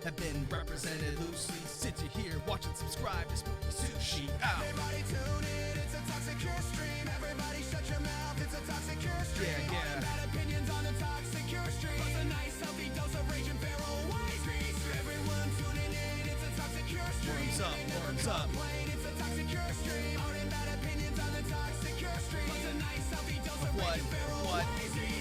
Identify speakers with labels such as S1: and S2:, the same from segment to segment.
S1: have been represented loosely. Sit you here, watch and subscribe to Spooky Sushi. Out.
S2: Everybody tune in, it's a toxic cure stream. Everybody shut your mouth, it's a toxic cure stream.
S1: Yeah.
S2: All the bad opinions on the toxic cure stream. Plus a nice healthy dose of rage and feral Wazy. Everyone tuning in, it's a toxic cure stream.
S1: Worms up, worms up.
S2: It's a toxic cure stream. All the bad opinions on the toxic cure stream. Plus a nice healthy dose of
S1: What?
S2: rage and feral
S1: What?
S2: Wazy.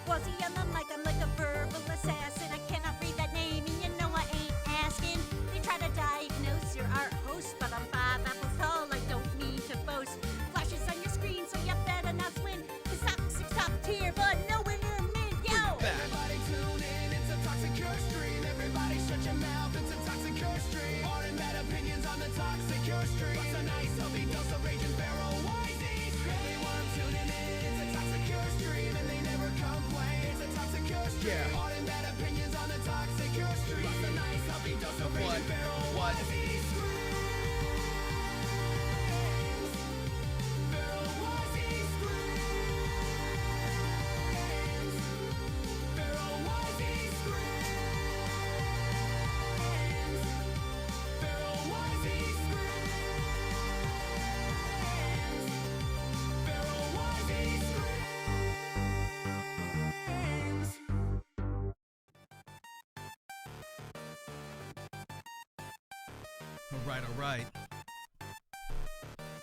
S3: Wazy on the mic, I'm like a verbal assassin. I cannot read that name, and you know I ain't asking. They try to diagnose your art host, but I'm 5 apples tall, I don't mean to boast. Flashes on your screen, so you better not swim. Cause toxic's top tier, but nowhere near mint, yo!
S2: Everybody tune in, it's a toxic cure stream. Everybody shut your mouth, it's a toxic cure stream. All the bad opinions on the toxic cure stream. Plus a nice healthy dose of rage and feral Wazy. Everyone tuning in, it's a toxic cure stream, and they never complain. It's a toxic cure stream.
S1: Yeah.
S2: All the bad opinions on the toxic cure stream. Plus a nice healthy dose of rage
S1: What?
S2: and feral
S1: What?
S2: Wazy. Feral Wazy screams. Feral Wazy screams. Feral Wazy screams. Feral Wazy screams.
S1: Alright.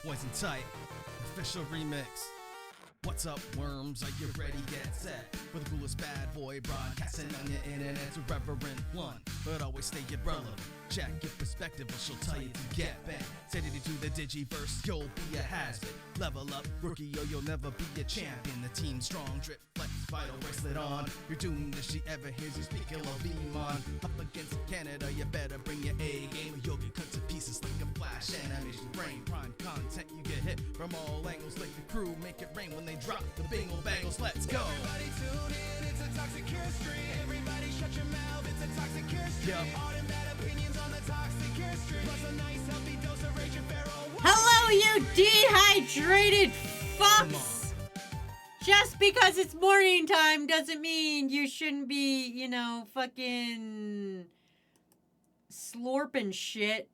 S1: Poison Tight, official remix. What's up, worms? Are you ready? Get set for the coolest bad boy broadcasting on your internet's irreverent one, but always stay relevant. Check your perspective, or she'll tell you to get back. Steady to the digiverse, you'll be a has-been. Level up, rookie, or you'll never be a champion. The team strong, drip, flex, vital bracelet on. You're doomed if she ever hears you speak ill of Iman. Up against Canada, you better bring your A game, or you'll get cut to pieces like a flash animation brain. Prime content, you get hit from all angles, like the crew make it rain when they drop the bingle bangles. Let's go.
S2: Everybody tune in, it's a toxic cure stream. Everybody shut your mouth, it's a toxic cure stream.
S1: Yep.
S2: All them bad opinions on the toxic cure stream. Plus a nice healthy dose of rage and feral Wazy.
S4: Hello, you dehydrated
S1: Come
S4: fucks! Just because it's morning time doesn't mean you shouldn't be, fucking slurping shit.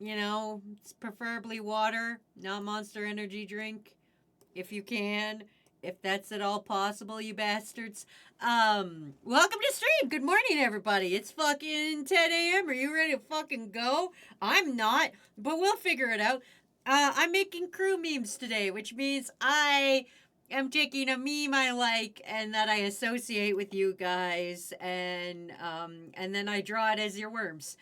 S4: It's preferably water, not Monster Energy drink. If you can, if that's at all possible, you bastards. Welcome to stream. Good morning, everybody. It's fucking 10 a.m. Are you ready to fucking go? I'm not, but we'll figure it out. I'm making crew memes today, which means I am taking a meme I like and that I associate with you guys, and then I draw it as your worms.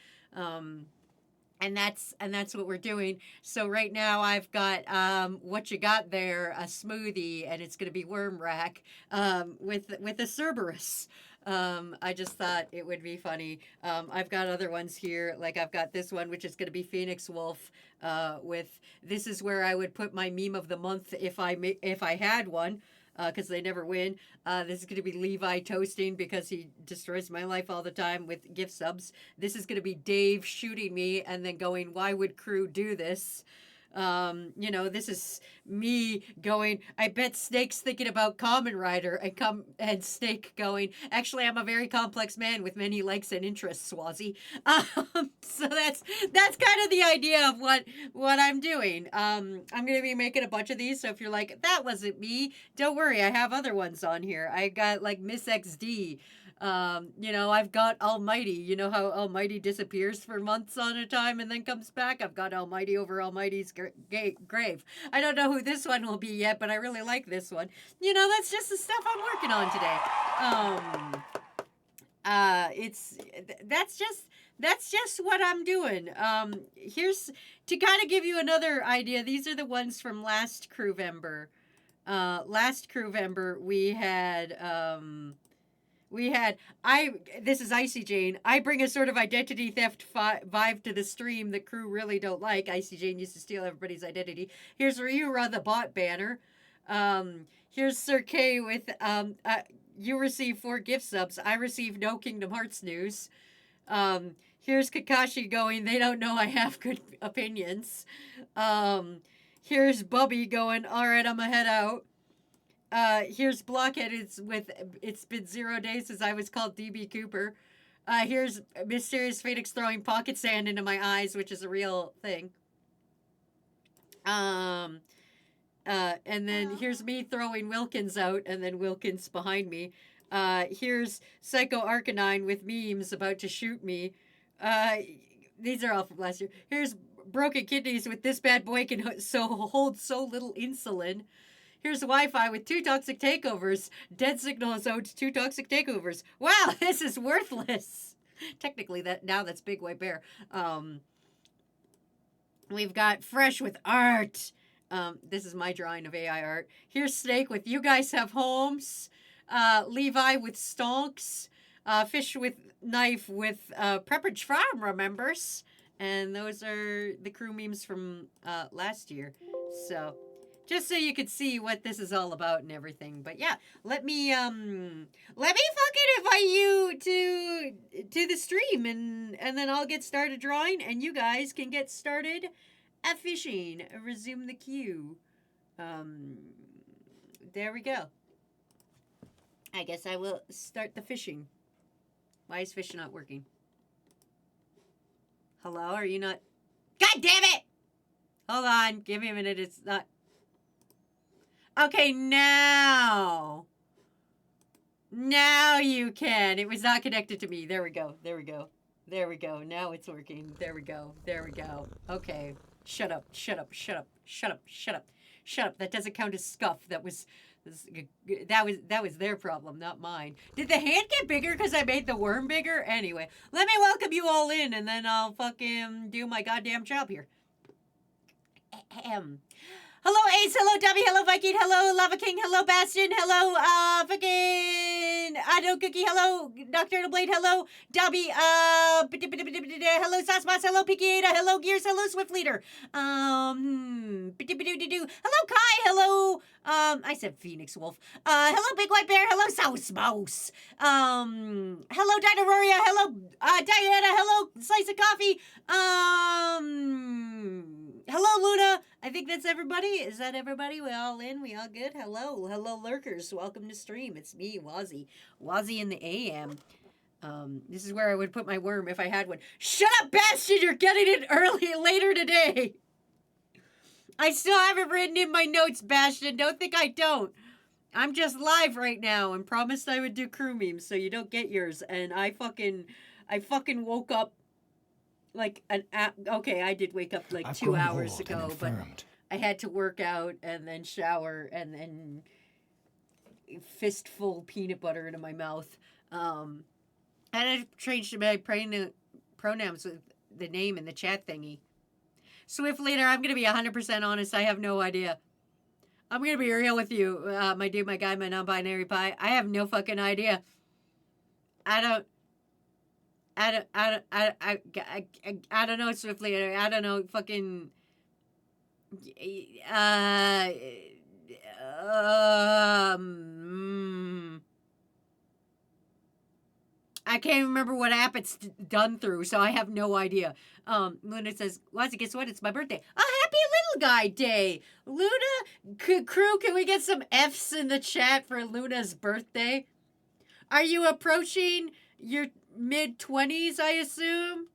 S4: And that's what we're doing. So right now I've got what you got there, a smoothie, and it's gonna be worm rack with a Cerberus. I just thought it would be funny. I've got other ones here, like I've got this one, which is gonna be Phoenix Wolf. With this is where I would put my meme of the month if I had one. Because they never win. This is going to be Levi toasting because he destroys my life all the time with gift subs. This is going to be Dave shooting me and then going, why would crew do this? This is me going, I bet Snake's thinking about Kamen Rider, and Snake going, actually, I'm a very complex man with many likes and interests, Wazy. So that's kind of the idea of what I'm doing. I'm going to be making a bunch of these, so if you're like, that wasn't me, don't worry, I have other ones on here. I got like Miss XD. I've got Almighty. You know how Almighty disappears for months on a time and then comes back? I've got Almighty over Almighty's grave. I don't know who this one will be yet, but I really like this one. That's just the stuff I'm working on today. That's just what I'm doing. Here's to kind of give you another idea. These are the ones from last CREWVEMBER. Last CREWVEMBER this is Icy Jane. I bring a sort of identity theft vibe to the stream the crew really don't like. Icy Jane used to steal everybody's identity. Here's Ryura the bot banner. Here's Sir K with, you receive 4 gift subs. I receive no Kingdom Hearts news. Here's Kakashi going, they don't know I have good opinions. Here's Bubby going, all right, I'm gonna head out. Here's Blockhead. It's been 0 days since I was called DB Cooper. Here's Mysterious Phoenix throwing pocket sand into my eyes, which is a real thing. And then here's me throwing Wilkins out, and then Wilkins behind me. Here's Psycho Arcanine with memes about to shoot me. These are all from last year. Here's Broken Kidneys with this bad boy can hold so little insulin. Here's Wi-Fi with 2 toxic takeovers. Dead Signal has owed 2 toxic takeovers. Wow, this is worthless. Technically, that's Big White Bear. We've got Fresh with art. This is my drawing of AI art. Here's Snake with You Guys Have Homes. Levi with Stonks. Fish with Knife with Pepperidge Farm remembers. And those are the crew memes from last year. So, just so you could see what this is all about and everything. But yeah, let me fucking invite you to the stream, and then I'll get started drawing, and you guys can get started at fishing. Resume the queue. There we go. I guess I will start the fishing. Why is fish not working? Hello, are you not? God damn it! Hold on, give me a minute. It's not. Okay, now you can. It was not connected to me. There we go. There we go. There we go. Now it's working. There we go. There we go. Okay. Shut up. Shut up. Shut up. Shut up. Shut up. Shut up. That doesn't count as scuff. That was their problem, not mine. Did the hand get bigger because I made the worm bigger? Anyway, let me welcome you all in, and then I'll fucking do my goddamn job here. Hello, Ace. Hello, Debbie. Hello, Viking. Hello, Lava King. Hello, Bastion. Hello, fucking Ado Cookie. Hello, Nocturnal Blade. Hello, Dobby. Hello, Saucebox. Hello, Picky Ada. Hello, Gears. Hello, Swift Leader. Hello, Kai. Hello, I said Phoenix Wolf. Hello, Big White Bear. Hello, Sauce Mouse. Hello, Dinosaria. Hello, Diana. Hello, Slice of Coffee. Hello, Luna. I think that's everybody. Is that everybody? We all in? We all good? Hello. Hello, lurkers. Welcome to stream. It's me, Wazy. Wazy in the AM. This is where I would put my worm if I had one. Shut up, Bastion! You're getting it later today. I still have it written in my notes, Bastion. Don't think I don't. I'm just live right now and promised I would do crew memes so you don't get yours. And I fucking woke up like okay, I did wake up like 2 hours ago, but I had to work out and then shower and then fistful peanut butter into my mouth. And I changed my pronouns with the name in the chat thingy. Swift Leader, I'm going to be 100% honest. I have no idea. I'm going to be real with you, my dude, my guy, my non-binary pie. I have no fucking idea. I don't know, Swift Leader. I don't know, fucking... I can't remember what app it's done through, so I have no idea. Luna says, Wazy, guess what? It's my birthday. A happy little guy day. Luna, crew, can we get some Fs in the chat for Luna's birthday? Are you approaching your mid-20s, I assume?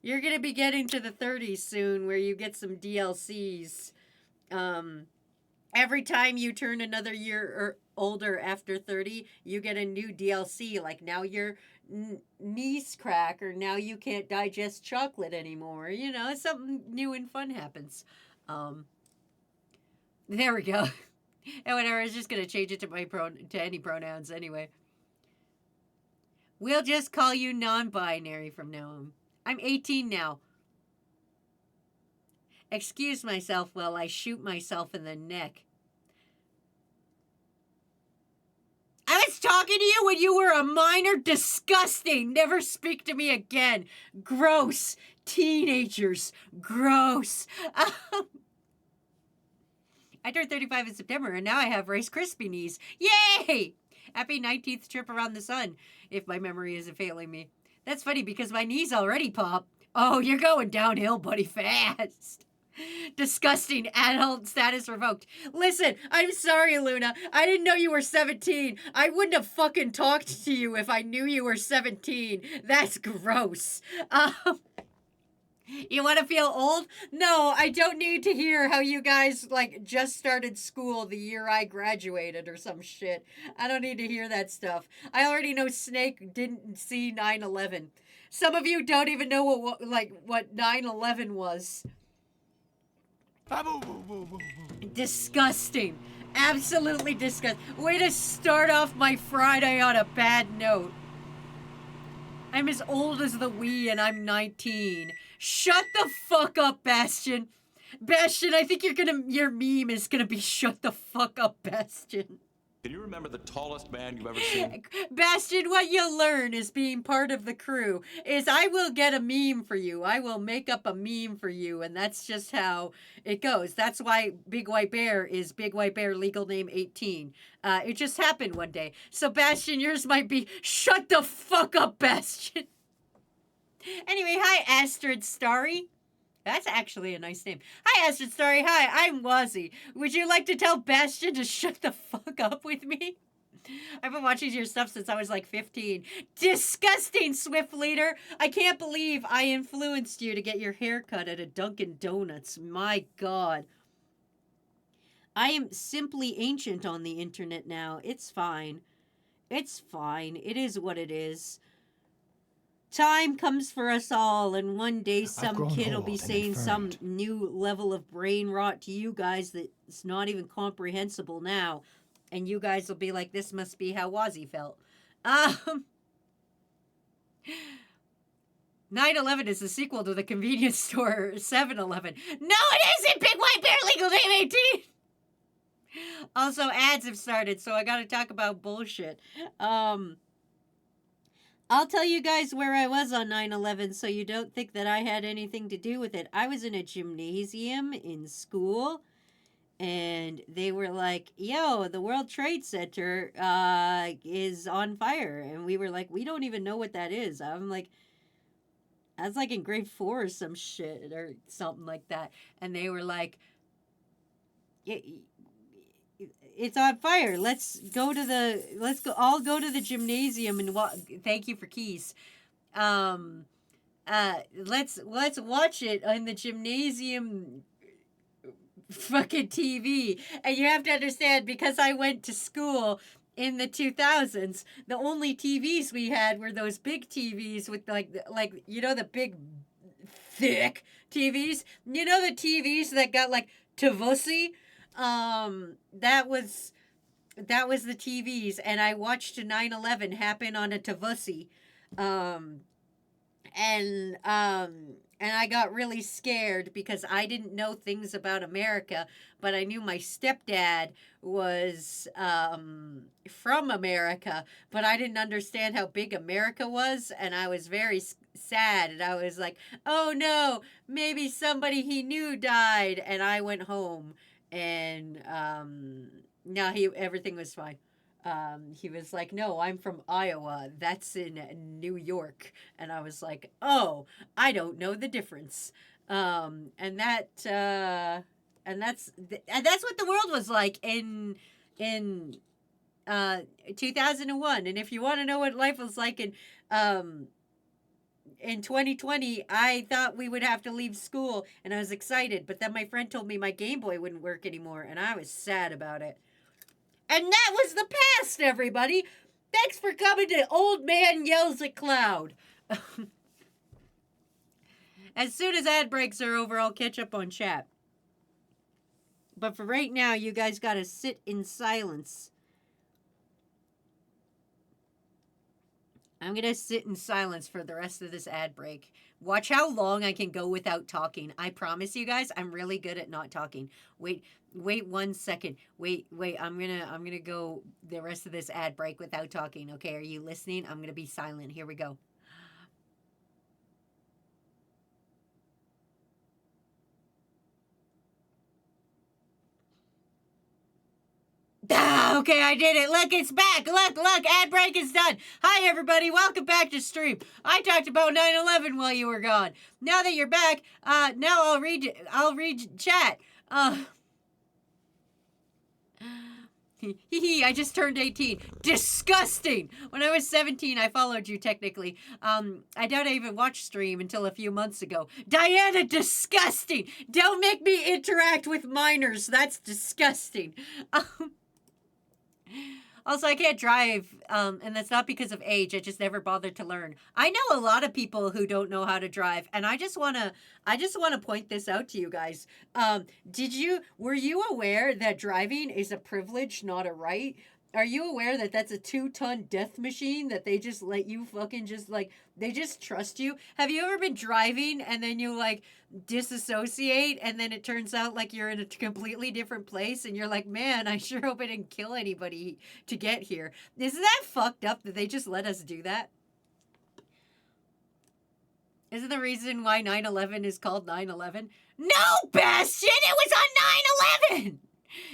S4: You're going to be getting to the 30s soon, where you get some DLCs. Every time you turn another year or older after 30, you get a new DLC. Like now your knees crack, or now you can't digest chocolate anymore. You know, something new and fun happens. There we go. And whatever, I was just going to change it to any pronouns anyway. We'll just call you non-binary from now on. I'm 18 now. Excuse myself while I shoot myself in the neck. I was talking to you when you were a minor. Disgusting. Never speak to me again. Gross. Teenagers. Gross. I turned 35 in September, and now I have Rice Krispie knees. Yay! Happy 19th trip around the sun, if my memory isn't failing me. That's funny because my knees already pop. Oh, you're going downhill, buddy, fast. Disgusting. Adult status revoked. Listen, I'm sorry, Luna. I didn't know you were 17. I wouldn't have fucking talked to you if I knew you were 17. That's gross. You want to feel old? No, I don't need to hear how you guys, like, just started school the year I graduated or some shit. I don't need to hear that stuff. I already know Snake didn't see 9/11. Some of you don't even know what 9/11 was. Disgusting. Absolutely disgusting. Way to start off my Friday on a bad note. I'm as old as the Wii and I'm 19. Shut the fuck up, Bastion. Bastion, I think your meme is gonna be shut the fuck up, Bastion.
S5: Can you remember the tallest man you've ever seen?
S4: Bastion, what you'll learn is being part of the crew is I will get a meme for you. I will make up a meme for you, and that's just how it goes. That's why Big White Bear is Big White Bear, legal name 18. It just happened one day. So, Bastion, yours might be shut the fuck up, Bastion. Anyway, hi, Astrid Starry. That's actually a nice name. Hi, Astrid Starry. Hi, I'm Wazy. Would you like to tell Bastion to shut the fuck up with me? I've been watching your stuff since I was like 15. Disgusting, Swift Leader. I can't believe I influenced you to get your hair cut at a Dunkin' Donuts. My God. I am simply ancient on the internet now. It's fine. It's fine. It is what it is. Time comes for us all, and one day some kid will be saying some new level of brain rot to you guys that's not even comprehensible now. And you guys will be like, this must be how Wazy felt. 9/11 is the sequel to the convenience store 7-Eleven. No, it isn't! Big White Bear, legal name 18! Also, ads have started, so I gotta talk about bullshit. I'll tell you guys where I was on 9/11 so you don't think that I had anything to do with it. I was in a gymnasium in school, and they were like, yo, the World Trade Center is on fire. And we were like, we don't even know what that is. I'm like, I was like in grade 4 or some shit or something like that. And they were like, it's on fire. Let's go all go to the gymnasium and thank you for keys. Let's watch it on the gymnasium fucking TV. And you have to understand, because I went to school in the 2000s, the only TVs we had were those big TVs with like you know, the big thick TVs. You know, the TVs that got like Tavosi? That was the TVs, and I watched 9/11 happen on a Tavosi, and I got really scared because I didn't know things about America, but I knew my stepdad was from America, but I didn't understand how big America was, and I was very sad, and I was like, oh no, maybe somebody he knew died, and I went home. And no, everything was fine. He was like, no, I'm from Iowa. That's in New York. And I was like, oh, I don't know the difference. And that's what the world was like in 2001. And if you want to know what life was like in 2020, I thought we would have to leave school, and I was excited. But then my friend told me my Game Boy wouldn't work anymore, and I was sad about it. And that was the past, everybody. Thanks for coming to Old Man Yells at Cloud. As soon as ad breaks are over, I'll catch up on chat. But for right now, you guys gotta sit in silence. I'm going to sit in silence for the rest of this ad break. Watch how long I can go without talking. I promise you guys, I'm really good at not talking. Wait 1 second. Wait. I'm going to go the rest of this ad break without talking. Okay, are you listening? I'm going to be silent. Here we go. Ah, okay, I did it. Look, it's back. Look, ad break is done. Hi, everybody. Welcome back to stream. I talked about 9/11 while you were gone. Now that you're back, now I'll read chat. I just turned 18. Disgusting! When I was 17, I followed you technically. I doubt I even watched stream until a few months ago. Diana, disgusting! Don't make me interact with minors. That's disgusting. Also, I can't drive, and that's not because of age. I just never bothered to learn. I know a lot of people who don't know how to drive, and I just wanna point this out to you guys. Were you aware that driving is a privilege, not a right? Are you aware that that's a 2-ton death machine that they just let you fucking just like, they just trust you? Have you ever been driving and then you like disassociate and then it turns out like you're in a completely different place and you're like, man, I sure hope I didn't kill anybody to get here. Isn't that fucked up that they just let us do that? Isn't the reason why 9/11 is called 9/11? No, Bastion! It was on 9/11!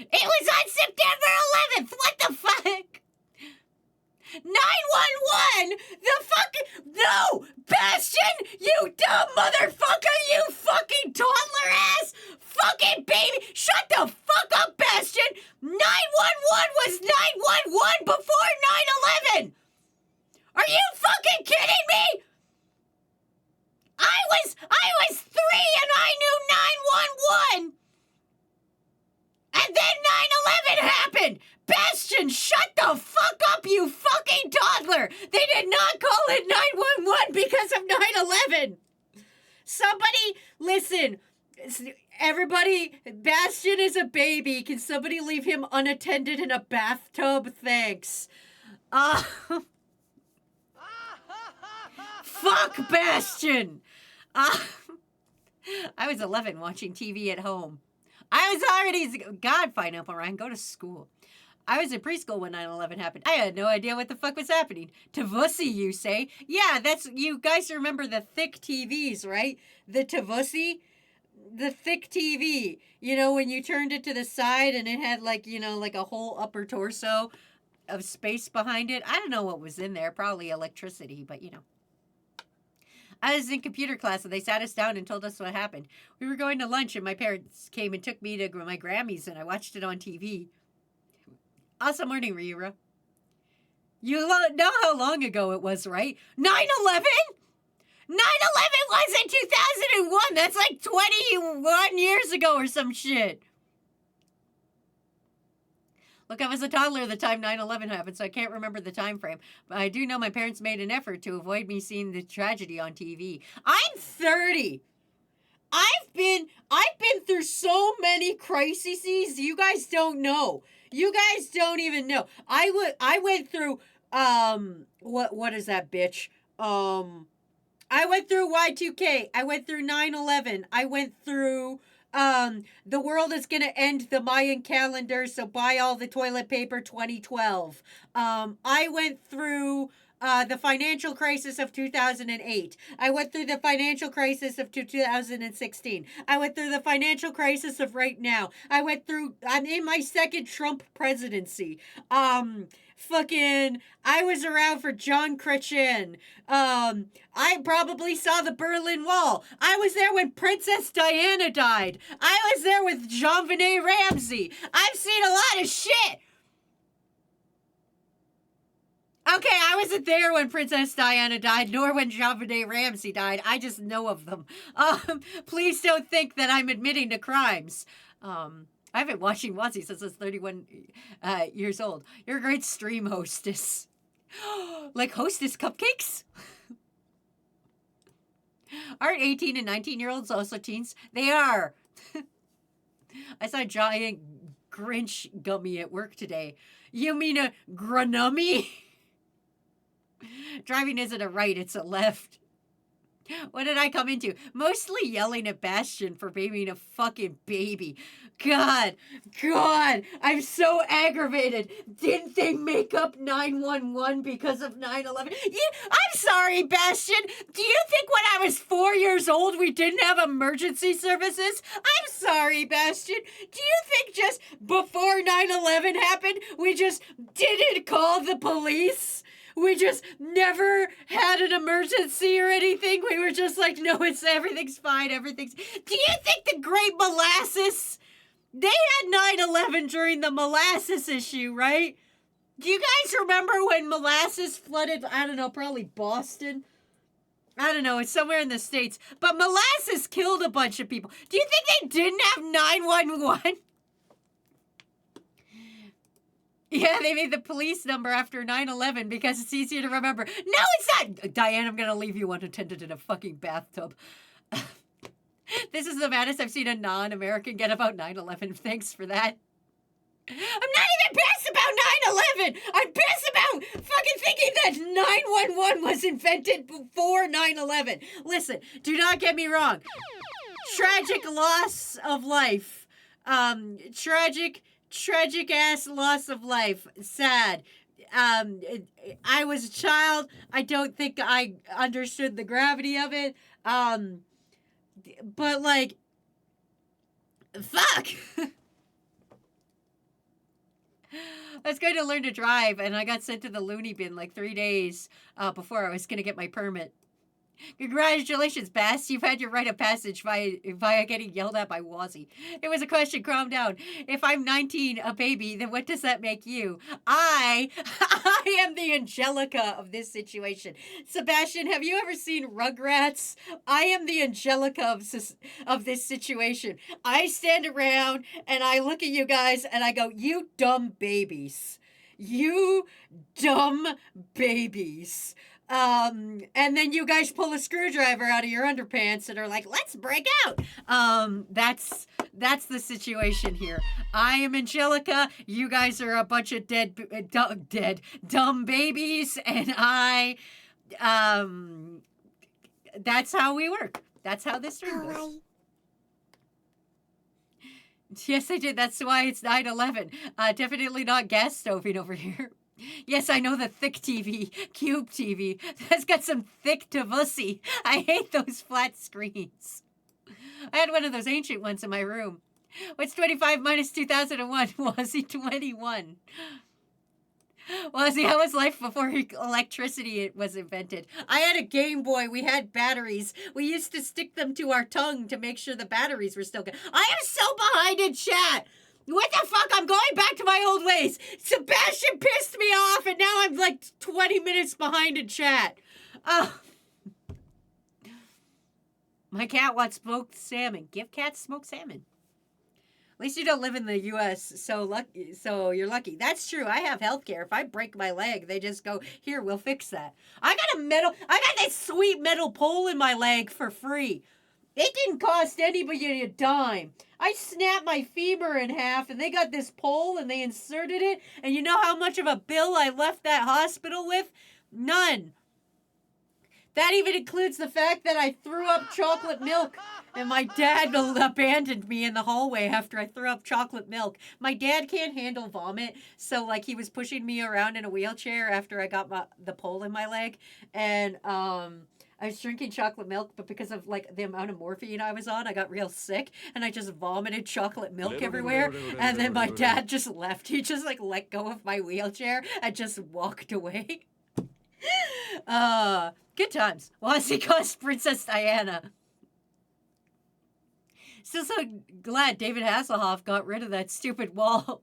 S4: It was on September 11th! What the fuck? 911! The fucking... No! Bastion! You dumb motherfucker! You fucking toddler ass! Fucking baby! Shut the fuck up, Bastion! 911 was 911 before 9/11! Are you fucking kidding me? I was 3 and I knew 911! And then 9/11 happened! Bastion, shut the fuck up, you fucking toddler! They did not call it 911 because of 9/11! Somebody, listen, everybody, Bastion is a baby. Can somebody leave him unattended in a bathtub? Thanks. Fuck Bastion! I was 11 watching TV at home. I was already... God, fine, Uncle Ryan, go to school. I was in preschool when 9/11 happened. I had no idea what the fuck was happening. Tavusi, you say? Yeah, that's... You guys remember the thick TVs, right? The Tavusi? The thick TV. You know, when you turned it to the side and it had, like, you know, like a whole upper torso of space behind it. I don't know what was in there. Probably electricity, but, you know. I was in computer class and they sat us down and told us what happened. We were going to lunch and my parents came and took me to my Grammys and I watched it on TV. Awesome morning, Rira. You know how long ago it was, right? 9/11? 9/11 was in 2001. That's like 21 years ago or some shit. Look, I was a toddler the time 9/11 happened, so I can't remember the time frame. But I do know my parents made an effort to avoid me seeing the tragedy on TV. I'm 30. I've been through so many crises. You guys don't know. You guys don't even know. I went through what is that bitch? I went through Y2K. I went through 9/11. I went through the world is going to end the Mayan calendar, so buy all the toilet paper 2012. I went through the financial crisis of 2008. I went through the financial crisis of 2016. I went through the financial crisis of right now. I'm in my second Trump presidency. I was around for John Chrétien. I probably saw the Berlin Wall. I was there when Princess Diana died. I was there with Jean-Benet Ramsey. I've seen a lot of shit. Okay, I wasn't there when Princess Diana died, nor when Jean-Benet Ramsey died. I just know of them. Please don't think that I'm admitting to crimes. I've been watching Wazy since I was 31 years old. You're a great stream hostess. Like hostess cupcakes? Aren't 18 and 19-year-olds also teens? They are. I saw a giant Grinch gummy at work today. You mean a granummy? Driving isn't a right, it's a left. What did I come into? Mostly yelling at Bastion for being a fucking baby. God, I'm so aggravated. Didn't they make up 911 because of 9/11? I'm sorry, Bastion. Do you think when I was 4 years old we didn't have emergency services? I'm sorry, Bastion. Do you think just before 9/11 happened, we just didn't call the police? We just never had an emergency or anything. We were just like, no, everything's fine. Do you think the Great Molasses? They had 9/11 during the molasses issue, right? Do you guys remember when molasses flooded? I don't know, probably Boston. I don't know. It's somewhere in the States. But molasses killed a bunch of people. Do you think they didn't have 911? Yeah, they made the police number after 9/11 because it's easier to remember. No, it's not! Diane, I'm gonna leave you unattended in a fucking bathtub. This is the maddest I've seen a non-American get about 9/11. Thanks for that. I'm not even pissed about 9/11! I'm pissed about fucking thinking that 911 was invented before 9/11. Listen, do not get me wrong. Tragic loss of life. Tragic ass loss of life. Sad. I was a child. I don't think I understood the gravity of it. But like, fuck. I was going to learn to drive, and I got sent to the loony bin like 3 days before I was going to get my permit. Congratulations, Bass. You've had your rite of passage via getting yelled at by Wazy. It was a question. Calm down. If I'm 19, a baby, then what does that make you? I am the Angelica of this situation. Sebastian, have you ever seen Rugrats? I am the Angelica of this situation. I stand around and I look at you guys and I go, you dumb babies. You dumb babies. And then you guys pull a screwdriver out of your underpants and are like, let's break out. That's the situation here. I am Angelica. You guys are a bunch of dumb babies. And that's how we work. That's how this stream goes. Yes, I did. That's why it's 9/11. Definitely not gas stoving over here. Yes, I know the thick TV, Cube TV. That's got some thick Tavussy. I hate those flat screens. I had one of those ancient ones in my room. What's 25 minus 2001? Wazy 21. Wazy, how was life before electricity was invented? I had a Game Boy. We had batteries. We used to stick them to our tongue to make sure the batteries were still good. I am so behind in chat. What the fuck? I'm going back to my old ways. Sebastian pissed me off, and now I'm like 20 minutes behind in chat. My cat wants smoked salmon. Give cats smoked salmon. At least you don't live in the U.S., so you're lucky. That's true. I have health care. If I break my leg, they just go, here, we'll fix that. I got this sweet metal pole in my leg for free. It didn't cost anybody a dime. I snapped my femur in half, and they got this pole, and they inserted it. And you know how much of a bill I left that hospital with? None. That even includes the fact that I threw up chocolate milk, and my dad abandoned me in the hallway after I threw up chocolate milk. My dad can't handle vomit, so, like, he was pushing me around in a wheelchair after I got the pole in my leg, and, I was drinking chocolate milk, but because of, like, the amount of morphine I was on, I got real sick, and I just vomited chocolate milk everywhere, and then my dad just left. He just, like, let go of my wheelchair and just walked away. Good times. Wazy cost Princess Diana. Still so glad David Hasselhoff got rid of that stupid wall.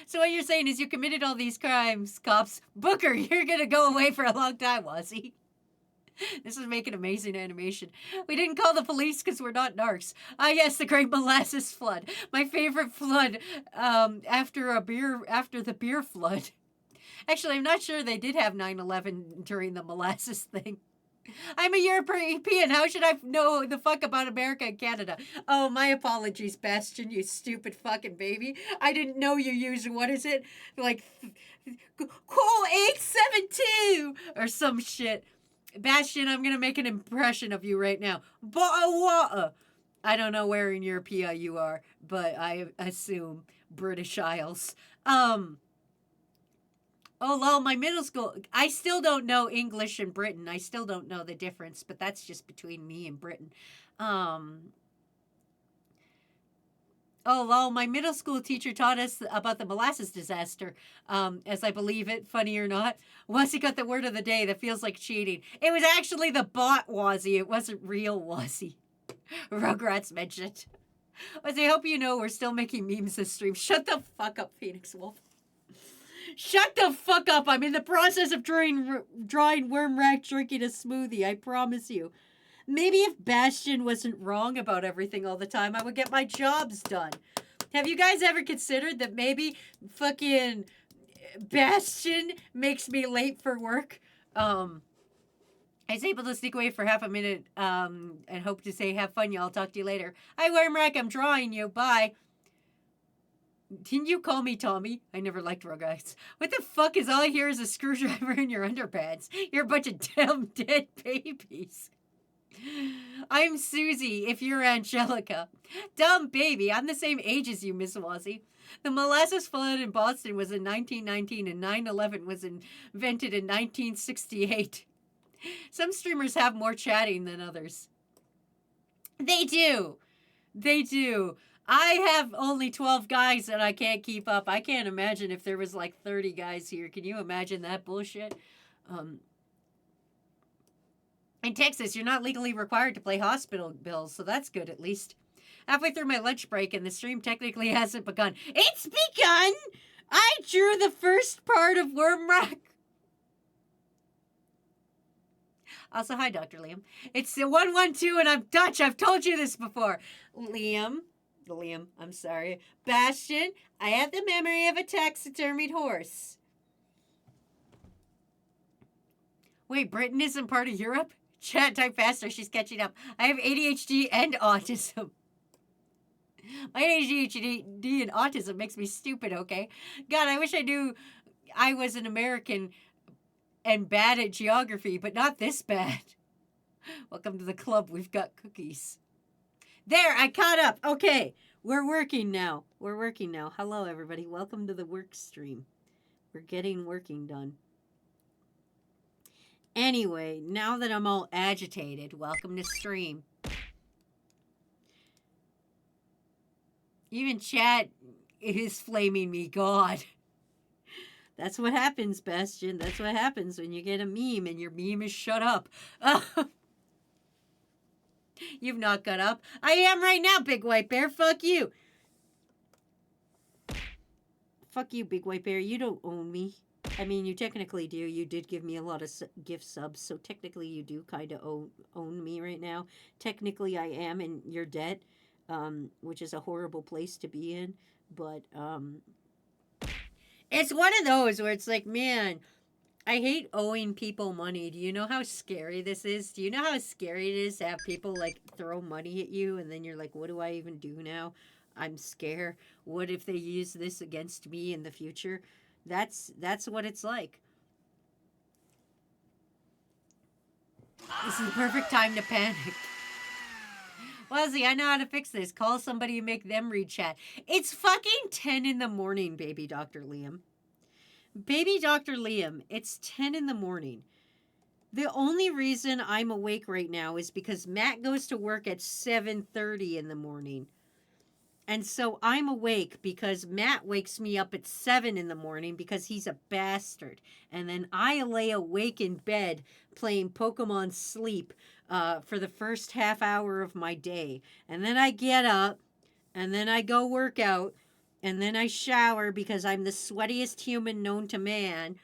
S4: So what you're saying is you committed all these crimes, cops. Booker, you're gonna go away for a long time, Wazy. This would make an amazing animation. We didn't call the police because we're not narcs. Ah, yes, the Great Molasses Flood. My favorite flood after the beer flood. Actually, I'm not sure they did have 9/11 during the molasses thing. I'm a European. How should I know the fuck about America and Canada? Oh, my apologies, Bastion, you stupid fucking baby. I didn't know you used, what is it? Like, Cool 872 or some shit. Bastion, I'm going to make an impression of you right now. I don't know where in Europe you are, but I assume British Isles. Oh, lol, my middle school. I still don't know English in Britain. I still don't know the difference, but that's just between me and Britain. Oh, lol, my middle school teacher taught us about the molasses disaster, as I believe it, funny or not. Wazy got the word of the day that feels like cheating. It was actually the bot Wazy. It wasn't real Wazy. Rugrats mentioned. Wazy, I hope you know we're still making memes this stream. Shut the fuck up, Phoenix Wolf. Shut the fuck up. I'm in the process of drawing worm rack drinking a smoothie. I promise you. Maybe if Bastion wasn't wrong about everything all the time, I would get my jobs done. Have you guys ever considered that maybe fucking Bastion makes me late for work? I was able to sneak away for half a minute and hope to say have fun, y'all. Talk to you later. Hi, Wormrack. I'm drawing you. Bye. Didn't you call me Tommy? I never liked Rugrats. What the fuck is all I hear is a screwdriver in your underpants? You're a bunch of damn dead babies. I'm Susie, if you're Angelica. Dumb baby, I'm the same age as you, Miss Wazy. The molasses flood in Boston was in 1919 and 9/11 was invented in 1968. Some streamers have more chatting than others. They do. They do. I have only 12 guys and I can't keep up. I can't imagine if there was like 30 guys here. Can you imagine that bullshit? In Texas, you're not legally required to pay hospital bills, so that's good at least. Halfway through my lunch break, and the stream technically hasn't begun. It's begun! I drew the first part of Wormrock. Also, hi, Dr. Liam. It's the 112, and I'm Dutch. I've told you this before. Liam, I'm sorry. Bastion, I have the memory of a taxidermied horse. Wait, Britain isn't part of Europe? Chat, type faster. She's catching up. I have ADHD and autism. My ADHD and autism makes me stupid, okay? God, I wish I knew I was an American and bad at geography, but not this bad. Welcome to the club. We've got cookies. There, I caught up. Okay, we're working now. Hello, everybody. Welcome to the work stream. We're getting working done. Anyway, now that I'm all agitated, welcome to stream. Even chat is flaming me, God. That's what happens, Bastion. That's what happens when you get a meme and your meme is shut up. You've not got up. I am right now, Big White Bear. Fuck you. Fuck you, Big White Bear. You don't own me. I mean, you technically do. You did give me a lot of gift subs, so technically you do kind of own me right now. Technically, I am in your debt, which is a horrible place to be in. But it's one of those where it's like, man, I hate owing people money. Do you know how scary this is? Do you know how scary it is to have people, like, throw money at you, and then you're like, what do I even do now? I'm scared. What if they use this against me in the future? That's what it's like. This is the perfect time to panic. Wazy, I know how to fix this. Call somebody and make them read chat. It's fucking 10 in the morning, baby Dr. Liam. Baby Dr. Liam, it's 10 in the morning. The only reason I'm awake right now is because Matt goes to work at 7:30 in the morning. And so I'm awake because Matt wakes me up at 7 in the morning because he's a bastard. And then I lay awake in bed playing Pokemon Sleep for the first half hour of my day. And then I get up and then I go work out and then I shower because I'm the sweatiest human known to man.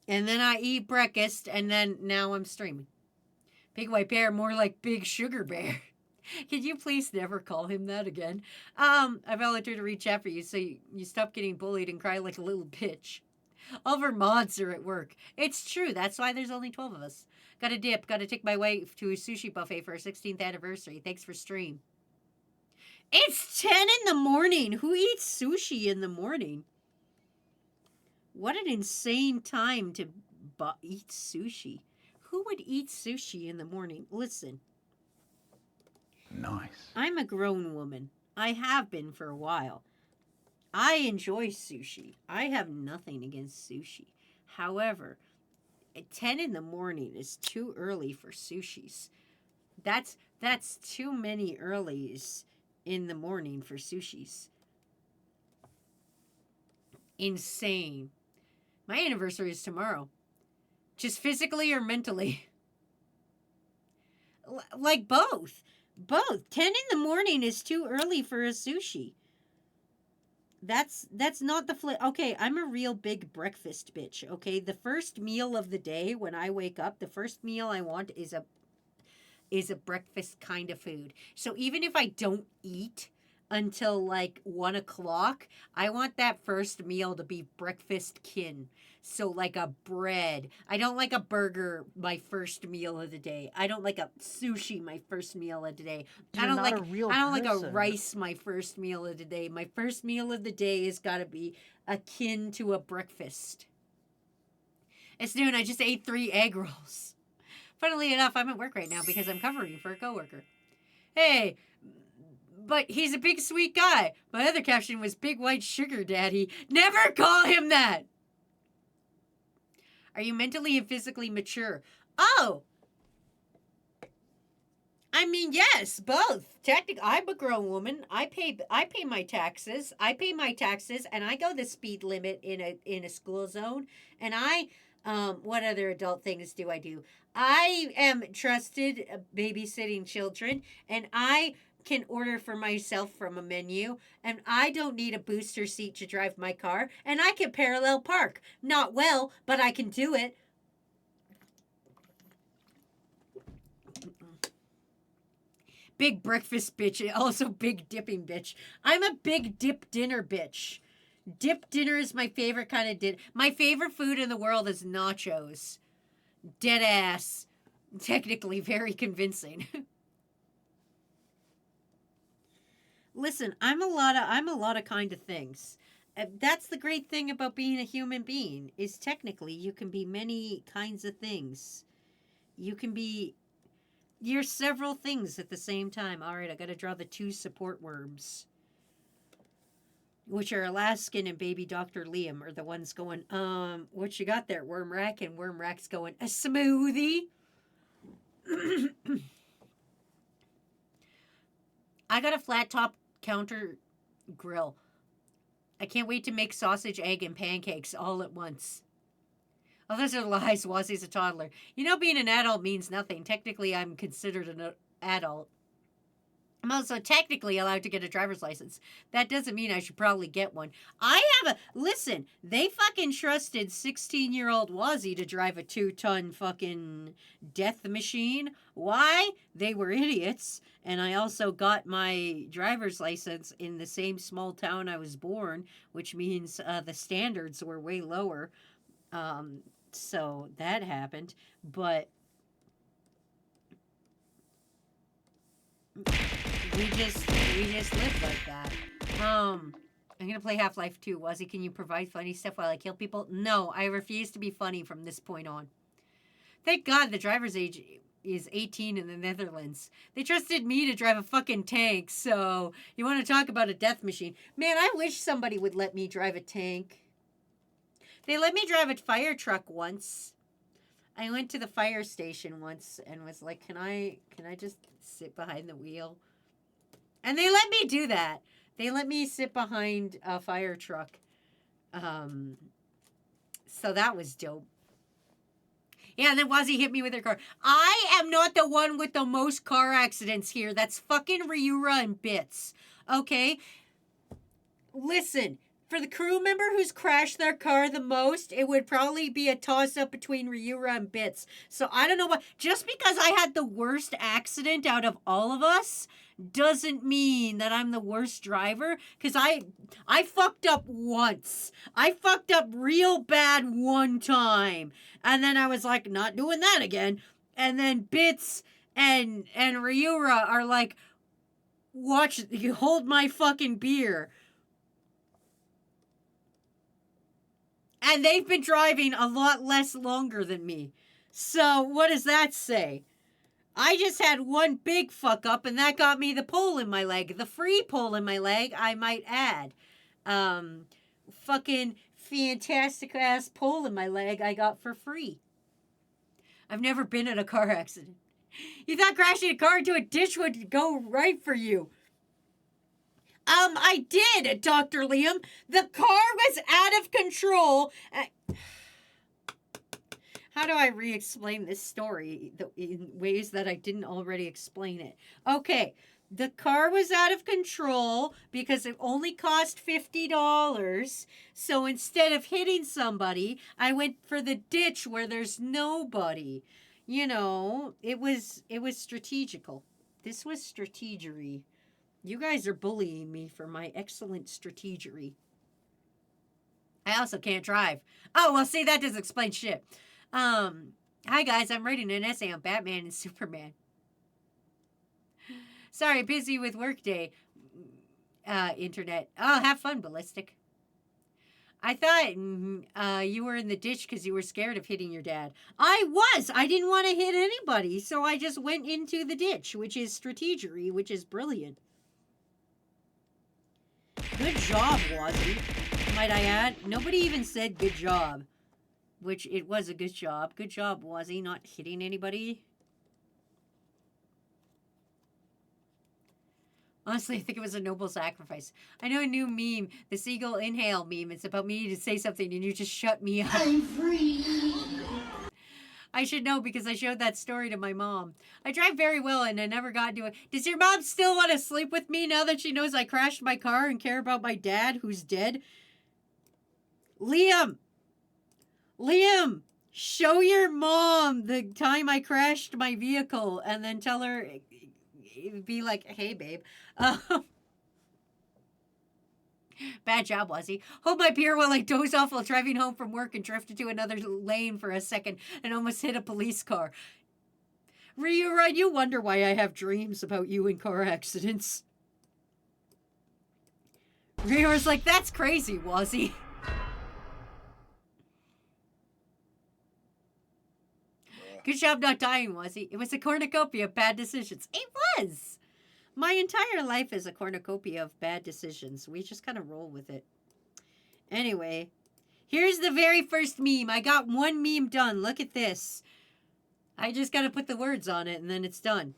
S4: And then I eat breakfast and then now I'm streaming. Big White Bear, more like Big Sugar Bear. Could you please never call him that again? I volunteered to read chat for you so you stop getting bullied and cry like a little bitch. All of our mods are at work. It's true. That's why there's only 12 of us. Got a dip. Got to take my wife to a sushi buffet for our 16th anniversary. Thanks for stream. It's 10 in the morning. Who eats sushi in the morning? What an insane time to eat sushi. Who would eat sushi in the morning? Listen.
S6: Nice.
S4: I'm a grown woman. I have been for a while. I enjoy sushi. I have nothing against sushi. However, at 10 in the morning is too early for sushis. That's too many earlies in the morning for sushis. Insane. My anniversary is tomorrow. Just physically or mentally? Like both. Both. 10 in the morning is too early for a sushi. That's not the Okay, I'm a real big breakfast bitch, okay? The first meal of the day when I wake up, the first meal I want is a breakfast kind of food. So even if I don't eat until like 1 o'clock, I want that first meal to be breakfast kin. So like a bread. I don't like a burger my first meal of the day. I don't like a sushi my first meal of the day. I don't like a rice my first meal of the day. My first meal of the day has got to be akin to a breakfast. It's noon. I just ate 3 egg rolls. Funnily enough, I'm at work right now because I'm covering for a coworker. Hey, but he's a big sweet guy. My other caption was big white sugar daddy. Never call him that. Are you mentally and physically mature? Oh. I mean, yes, both. Technically, I'm a grown woman. I pay my taxes. And I go the speed limit in a school zone. And what other adult things do I do? I am trusted babysitting children, and I can order for myself from a menu, and I don't need a booster seat to drive my car, and I can parallel park. Not well, but I can do it. Big breakfast bitch, also big dipping bitch. I'm a big dip dinner bitch. Dip dinner is my favorite kind of dinner. My favorite food in the world is nachos. Dead ass. Technically very convincing. Listen, I'm a lot of kind of things. That's the great thing about being a human being, is technically you can be many kinds of things. You're several things at the same time. All right, I got to draw the 2 support worms, which are Alaskan and baby Dr. Liam are the ones going, what you got there, Wormrack? And Wormrack's going, a smoothie. I got a flat top counter grill. I can't wait to make sausage, egg, and pancakes all at once. Oh, those are lies. Wazy's a toddler. You know, being an adult means nothing. Technically, I'm considered an adult. I'm also technically allowed to get a driver's license. That doesn't mean I should probably get one. Listen, they fucking trusted 16-year-old Wazy to drive a 2-ton fucking death machine. Why? They were idiots. And I also got my driver's license in the same small town I was born, which means the standards were way lower. So that happened. But we just live like that. I'm gonna play Half-Life 2. Wazy, can you provide funny stuff while I kill people? No, I refuse to be funny from this point on. Thank God the driver's age is 18 in the Netherlands. They trusted me to drive a fucking tank, so you want to talk about a death machine. Man, I wish somebody would let me drive a tank. They let me drive a fire truck once. I went to the fire station once and was like, can I just sit behind the wheel? And they let me do that. They let me sit behind a fire truck. So that was dope. Yeah, and then Wazy hit me with her car. I am not the one with the most car accidents here. That's fucking Ryura and Bits. Okay? Listen, for the crew member who's crashed their car the most, it would probably be a toss-up between Ryura and Bits. So I don't know what... Just because I had the worst accident out of all of us doesn't mean that I'm the worst driver, because I fucked up once. I fucked up real bad one time. And then I was like, not doing that again. And then Bits and Ryura are like, watch, you hold my fucking beer. And they've been driving a lot less longer than me. So what does that say? I just had one big fuck up, and that got me the pole in my leg. The free pole in my leg, I might add. Fucking fantastic ass pole in my leg I got for free. I've never been in a car accident. You thought crashing a car into a ditch would go right for you. I did, Dr. Liam. The car was out of control. How do I re-explain this story in ways that I didn't already explain it? Okay, the car was out of control because it only cost $50. So instead of hitting somebody, I went for the ditch where there's nobody. You know, it was strategical. This was strategery. You guys are bullying me for my excellent strategery. I also can't drive. Oh, well, see, that doesn't explain shit. Hi guys, I'm writing an essay on Batman and Superman. Sorry, busy with workday. Internet. Oh, have fun, Ballistic. I thought you were in the ditch because you were scared of hitting your dad. I was! I didn't want to hit anybody, so I just went into the ditch, which is strategery, which is brilliant. Good job, Wazy. Might I add? Nobody even said good job. Which it was a good job. Good job, Wazy, not hitting anybody. Honestly, I think it was a noble sacrifice. I know a new meme, the seagull inhale meme. It's about me to say something and you just shut me up.
S2: I'm free.
S4: I should know because I showed that story to my mom. I drive very well and I never got into it. Does your mom still want to sleep with me now that she knows I crashed my car and care about my dad who's dead? Liam! Liam! Show your mom the time I crashed my vehicle and then tell her, be like, hey, babe. Bad job, Wazy. Hold my beer while I doze off while driving home from work and drift into another lane for a second and almost hit a police car. Ryu, you wonder why I have dreams about you in car accidents. Ryu's like, that's crazy, Wazy. Good job not dying, Wazy. It was a cornucopia of bad decisions. It was! My entire life is a cornucopia of bad decisions. We just kind of roll with it. Anyway, here's the very first meme. I got one meme done. Look at this. I just got to put the words on it and then it's done.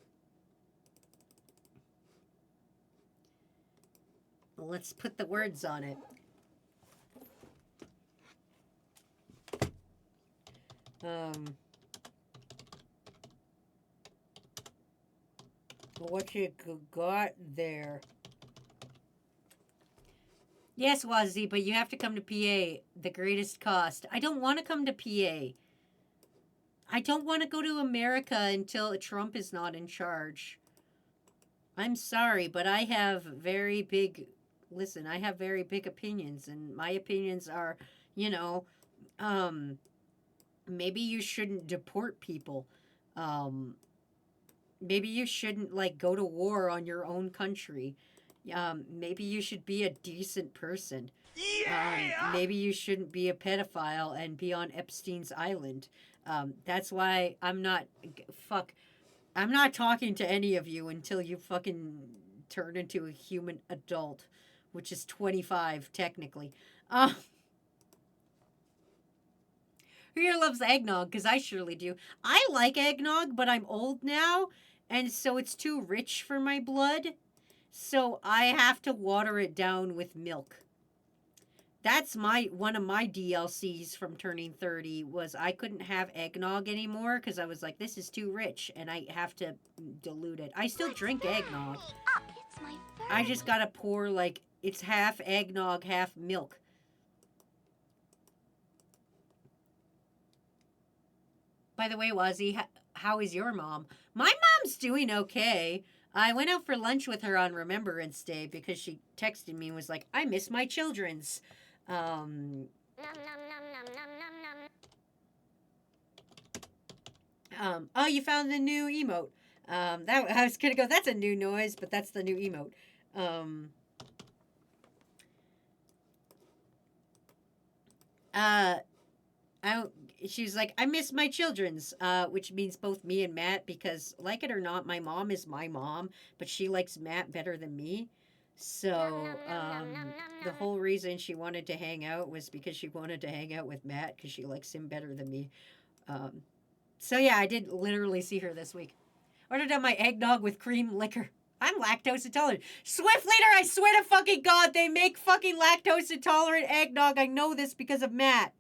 S4: Let's put the words on it. What you got there? Yes, Wazy, but you have to come to PA. The greatest cost. I don't want to come to PA. I don't want to go to America until Trump is not in charge. I'm sorry, but I have very big... Listen, I have very big opinions, and my opinions are, you know, maybe you shouldn't deport people. Maybe you shouldn't, like, go to war on your own country. Maybe you should be a decent person. Yeah! Maybe you shouldn't be a pedophile and be on Epstein's Island. That's why I'm not... I'm not talking to any of you until you fucking turn into a human adult, which is 25, technically. Who here loves eggnog? Because I surely do. I like eggnog, but I'm old now, and so it's too rich for my blood. So I have to water it down with milk. That's one of my DLCs from turning 30 was I couldn't have eggnog anymore because I was like, this is too rich, and I have to dilute it. I still drink eggnog. I just gotta pour, like, it's half eggnog, half milk. By the way, Wazy, how is your mom? My mom's doing okay. I went out for lunch with her on Remembrance Day because she texted me and was like, I miss my children's. Oh, you found the new emote. I was gonna go, that's a new noise, but that's the new emote. Uh, I she's like, I miss my children's, which means both me and Matt, because like it or not, my mom is my mom, but she likes Matt better than me. So the whole reason she wanted to hang out was because she wanted to hang out with Matt because she likes him better than me. Um, so yeah, I did literally see her this week. Ordered on my eggnog with cream liquor. I'm lactose intolerant. Swift Leader, I swear to fucking God, they make fucking lactose intolerant eggnog. I know this because of Matt.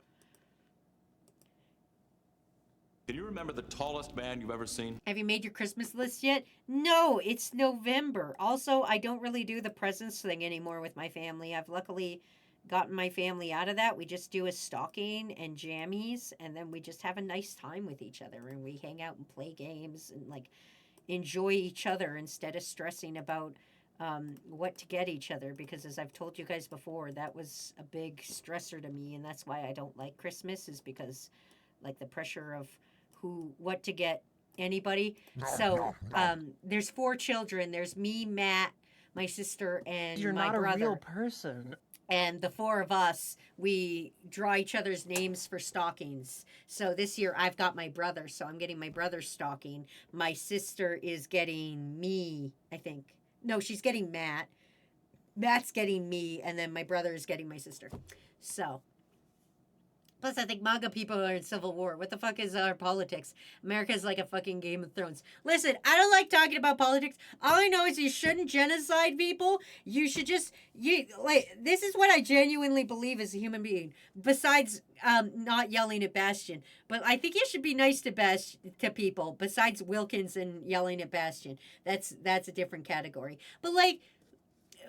S5: Can you remember the tallest man you've ever seen?
S4: Have you made your Christmas list yet? No, it's November. Also, I don't really do the presents thing anymore with my family. I've luckily gotten my family out of that. We just do a stocking and jammies, and then we just have a nice time with each other, and we hang out and play games and like enjoy each other instead of stressing about what to get each other, because as I've told you guys before, that was a big stressor to me, and that's why I don't like Christmas, is because like the pressure of what to get anybody. So there's 4 children. There's me, Matt, my sister, and
S6: You're
S4: my
S6: not
S4: brother.
S6: a real person.
S4: And the 4 of us, we draw each other's names for stockings. So this year I've got my brother, so I'm getting my brother's stocking. My sister is getting me, I think. No, she's getting Matt. Matt's getting me, and then my brother is getting my sister. So, plus I think MAGA people are in civil war. What the fuck is our politics? America's like a fucking Game of Thrones. Listen, I don't like talking about politics. All I know is you shouldn't genocide people. You should just, this is what I genuinely believe as a human being. Besides not yelling at Bastion. But I think you should be nice to people besides Wilkins and yelling at Bastion. That's a different category. But like,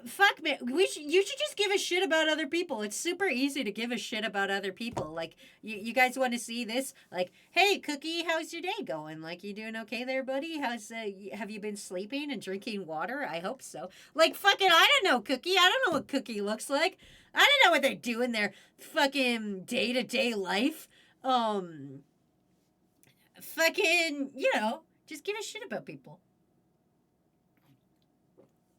S4: fuck, man, you should just give a shit about other people. It's super easy to give a shit about other people. Like, you guys want to see this? Like, hey, Cookie, how's your day going? Like, you doing okay there, buddy? Have you been sleeping and drinking water? I hope so. Like, fucking, I don't know, Cookie. I don't know what Cookie looks like. I don't know what they do in their fucking day-to-day life. Fucking, just give a shit about people.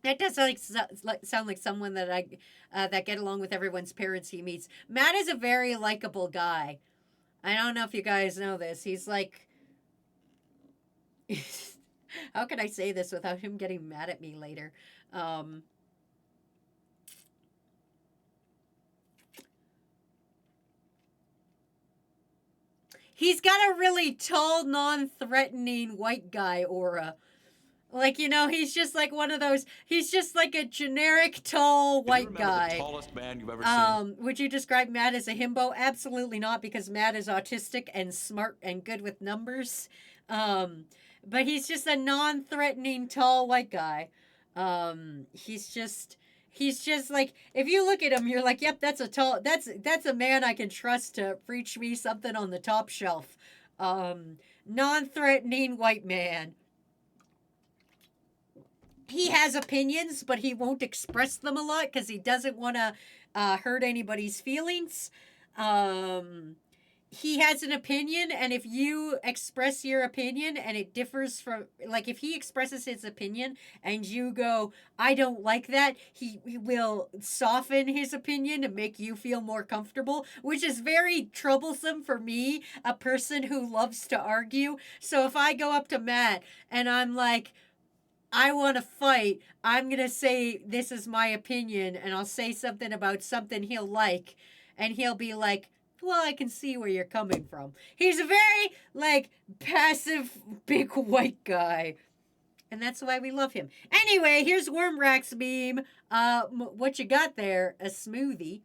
S4: That does sound like someone that that get along with everyone's parents he meets. Matt is a very likable guy. I don't know if you guys know this. He's like, how can I say this without him getting mad at me later? He's got a really tall, non-threatening white guy aura. Like, he's just like one of those, he's just like a generic tall white guy.
S5: The tallest man you've ever seen?
S4: Would you describe Matt as a himbo? Absolutely not, because Matt is autistic and smart and good with numbers. But he's just a non-threatening tall white guy. He's just like, if you look at him, you're like, yep, that's a man I can trust to preach me something on the top shelf. Non-threatening white man. He has opinions, but he won't express them a lot because he doesn't want to hurt anybody's feelings. He has an opinion, and if you express your opinion and it differs from, like, if he expresses his opinion and you go, I don't like that, he will soften his opinion to make you feel more comfortable, which is very troublesome for me, a person who loves to argue. So if I go up to Matt and I'm like, I want to fight, I'm going to say, this is my opinion, and I'll say something about something he'll like, and he'll be like, well, I can see where you're coming from. He's a very, like, passive, big white guy, and that's why we love him. Anyway, here's Wormrack's meme. What you got there? A smoothie.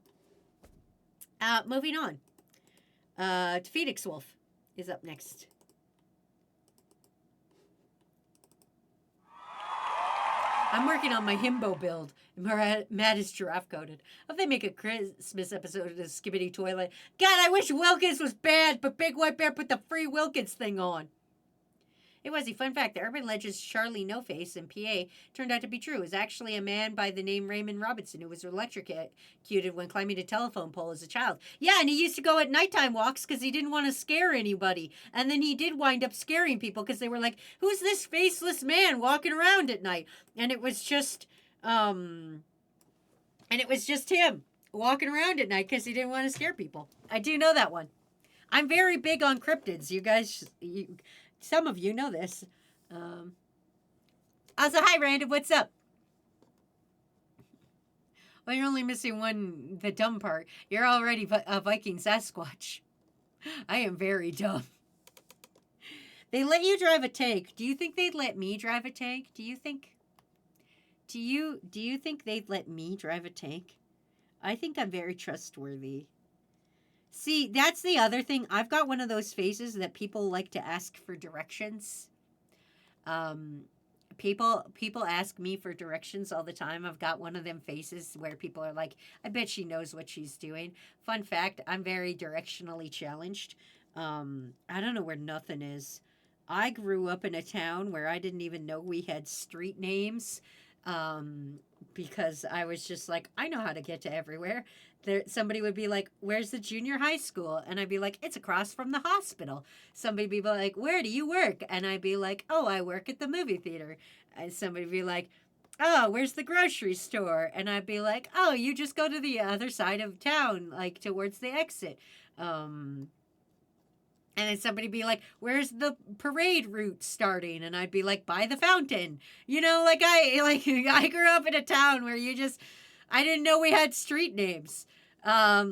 S4: Moving on. Phoenix Wolf is up next. I'm working on my himbo build. Matt is giraffe coated. Hope they make a Christmas episode of the Skibbity Toilet. God, I wish Wilkins was bad, but Big White Bear put the free Wilkins thing on. It was a fun fact. The urban legend's Charlie No Face in PA turned out to be true. It was actually a man by the name Raymond Robinson who was electrocuted when climbing a telephone pole as a child. Yeah, and he used to go at nighttime walks because he didn't want to scare anybody. And then he did wind up scaring people because they were like, who's this faceless man walking around at night? And it was just him. walking around at night because he didn't want to scare people. I do know that one. I'm very big on cryptids. You guys, some of you know this. Also, hi, Random. What's up? Well, you're only missing one, the dumb part. You're already a Viking Sasquatch. I am very dumb. They let you drive a tank. Do you think they'd let me drive a tank? Do you think they'd let me drive a tank? I think I'm very trustworthy. See, that's the other thing. I've got one of those faces that people like to ask for directions. People ask me for directions all the time. I've got one of them faces where people are like, I bet she knows what she's doing. Fun fact, I'm very directionally challenged. I don't know where nothing is. I grew up in a town where I didn't even know we had street names. Because I was just like, I know how to get to everywhere. Somebody would be like, where's the junior high school? And I'd be like, it's across from the hospital. Somebody would be like, where do you work? And I'd be like, oh, I work at the movie theater. And somebody would be like, oh, where's the grocery store? And I'd be like, oh, you just go to the other side of town, like towards the exit. And then somebody be like, where's the parade route starting? And I'd be like, by the fountain. You know, I grew up in a town where I didn't know we had street names. I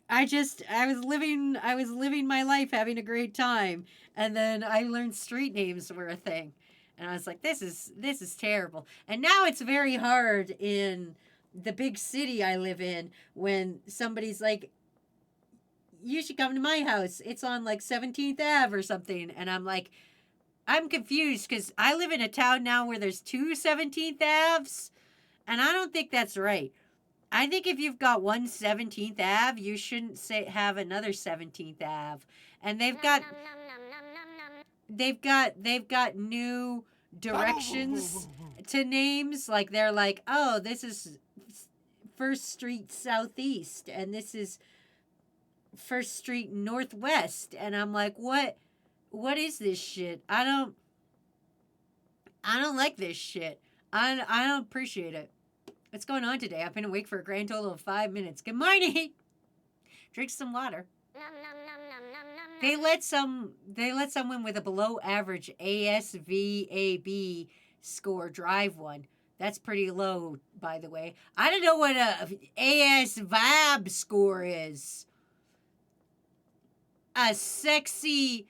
S4: was living my life having a great time. And then I learned street names were a thing. And I was like, this is terrible. And now it's very hard in the big city I live in when somebody's like, you should come to my house. It's on like 17th Ave or something. And I'm like, I'm confused because I live in a town now where there's 2 17th Aves. And I don't think that's right. I think if you've got one 17th Ave, you shouldn't have another 17th Ave. And they've got new directions to names. Like they're like, oh, this is First Street Southeast. And this is First Street Northwest. And I'm like, what is this shit? I don't like this shit. I don't appreciate it. What's going on today? I've been awake for a grand total of 5 minutes. Good morning. Drink some water. They let someone with a below average ASVAB score drive one. That's pretty low, by the way. I don't know what a ASVAB score is. A sexy,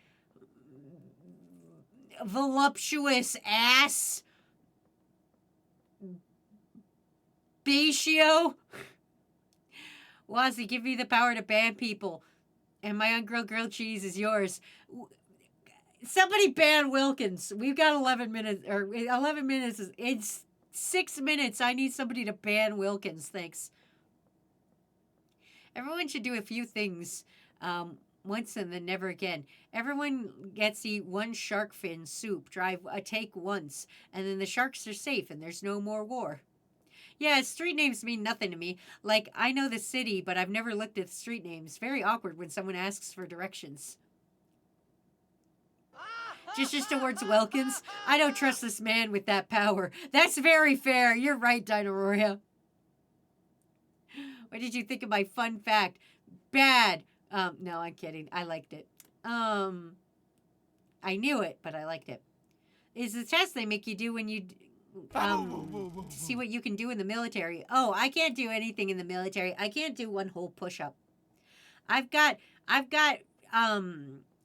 S4: voluptuous ass Batio. Wazy, give me the power to ban people. And my ungrilled grilled cheese is yours. Somebody ban Wilkins. We've got 11 minutes. Or 11 minutes. It's 6 minutes. I need somebody to ban Wilkins. Thanks. Everyone should do a few things. Once and then never again. Everyone gets to eat one shark fin soup, drive a take once, and then the sharks are safe and there's no more war. Yeah, street names mean nothing to me. Like, I know the city, but I've never looked at street names. Very awkward when someone asks for directions. Just towards Wilkins. I don't trust this man with that power. That's very fair. You're right, Dinosaria. What did you think of my fun fact? Bad. No, I'm kidding. I liked it. I knew it, but I liked it. Is the test they make you do when you, to see what you can do in the military. Oh, I can't do anything in the military. I can't do one whole push-up. I've got,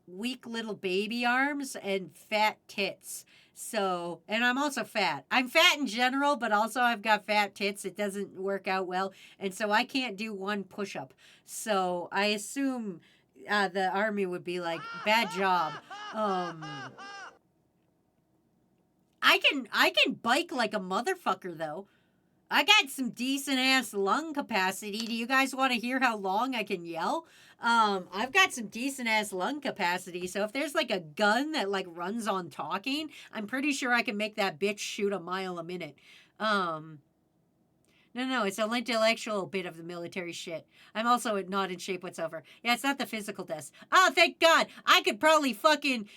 S4: weak little baby arms and fat tits. So, and I'm also fat. I'm fat in general, but also I've got fat tits. It doesn't work out well. And so I can't do one push-up. So I assume the army would be like, bad job. I can bike like a motherfucker though. I got some decent ass lung capacity. Do you guys want to hear how long I can yell? I've got some decent ass lung capacity. So if there's like a gun that like runs on talking, I'm pretty sure I can make that bitch shoot a mile a minute. No, it's an intellectual bit of the military shit. I'm also not in shape whatsoever. Yeah, it's not the physical test. Oh, thank God. I could probably fucking...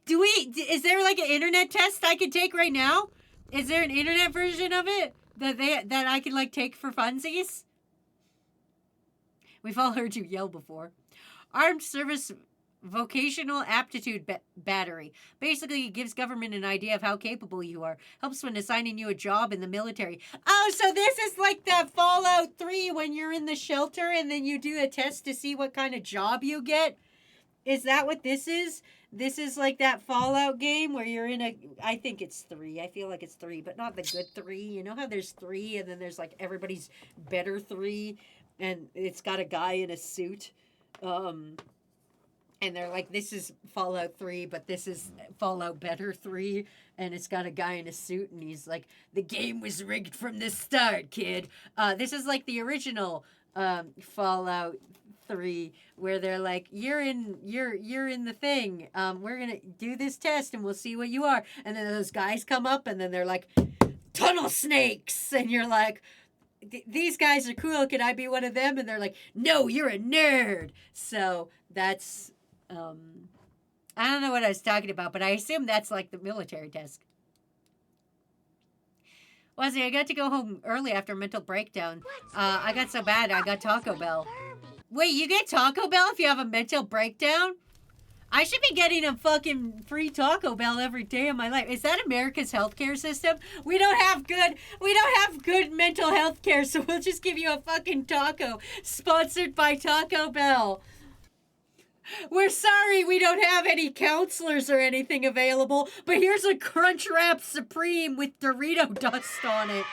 S4: is there like an internet test I could take right now? Is there an internet version of it? that I can like take for funsies? We've all heard you yell before. Armed Service Vocational Aptitude Battery. Basically, it gives government an idea of how capable you are. Helps when assigning you a job in the military. Oh, so this is like that Fallout 3 when you're in the shelter and then you do a test to see what kind of job you get? Is that what this is? This is like that Fallout game where you're in a... I think it's 3. I feel like it's 3, but not the good 3. You know how there's 3 and then there's like everybody's better 3 and it's got a guy in a suit? And they're like, this is Fallout 3, but this is Fallout Better 3. And it's got a guy in a suit, and he's like, the game was rigged from the start, kid. This is like the original Fallout 3, where they're like, you're in the thing. We're going to do this test, and we'll see what you are. And then those guys come up, and then they're like, tunnel snakes. And you're like, these guys are cool. Can I be one of them? And they're like, no, you're a nerd. So that's... I don't know what I was talking about, but I assume that's like the military test. Wazy, I got to go home early after a mental breakdown. I got so bad, I got Taco Bell. Wait, you get Taco Bell if you have a mental breakdown? I should be getting a fucking free Taco Bell every day of my life. Is that America's healthcare system? We don't have good mental health care, so we'll just give you a fucking taco. Sponsored by Taco Bell. We're sorry we don't have any counselors or anything available, but here's a Crunchwrap Supreme with Dorito dust on it.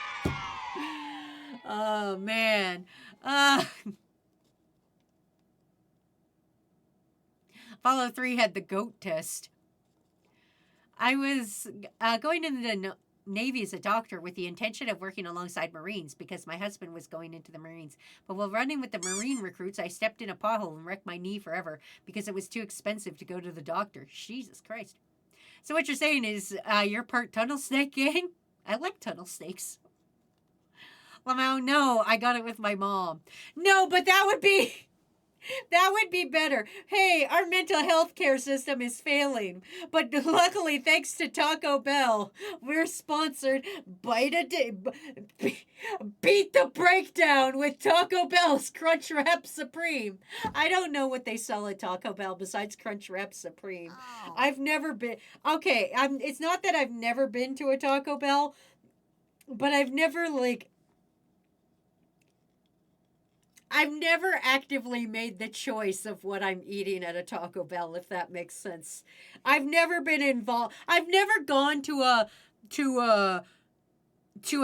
S4: Oh, man. Fallout 3 had the goat test. I was going into the Navy as a doctor with the intention of working alongside Marines because my husband was going into the Marines. But while running with the Marine recruits, I stepped in a pothole and wrecked my knee forever because it was too expensive to go to the doctor. Jesus Christ. So what you're saying is you're part tunnel snake gang? I like tunnel snakes. Lamau, no, I got it with my mom. No, but that would be better. Hey, our mental health care system is failing. But luckily, thanks to Taco Bell, we're sponsored by Beat the Breakdown with Taco Bell's Crunchwrap Supreme. I don't know what they sell at Taco Bell besides Crunchwrap Supreme. Oh. I've never been... Okay, it's not that I've never been to a Taco Bell, but I've never, like... I've never actively made the choice of what I'm eating at a Taco Bell, if that makes sense. I've never been involved. I've never gone to a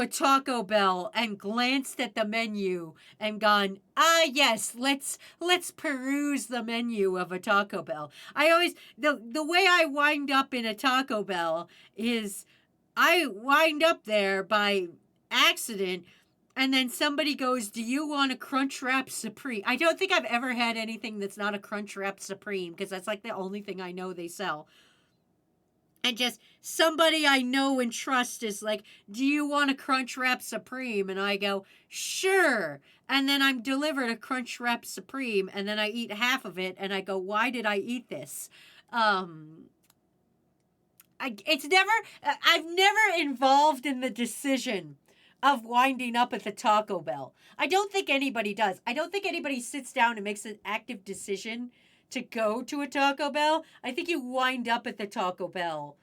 S4: Taco Bell and glanced at the menu and gone, yes, let's peruse the menu of a Taco Bell. I always the way I wind up in a Taco Bell is I wind up there by accident. And then somebody goes, do you want a Crunchwrap Supreme? I don't think I've ever had anything that's not a Crunchwrap Supreme because that's like the only thing I know they sell. And just somebody I know and trust is like, do you want a Crunchwrap Supreme? And I go, sure. And then I'm delivered a Crunchwrap Supreme and then I eat half of it and I go, why did I eat this? I've never involved in the decision of winding up at the Taco Bell. I don't think anybody does. I don't think anybody sits down and makes an active decision to go to a Taco Bell. I think you wind up at the Taco Bell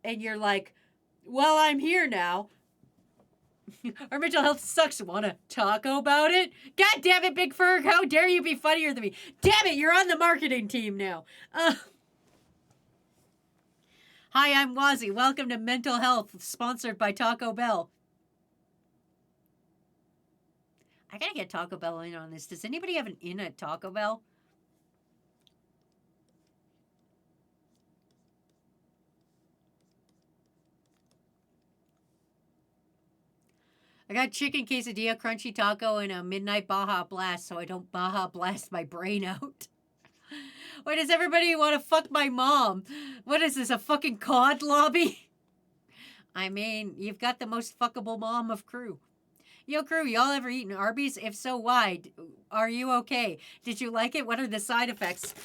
S4: and you're like, well, I'm here now. Our mental health sucks. Want to talk about it? God damn it, Big Ferg. How dare you be funnier than me? Damn it, you're on the marketing team now. Hi, I'm Wazy. Welcome to Mental Health, sponsored by Taco Bell. I gotta get Taco Bell in on this. Does anybody have an in at Taco Bell? I got chicken quesadilla, crunchy taco, and a midnight Baja Blast so I don't Baja Blast my brain out. Why does everybody want to fuck my mom? What is this, a fucking COD lobby? I mean, you've got the most fuckable mom of Crew. Yo, Crew, y'all ever eaten Arby's? If so, why? Are you okay? Did you like it? What are the side effects?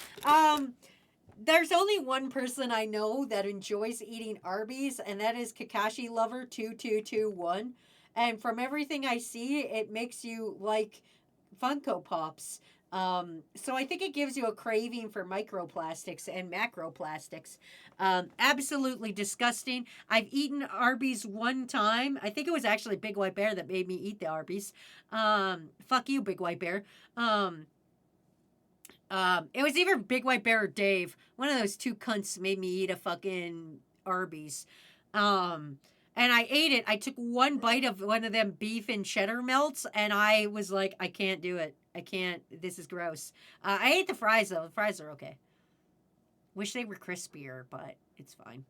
S4: There's only one person I know that enjoys eating Arby's, and that is Kakashi Lover 2221. And from everything I see, it makes you like Funko Pops. So I think it gives you a craving for microplastics and macroplastics. Absolutely disgusting. I've eaten Arby's one time. I think it was actually Big White Bear that made me eat the Arby's. Fuck you, Big White Bear. It was either Big White Bear or Dave. One of those two cunts made me eat a fucking Arby's. And I ate it. I took one bite of one of them beef and cheddar melts, and I was like, I can't do it. I can't. This is gross. I ate the fries, though. The fries are okay. Wish they were crispier, but it's fine.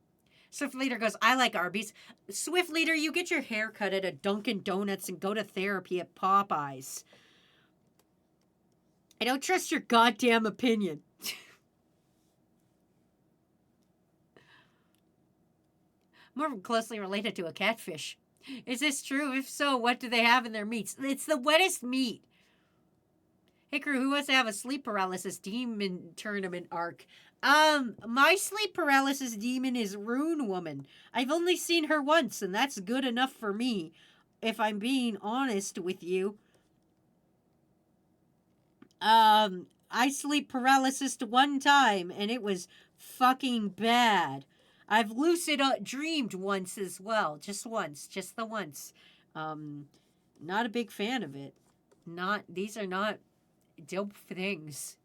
S4: Swift Leader goes, I like Arby's. Swift Leader, you get your hair cut at a Dunkin' Donuts and go to therapy at Popeyes. I don't trust your goddamn opinion. More closely related to a catfish. Is this true? If so, what do they have in their meats? It's the wettest meat. Hey crew, who wants to have a sleep paralysis demon tournament arc? My sleep paralysis demon is Rune Woman. I've only seen her once, and that's good enough for me, if I'm being honest with you. I sleep paralysis one time, and it was fucking bad. I've lucid dreamed once as well. Just once. Just the once. Not a big fan of it. These are not dope things.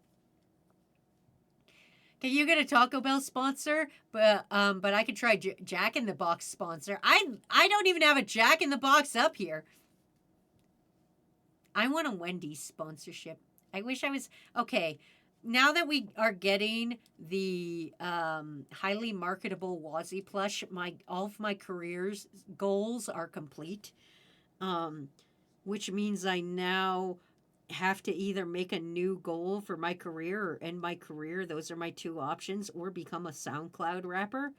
S4: Can you get a Taco Bell sponsor? But I could try Jack in the Box sponsor. I don't even have a Jack in the Box up here. I want a Wendy's sponsorship. I wish I was okay. Now that we are getting the highly marketable Wazy plush, all of my career's goals are complete, which means I now have to either make a new goal for my career or end my career. Those are my two options, or become a SoundCloud rapper.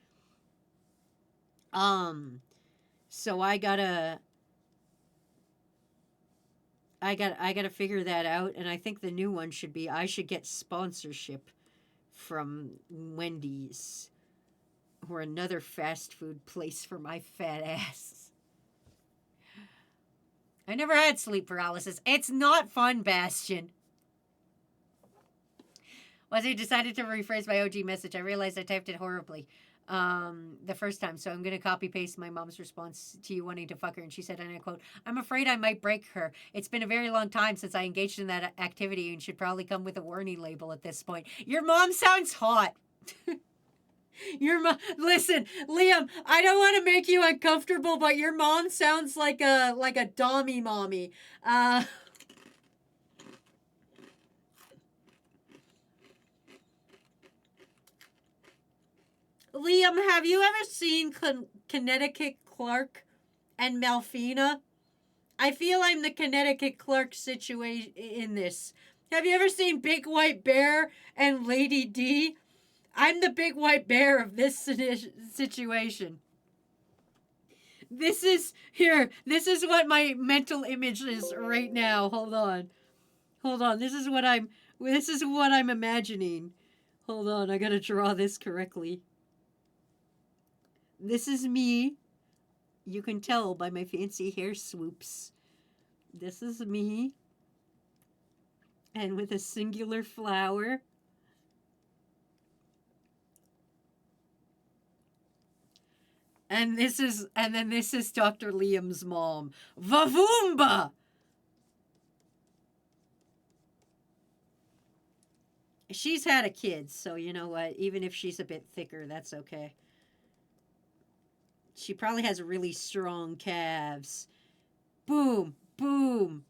S4: So I gotta figure that out, and I think the new one should be I should get sponsorship from Wendy's or another fast food place for my fat ass. I never had sleep paralysis. It's not fun, Bastion. Once I decided to rephrase my OG message, I realized I typed it horribly the first time, so I'm going to copy-paste my mom's response to you wanting to fuck her, and she said, and I quote, I'm afraid I might break her. It's been a very long time since I engaged in that activity and should probably come with a warning label at this point. Your mom sounds hot. Listen, Liam, I don't want to make you uncomfortable, but your mom sounds like a dommy mommy. Liam, have you ever seen Connecticut Clark and Melfina? I feel I'm the Connecticut Clark situation in this. Have you ever seen Big White Bear and Lady D? I'm the Big White Bear of this situation. This is what my mental image is right now. Hold on. This is what I'm imagining. Hold on, I gotta draw this correctly. This is me. You can tell by my fancy hair swoops. This is me. And with a singular flower. And then this is Dr. Liam's mom. Vavoomba! She's had a kid, so you know what? Even if she's a bit thicker, that's okay. She probably has really strong calves. Boom, boom.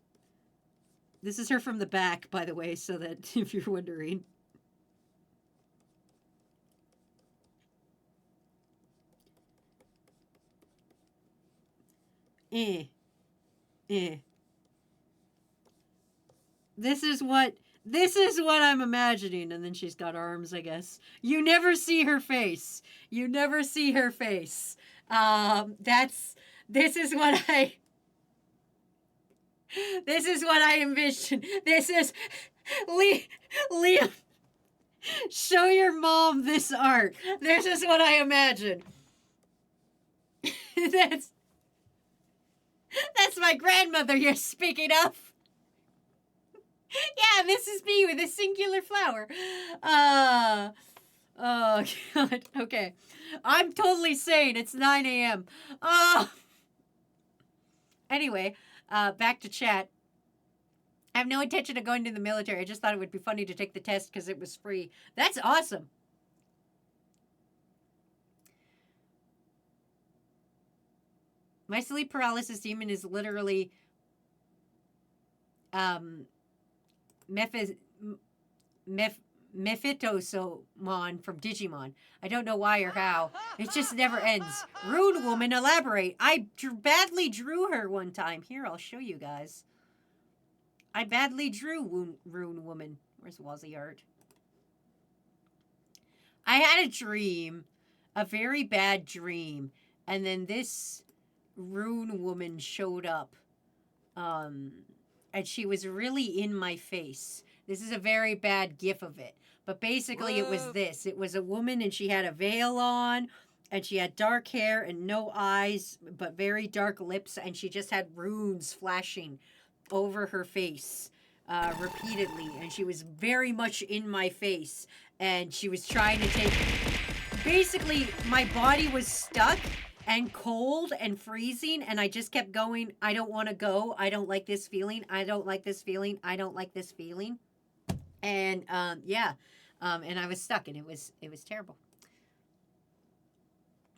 S4: This is her from the back, by the way, so that if you're wondering. This is what I'm imagining. And then she's got arms, I guess. You never see her face. This is what I envision. This is Liam. Show your mom this art. This is what I imagine. That's my grandmother you're speaking of. Yeah, Mrs. B with a singular flower. Oh, God. Okay. I'm totally sane. It's 9 a.m. Anyway, back to chat. I have no intention of going to the military. I just thought it would be funny to take the test because it was free. That's awesome. My sleep paralysis demon is literally Mephitosomon from Digimon. I don't know why or how. It just never ends. Rune woman, elaborate. I badly drew her one time. Here, I'll show you guys. I badly drew Rune woman. Where's Wazy art? I had a dream, a very bad dream, and then this Rune woman showed up. And she was really in my face. This is a very bad gif of it. But basically it was this. It was a woman and she had a veil on and she had dark hair and no eyes, but very dark lips, and she just had runes flashing over her face repeatedly, and she was very much in my face, and she was trying to take... Basically, my body was stuck and cold and freezing, and I just kept going, I don't want to go, I don't like this feeling, I don't like this feeling, I don't like this feeling. And, yeah, and I was stuck, and it was terrible.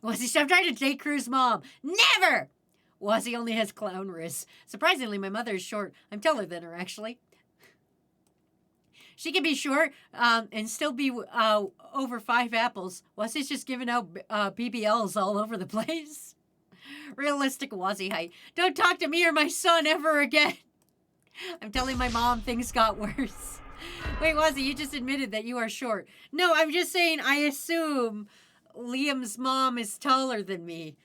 S4: Wazy, stop trying to date Crew's mom. Never! Wazy only has clown riz. Surprisingly, my mother is short. I'm taller than her, actually. She can be short and still be over 5 apples. Wazy's just giving out BBLs all over the place. Realistic Wazy height. Don't talk to me or my son ever again. I'm telling my mom things got worse. Wait, Wazy, you just admitted that you are short. No, I'm just saying I assume Liam's mom is taller than me.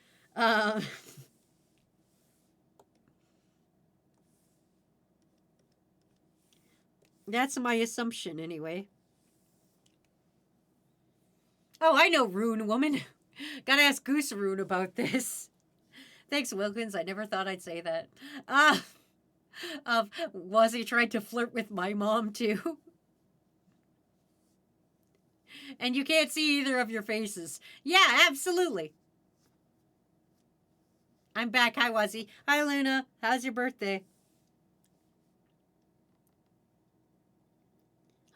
S4: That's my assumption, anyway. Oh, I know, Rune woman. Gotta ask Goose Rune about this. Thanks, Wilkins. I never thought I'd say that. Wazy tried to flirt with my mom, too. And you can't see either of your faces. Yeah, absolutely. I'm back. Hi, Wazy. Hi, Luna. How's your birthday?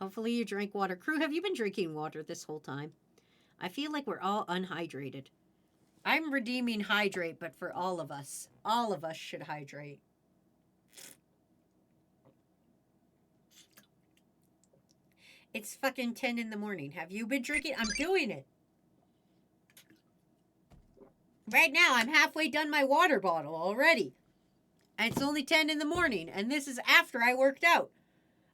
S4: Hopefully you drank water. Crew, have you been drinking water this whole time? I feel like we're all unhydrated. I'm redeeming hydrate, but for all of us. All of us should hydrate. It's fucking 10 in the morning. Have you been drinking? I'm doing it. Right now, I'm halfway done my water bottle already. And it's only 10 in the morning. And this is after I worked out.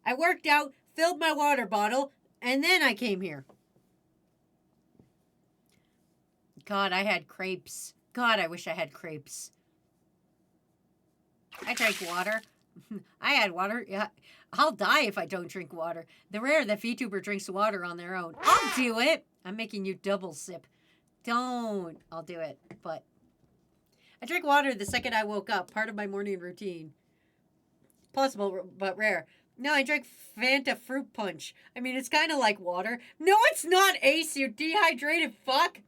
S4: I worked out, filled my water bottle, and then I came here. God, I had crepes. God, I wish I had crepes. I drank water. I had water. Yeah, I'll die if I don't drink water. The rare that VTuber drinks water on their own. I'll do it. I'm making you double sip. Don't. I'll do it. But I drink water the second I woke up. Part of my morning routine. Possible, but rare. No, I drank Fanta fruit punch. I mean, it's kind of like water. No, it's not, Ace. You're dehydrated, fuck.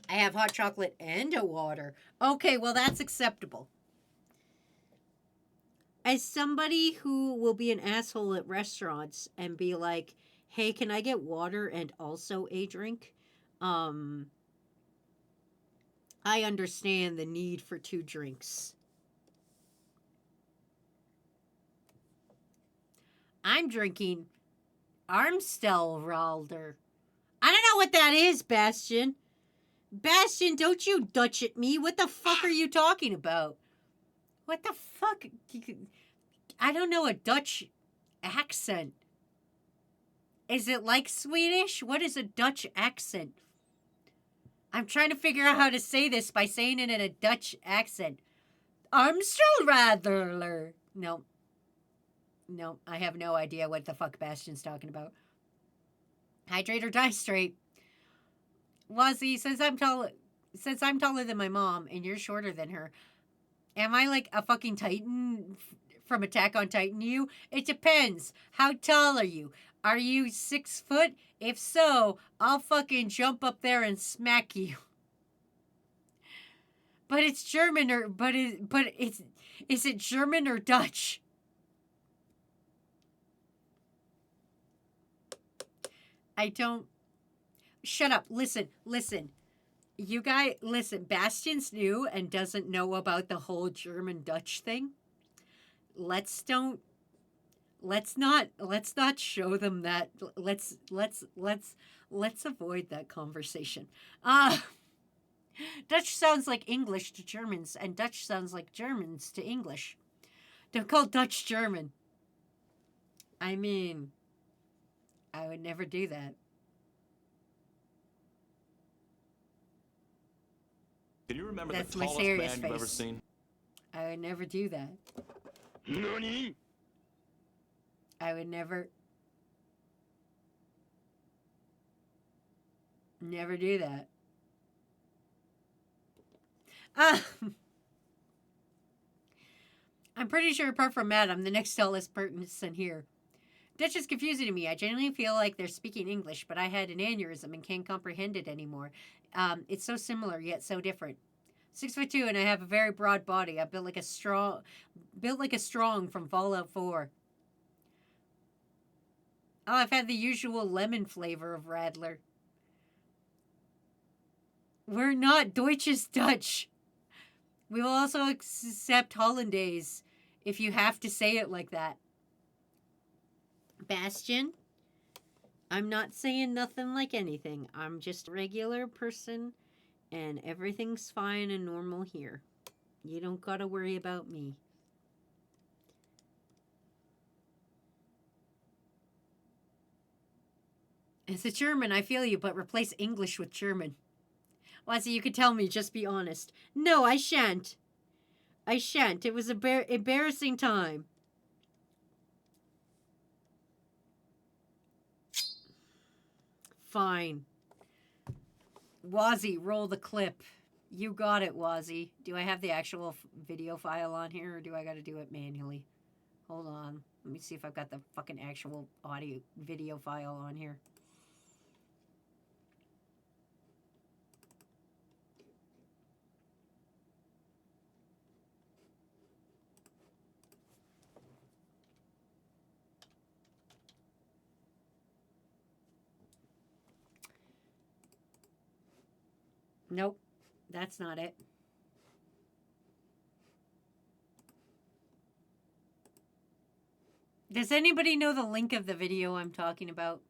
S4: I have hot chocolate and a water. Okay, well, that's acceptable. As somebody who will be an asshole at restaurants and be like, hey, can I get water and also a drink? I understand the need for 2 drinks. I'm drinking Armstelralder. I don't know what that is, Bastion. Bastion, don't you Dutch at me. What the fuck are you talking about? What the fuck? I don't know a Dutch accent. Is it like Swedish? What is a Dutch accent? I'm trying to figure out how to say this by saying it in a Dutch accent. Armstelralder. No. No, I have no idea what the fuck Bastion's talking about. Hydrate or die straight. Wazy, since I'm tall, since I'm taller than my mom and you're shorter than her, am I like a fucking Titan from Attack on Titan to you? It depends. How tall are you? Are you 6 foot? If so, I'll fucking jump up there and smack you. But it's German or is it German or Dutch? I don't. Shut up. Listen. You guys, listen. Bastion's new and doesn't know about the whole German Dutch thing. Let's not show them that. Let's avoid that conversation. Dutch sounds like English to Germans, and Dutch sounds like Germans to English. Don't call Dutch German. I mean, I would never do that.
S5: Can you remember
S4: That's
S5: the
S4: my
S5: tallest
S4: serious
S5: man you've ever
S4: face.
S5: seen?
S4: I would never do that.
S5: Nani?
S4: I would never do that. I'm pretty sure apart from Matt, I'm the next tallest person here. Dutch is confusing to me. I genuinely feel like they're speaking English, but I had an aneurysm and can't comprehend it anymore. It's so similar yet so different. 6'2" and I have a very broad body. I'm built like a strong from Fallout 4. Oh, I've had the usual lemon flavor of Radler. We're not. Deutsch is Dutch. We will also accept Hollandaise if you have to say it like that. Bastion, I'm not saying nothing like anything. I'm just a regular person, and everything's fine and normal here. You don't gotta worry about me. As a German, I feel you, but replace English with German. Wazy, you could tell me, just be honest. No, I shan't. It was an embarrassing time. Fine. Wazy, roll the clip. You got it, Wazy. Do I have the actual video file on here, or do I got to do it manually? Hold on. Let me see if I've got the fucking actual video file on here. Nope, that's not it. Does anybody know the link of the video I'm talking about?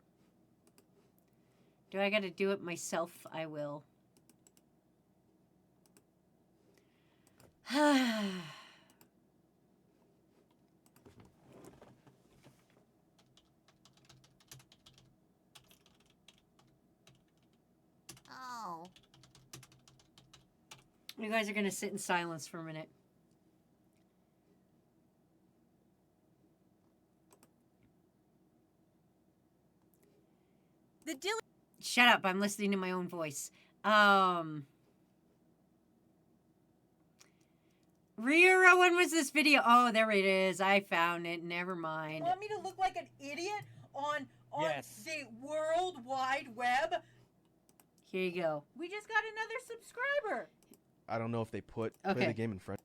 S4: Do I gotta do it myself? I will.
S3: Oh.
S4: You guys are gonna sit in silence for a minute.
S3: The Dilly.
S4: Shut up, I'm listening to my own voice. Rira, when was this video? Oh, there it is. I found it. Never mind.
S6: Want me to look like an idiot on
S7: Yes.
S6: the World Wide Web?
S4: Here you go.
S6: We just got another subscriber.
S1: I don't know if they play the
S4: Okay.
S1: game in French.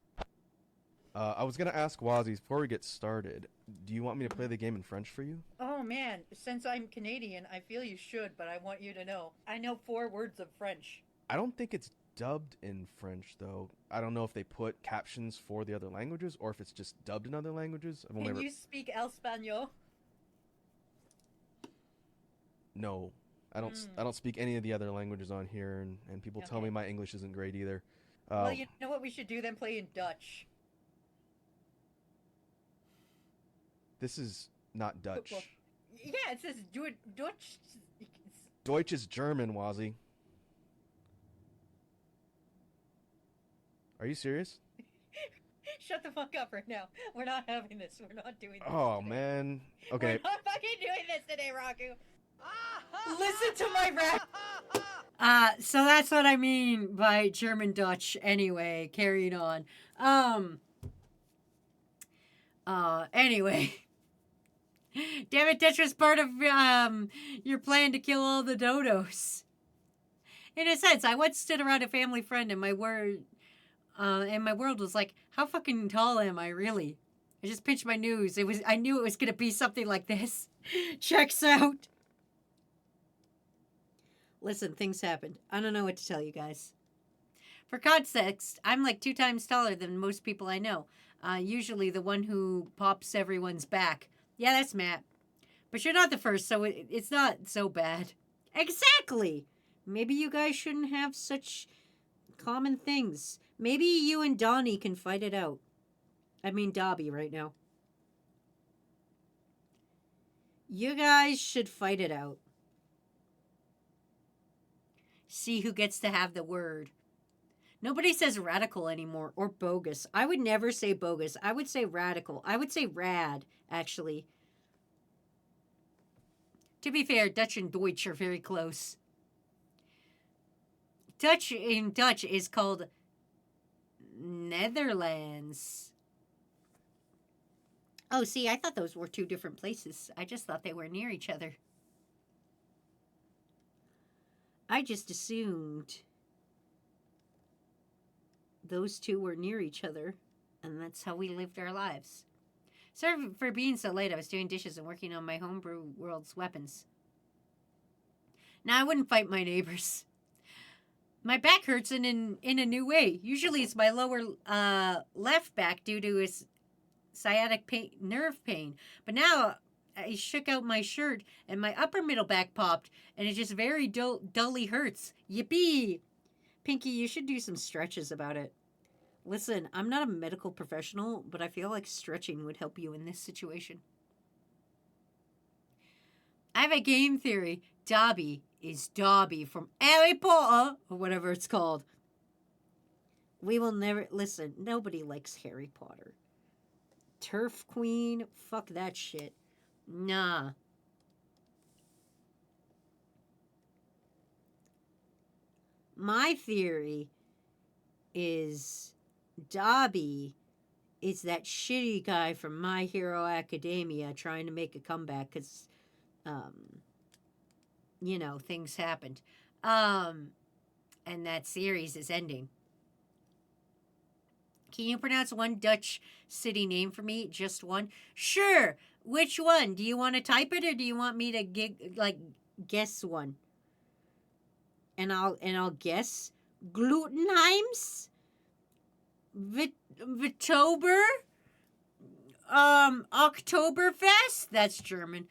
S1: I was gonna ask Wazy before we get started. Do you want me to play the game in French for you?
S6: Oh man, since I'm Canadian, I feel you should, but I want you to know I know 4 words of French.
S1: I don't think it's dubbed in French though. I don't know if they put captions for the other languages or if it's just dubbed in other languages.
S6: Can you speak Espanol?
S1: No, I don't. I don't speak any of the other languages on here, and people tell me
S6: Okay.
S1: my English isn't great either.
S6: Well, you know what we should do then? Play in Dutch.
S1: This is not Dutch.
S6: Well, yeah, it says Dutch.
S1: Deutsch is German, Wazy. Are you serious?
S6: Shut the fuck up right now. We're not having this. We're not doing this.
S1: Oh
S6: today.
S1: man. Okay.
S6: We're not fucking doing this today, Raku. Listen to my rap.
S4: So that's what I mean by German Dutch. Anyway, carrying on. Anyway. Damn it, Dutch was part of your plan to kill all the dodos. In a sense, I once stood around a family friend and my world was like, how fucking tall am I really? I just pinched my nose. I knew it was gonna be something like this. Checks out. Listen, things happened. I don't know what to tell you guys. For context, I'm like 2 times taller than most people I know. Usually the one who pops everyone's back. Yeah, that's Matt. But you're not the first, so it's not so bad. Exactly! Maybe you guys shouldn't have such common things. Maybe you and Donnie can fight it out. I mean Dobby right now. You guys should fight it out. See who gets to have the word. Nobody says radical anymore or bogus. I would never say bogus. I would say radical. I would say rad, actually. To be fair, Dutch and Deutsch are very close. Dutch in Dutch is called Netherlands. Oh, see, I thought those were 2 different places. I just thought they were near each other. I just assumed those 2 were near each other, and that's how we lived our lives. Sorry for being so late. I was doing dishes and working on my homebrew world's weapons. Now, I wouldn't fight my neighbors. My back hurts in a new way. Usually it's my lower left back due to a sciatic pain, nerve pain. But now I shook out my shirt and my upper middle back popped, and it just very dully hurts. Yippee! Pinky, you should do some stretches about it. Listen, I'm not a medical professional, but I feel like stretching would help you in this situation. I have a game theory. Dobby is Dobby from Harry Potter, or whatever it's called. We will never... Listen, nobody likes Harry Potter. Turf Queen? Fuck that shit. Nah. My theory is Dobby is that shitty guy from My Hero Academia trying to make a comeback because, you know, things happened. And that series is ending. Can you pronounce one Dutch city name for me? Just one? Sure. Which one? Do you want to type it or do you want me to guess one? And I'll guess Glutenheims, Vitober, Oktoberfest. That's German.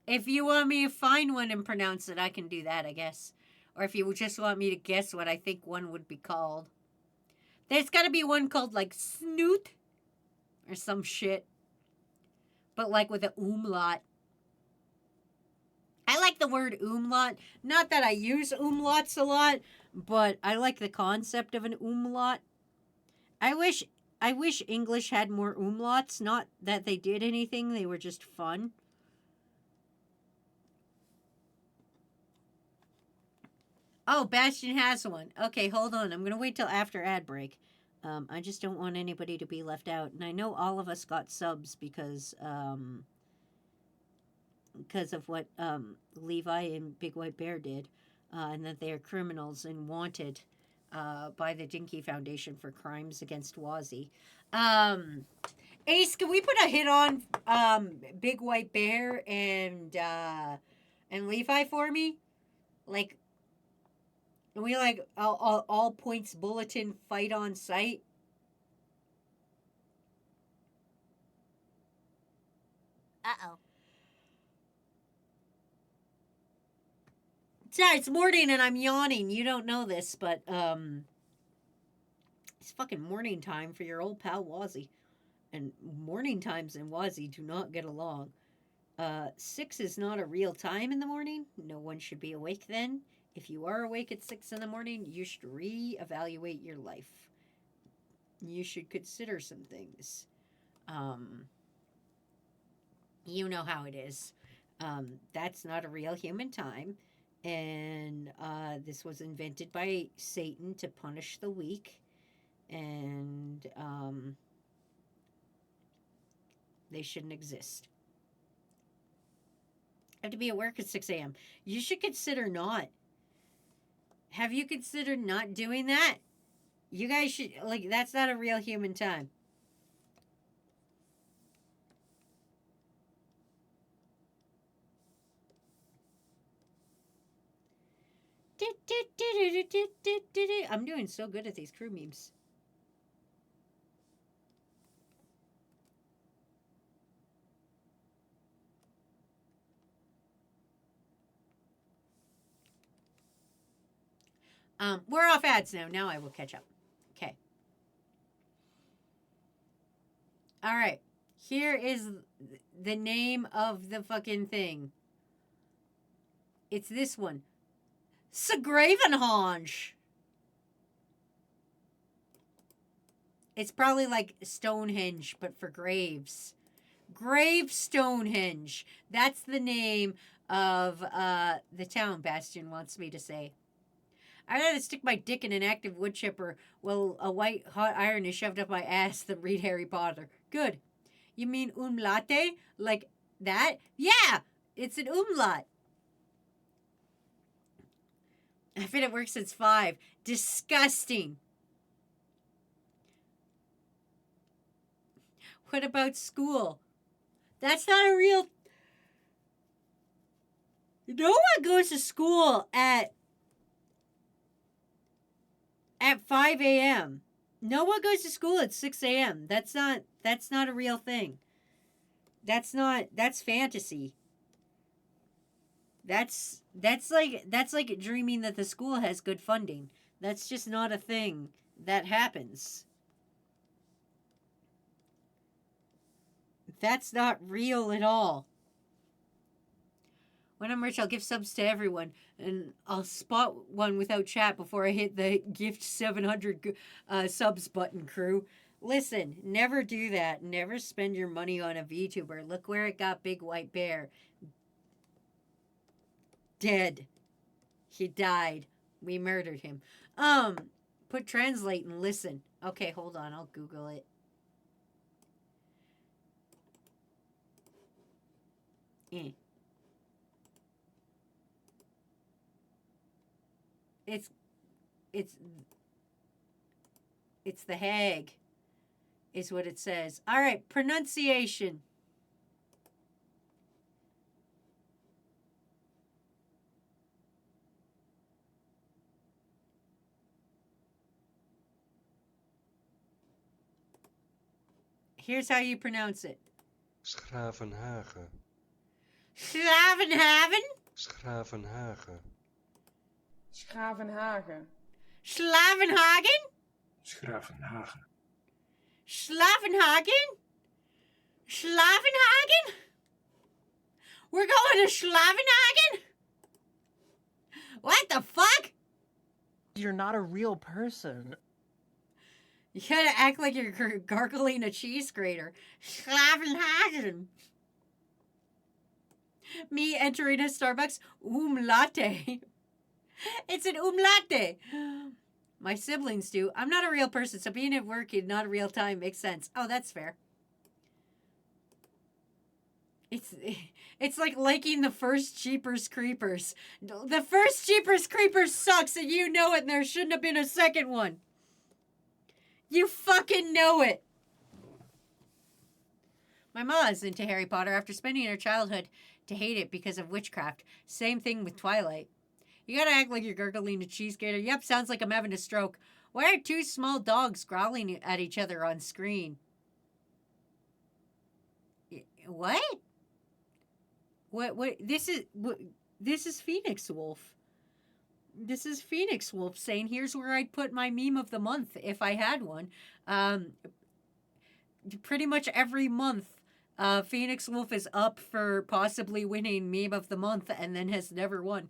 S4: If you want me to find one and pronounce it, I can do that, I guess. Or if you just want me to guess what I think one would be called. There's got to be one called, like, Snoot or some shit. But, like, with an umlaut. I like the word umlaut. Not that I use umlauts a lot, but I like the concept of an umlaut. I wish English had more umlauts. Not that they did anything. They were just fun. Oh, Bastion has one. Okay, hold on. I'm going to wait till after ad break. I just don't want anybody to be left out. And I know all of us got subs because of what Levi and Big White Bear did. And that they are criminals and wanted by the Dinky Foundation for crimes against Wazy. Ace, can we put a hit on Big White Bear and Levi for me? Like... And we like all points bulletin fight on site.
S3: Uh-oh.
S4: Sorry, it's morning and I'm yawning. You don't know this, but it's fucking morning time for your old pal Wazy. And morning times and Wazy do not get along. 6 is not a real time in the morning. No one should be awake then. If you are awake at 6 in the morning, you should reevaluate your life. You should consider some things. You know how it is. That's not a real human time. And this was invented by Satan to punish the weak. And they shouldn't exist. I have to be at work at 6 a.m. You should consider not. Have you considered not doing that? You guys should, like, that's not a real human time. I'm doing so good at these crew memes. We're off ads now. Now I will catch up. Okay. All right. Here is the name of the fucking thing. It's this one. CREWVEMBER. It's probably like Stonehenge, but for graves. Grave Stonehenge. That's the name of the town, Bastion wants me to say. I'd rather stick my dick in an active wood chipper while a white hot iron is shoved up my ass than read Harry Potter. Good. You mean umlaut? Like that? Yeah! It's an umlaut. I've been at work since 5. Disgusting. What about school? That's not a real... No one goes to school at 5 a.m. No one goes to school at 6 a.m. That's not a real thing. That's fantasy. That's like dreaming that the school has good funding. That's just not a thing that happens. That's not real at all. When I'm rich, I'll give subs to everyone, and I'll spot one without chat before I hit the gift 700 subs button, crew. Listen, never do that. Never spend your money on a VTuber. Look where it got Big White Bear. Dead. He died. We murdered him. Put translate and listen. Okay, hold on. I'll Google it. It's the hag, is what it says. All right, pronunciation. Here's how you pronounce it.
S7: Schravenhagen.
S4: Slavenhaven?
S7: Schravenhagen.
S8: Schravenhagen.
S4: Slavenhagen?
S9: Schravenhagen.
S4: Slavenhagen? Slavenhagen? We're going to Slavenhagen? What the fuck?
S10: You're not a real person.
S4: You gotta act like you're gargling a cheese grater. Slavenhagen. Me entering a Starbucks latte. It's an latte. My siblings do. I'm not a real person, so being at work in not a real time makes sense. Oh, that's fair. It's like liking the first Jeepers Creepers. The first Jeepers Creepers sucks, and you know it, and there shouldn't have been a second one. You fucking know it. My ma is into Harry Potter after spending her childhood to hate it because of witchcraft. Same thing with Twilight. You gotta act like you're gurgling a cheese grater. Yep, sounds like I'm having a stroke. Why are 2 small dogs growling at each other on screen? What? What? This is Phoenix Wolf. This is Phoenix Wolf saying, here's where I'd put my meme of the month if I had one. Pretty much every month, Phoenix Wolf is up for possibly winning meme of the month and then has never won.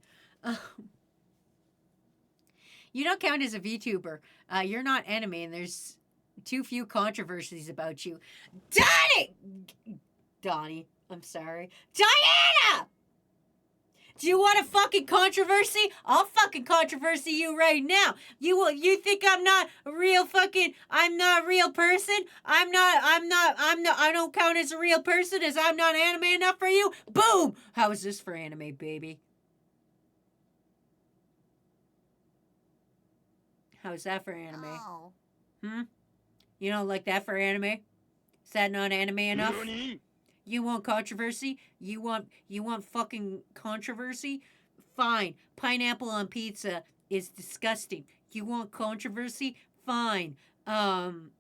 S4: You don't count as a VTuber. You're not anime, and there's too few controversies about you. Donnie! I'm sorry. Diana! Do you want a fucking controversy? I'll fucking controversy you right now. You think I'm not a real fucking, I'm not a real person? I don't count as a real person as I'm not anime enough for you? Boom! How is this for anime, baby? How's that for anime?
S3: Oh.
S4: You don't like that for anime? Is that not anime enough? You want controversy? You want fucking controversy? Fine. Pineapple on pizza is disgusting. You want controversy? Fine. I'm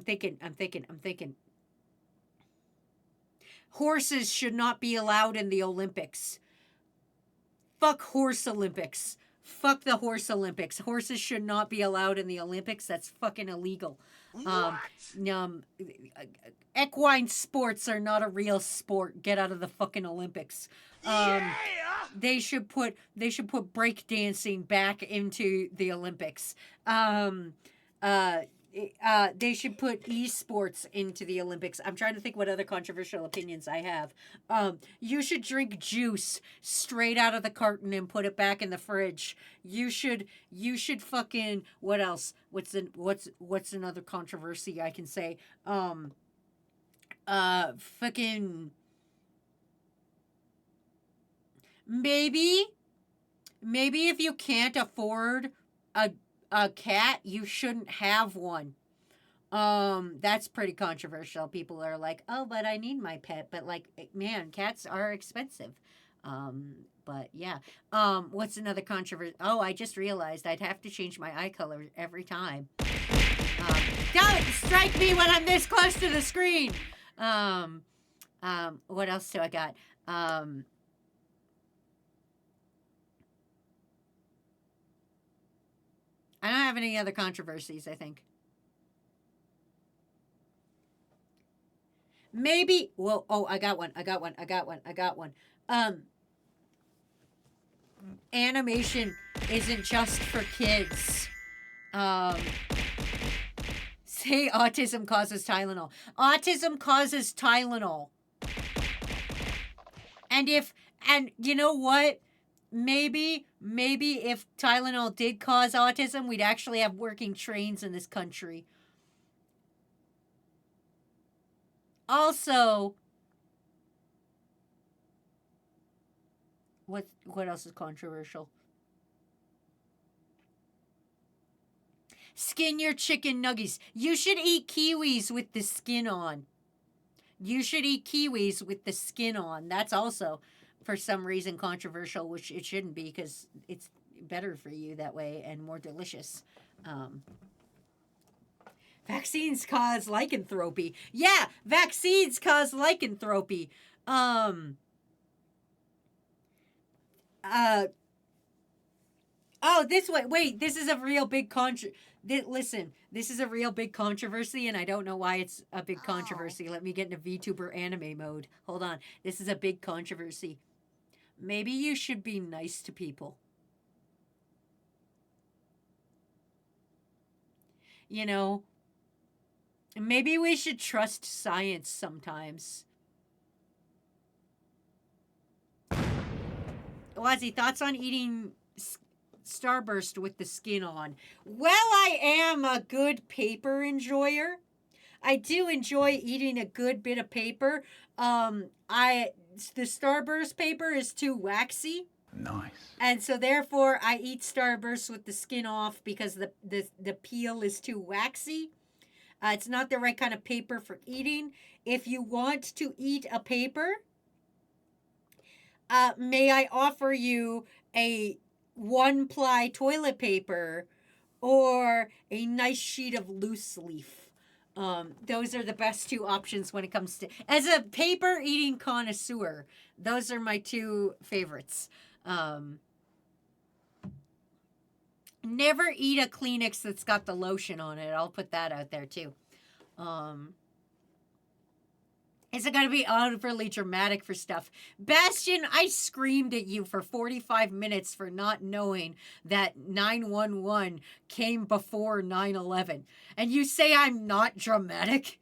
S4: thinking. Horses should not be allowed in the Olympics. Fuck horse Olympics. Fuck the horse Olympics. Horses should not be allowed in the Olympics. That's fucking illegal. Equine sports are not a real sport. Get out of the fucking Olympics. They should put break dancing back into the Olympics. They should put esports into the Olympics. I'm trying to think what other controversial opinions I have. You should drink juice straight out of the carton and put it back in the fridge. You should fucking, what else? What's another controversy I can say? Fucking maybe if you can't afford a cat, you shouldn't have one. That's pretty controversial. People are like, oh, but I need my pet. But like, man, cats are expensive. But yeah. What's another controversy? Oh, I just realized I'd have to change my eye color every time. Don't strike me when I'm this close to the screen. What else do I got? I don't have any other controversies, I think. Maybe, well, oh, I got one. Animation isn't just for kids. Say autism causes Tylenol. Autism causes Tylenol. And you know what? Maybe if Tylenol did cause autism, we'd actually have working trains in this country. Also, what else is controversial? Skin your chicken nuggies. You should eat kiwis with the skin on. That's also, for some reason, controversial, which it shouldn't be because it's better for you that way and more delicious. Vaccines cause lycanthropy. Yeah, vaccines cause lycanthropy. Oh, this way. Wait, this is a real big listen, this is a real big controversy, and I don't know why it's a big controversy. Let me get into VTuber anime mode. Hold on. This is a big controversy. Maybe you should be nice to people. You know, maybe we should trust science sometimes. Wazy, thoughts on eating Starburst with the skin on? Well, I am a good paper enjoyer. I do enjoy eating a good bit of paper. The Starburst paper is too waxy.
S9: Nice.
S4: And so therefore I eat Starburst with the skin off because the peel is too waxy. It's not the right kind of paper for eating. If you want to eat a paper, may I offer you a 1-ply toilet paper or a nice sheet of loose leaf. Those are the best two options when it comes to, as a paper eating connoisseur, those are my two favorites. Never eat a Kleenex that's got the lotion on it. I'll put that out there too. Is it going to be overly dramatic for stuff? Bastion, I screamed at you for 45 minutes for not knowing that 911 came before 9/11. And you say I'm not dramatic?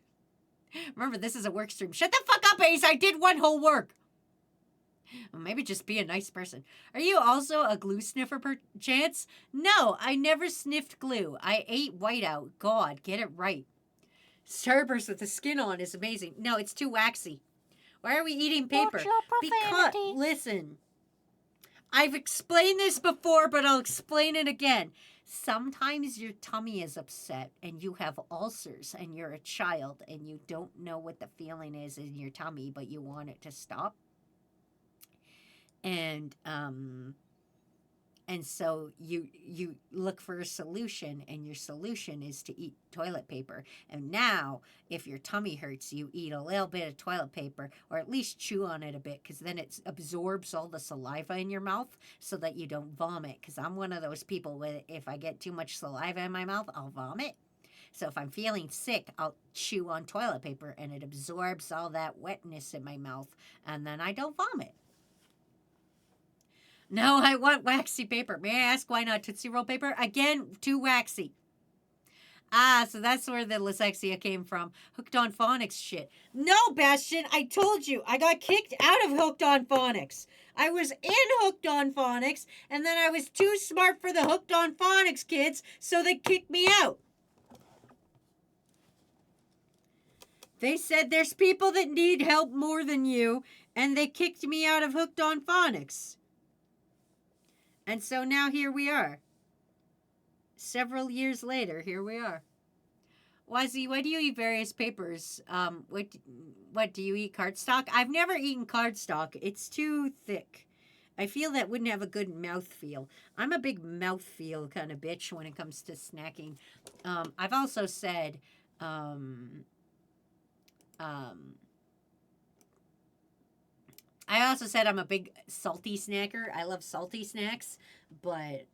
S4: Remember, this is a work stream. Shut the fuck up, Ace. I did one whole work. Well, maybe just be a nice person. Are you also a glue sniffer perchance? No, I never sniffed glue. I ate whiteout. God, get it right. Starburst with the skin on is amazing. No, it's too waxy. Why are we eating paper?
S3: Watch your
S4: Because,
S3: profanity.
S4: listen, I've explained this before, but I'll explain it again. Sometimes your tummy is upset and you have ulcers and you're a child and you don't know what the feeling is in your tummy, but you want it to stop. And so you look for a solution, and your solution is to eat toilet paper. And now, if your tummy hurts, you eat a little bit of toilet paper, or at least chew on it a bit, because then it absorbs all the saliva in your mouth so that you don't vomit. Because I'm one of those people where if I get too much saliva in my mouth, I'll vomit. So if I'm feeling sick, I'll chew on toilet paper, and it absorbs all that wetness in my mouth, and then I don't vomit. No, I want waxy paper. May I ask why not Tootsie Roll paper? Again, too waxy. Ah, so that's where the Lysexia came from. Hooked on Phonics shit. No, Bastion, I told you. I got kicked out of Hooked on Phonics. I was in Hooked on Phonics, and then I was too smart for the Hooked on Phonics kids, so they kicked me out. They said there's people that need help more than you, and they kicked me out of Hooked on Phonics. And so now here we are. Several years later, here we are. Wazy, why do you eat various papers? What do you eat? Cardstock? I've never eaten cardstock. It's too thick. I feel that wouldn't have a good mouthfeel. I'm a big mouthfeel kind of bitch when it comes to snacking. I've also said, I also said I'm a big salty snacker. I love salty snacks, but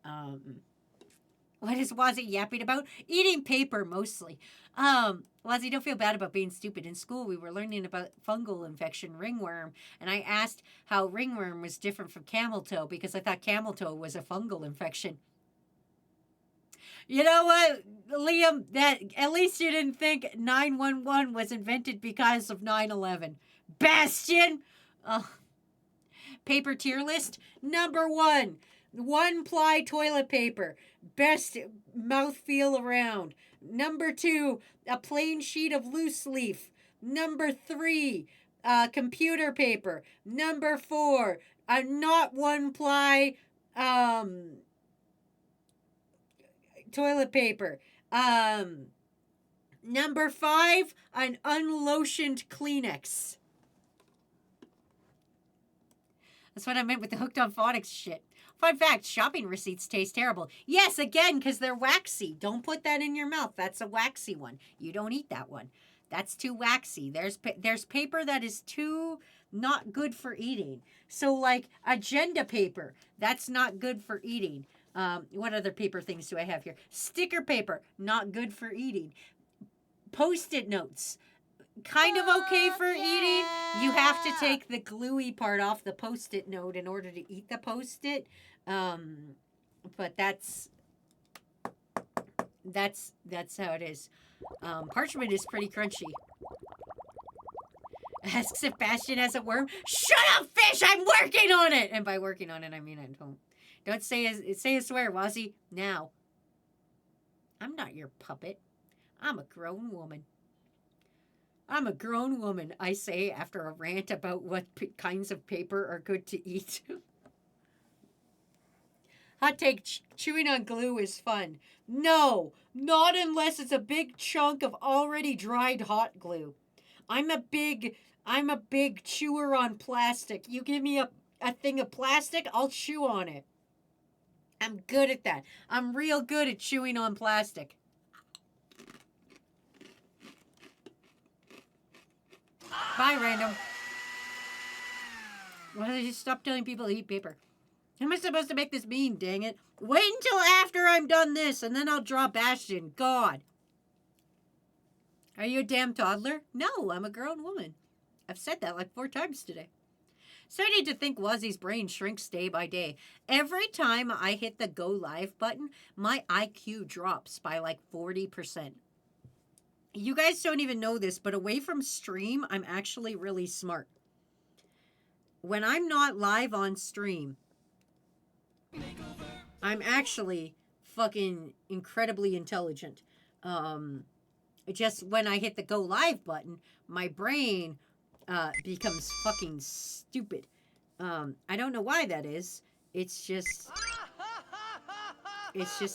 S4: what is Wazy yapping about? Eating paper mostly. Wazy, don't feel bad about being stupid. In school, we were learning about fungal infection, ringworm, and I asked how ringworm was different from camel toe because I thought camel toe was a fungal infection. You know what, Liam? That at least you didn't think 911 was invented because of 9/11. Bastion. Paper tier list. Number 1, 1-ply toilet paper. Best mouthfeel around. Number 2, a plain sheet of loose leaf. Number 3, computer paper. Number 4, a not 1-ply toilet paper. Number 5, an unlotioned Kleenex. That's what I meant with the Hooked on Phonics shit. Fun fact, shopping receipts taste terrible. Yes, again, because they're waxy. Don't put that in your mouth. That's a waxy one. You don't eat that one. That's too waxy. There's paper that is too not good for eating. So like agenda paper, that's not good for eating. What other paper things do I have here? Sticker paper, not good for eating. Post-it notes. Kind of okay for eating. You have to take the gluey part off the Post-it note in order to eat the Post-it. But that's how it is. Parchment is pretty crunchy. Asks if Bastion has a worm. Shut up, fish! I'm working on it! And by working on it, I mean I don't say a swear, Wazy. Now. I'm not your puppet. I'm a grown woman. I'm a grown woman, I say after a rant about what kinds of paper are good to eat. Hot take, chewing on glue is fun. No, not unless it's a big chunk of already dried hot glue. I'm a big chewer on plastic. You give me a thing of plastic, I'll chew on it. I'm good at that. I'm real good at chewing on plastic. Bye, random. Why don't you stop telling people to eat paper? How am I supposed to make this mean, dang it? Wait until after I'm done this, and then I'll draw Bastion. God. Are you a damn toddler? No, I'm a grown woman. I've said that like 4 times today. Starting to think Wazy's brain shrinks day by day. Every time I hit the go live button, my IQ drops by like 40%. You guys don't even know this, but away from stream, I'm actually really smart. when I'm not live on stream, I'm actually fucking incredibly intelligent. Just when I hit the go live button, my brain becomes fucking stupid. I don't know why that is. It's just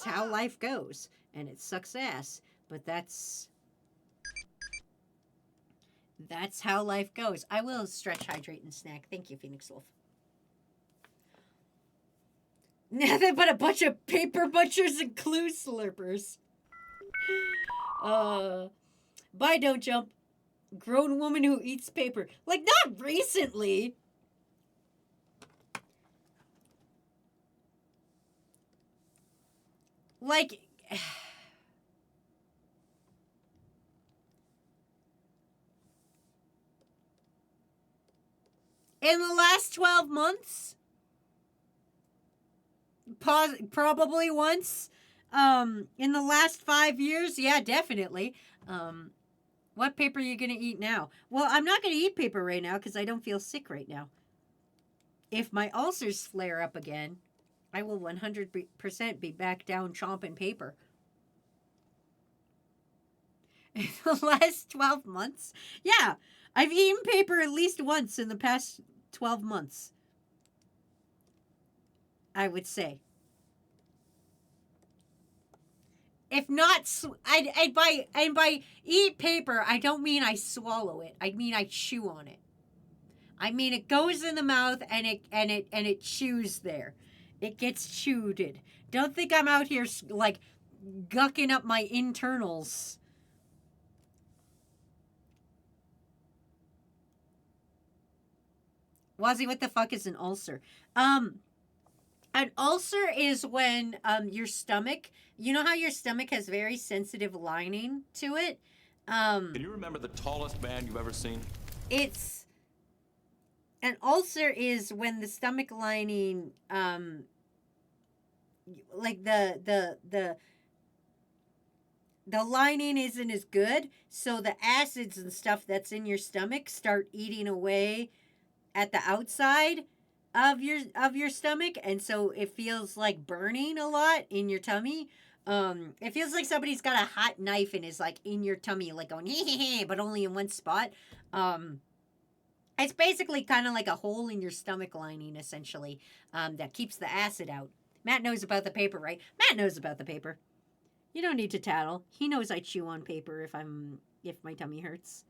S4: how life goes, and it sucks ass. But that's how life goes. I will stretch, hydrate, and snack. Thank you, Phoenix Wolf. Nothing but a bunch of paper butchers and clue slurpers. Bye, don't jump. Grown woman who eats paper. Like, not recently. Like, in the last 12 months, probably once. In the last 5 years, yeah, definitely. What paper are you going to eat now? Well, I'm not going to eat paper right now because I don't feel sick right now. If my ulcers flare up again, I will 100% be back down chomping paper. In the last 12 months? Yeah, I've eaten paper at least once in the past 12 months. I would say. If not, and by eat paper, I don't mean I swallow it. I mean I chew on it. I mean it goes in the mouth and it chews there. It gets chewed. Don't think I'm out here like gucking up my internals. Wazy, what the fuck is an ulcer? An ulcer is when your stomach, you know how your stomach has very sensitive lining to it?
S5: Can you remember the tallest man you've ever seen?
S4: It's an ulcer is when the stomach lining like the lining isn't as good, so the acids and stuff that's in your stomach start eating away at the outside of your stomach, and so it feels like burning a lot in your tummy. It feels like somebody's got a hot knife and is like in your tummy, like going but only in one spot. It's basically kind of like a hole in your stomach lining, essentially, that keeps the acid out. Matt knows about the paper, right? Matt knows about the paper. You don't need to tattle. He knows I chew on paper if my tummy hurts.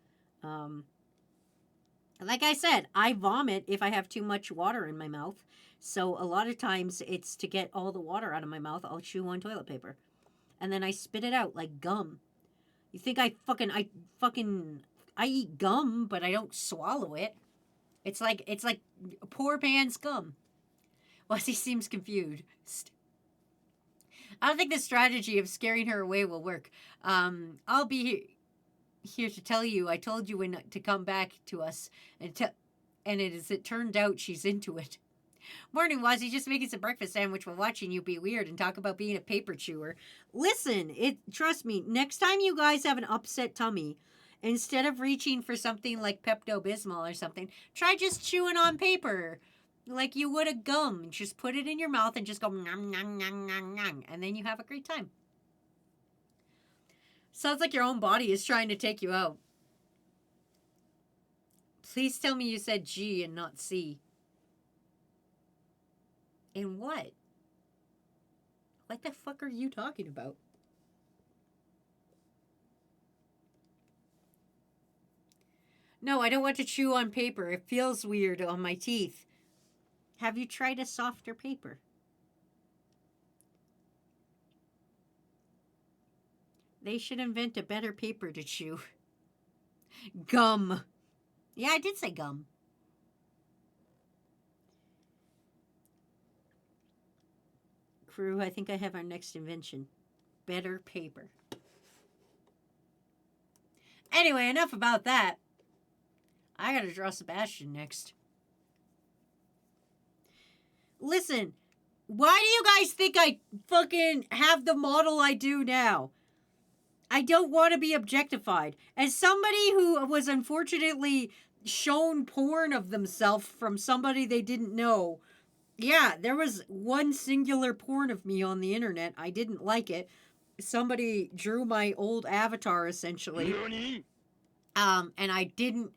S4: Like I said, I vomit if I have too much water in my mouth. So a lot of times it's to get all the water out of my mouth, I'll chew on toilet paper. And then I spit it out like gum. You think I eat gum, but I don't swallow it. It's like poor man's gum. Wazy seems confused. I don't think the strategy of scaring her away will work. I'll be here to tell you, I told you when to come back to us, and it turned out she's into it. Morning, Wazy, just making some breakfast sandwich while watching you be weird and talk about being a paper chewer. Listen, trust me, next time you guys have an upset tummy, instead of reaching for something like Pepto-Bismol or something, try just chewing on paper like you would a gum. Just put it in your mouth and just go nom, nom, nom, nom, nom, and then you have a great time. Sounds like your own body is trying to take you out. Please tell me you said G and not C. And what? What the fuck are you talking about? No, I don't want to chew on paper. It feels weird on my teeth. Have you tried a softer paper? They should invent a better paper to chew. Gum. Yeah, I did say gum. Crew, I think I have our next invention. Better paper. Anyway, enough about that. I gotta draw Sebastian next. Listen, why do you guys think I fucking have the model I do now? I don't want to be objectified. As somebody who was unfortunately shown porn of themselves from somebody they didn't know. Yeah, there was one singular porn of me on the internet. I didn't like it. Somebody drew my old avatar essentially. And I didn't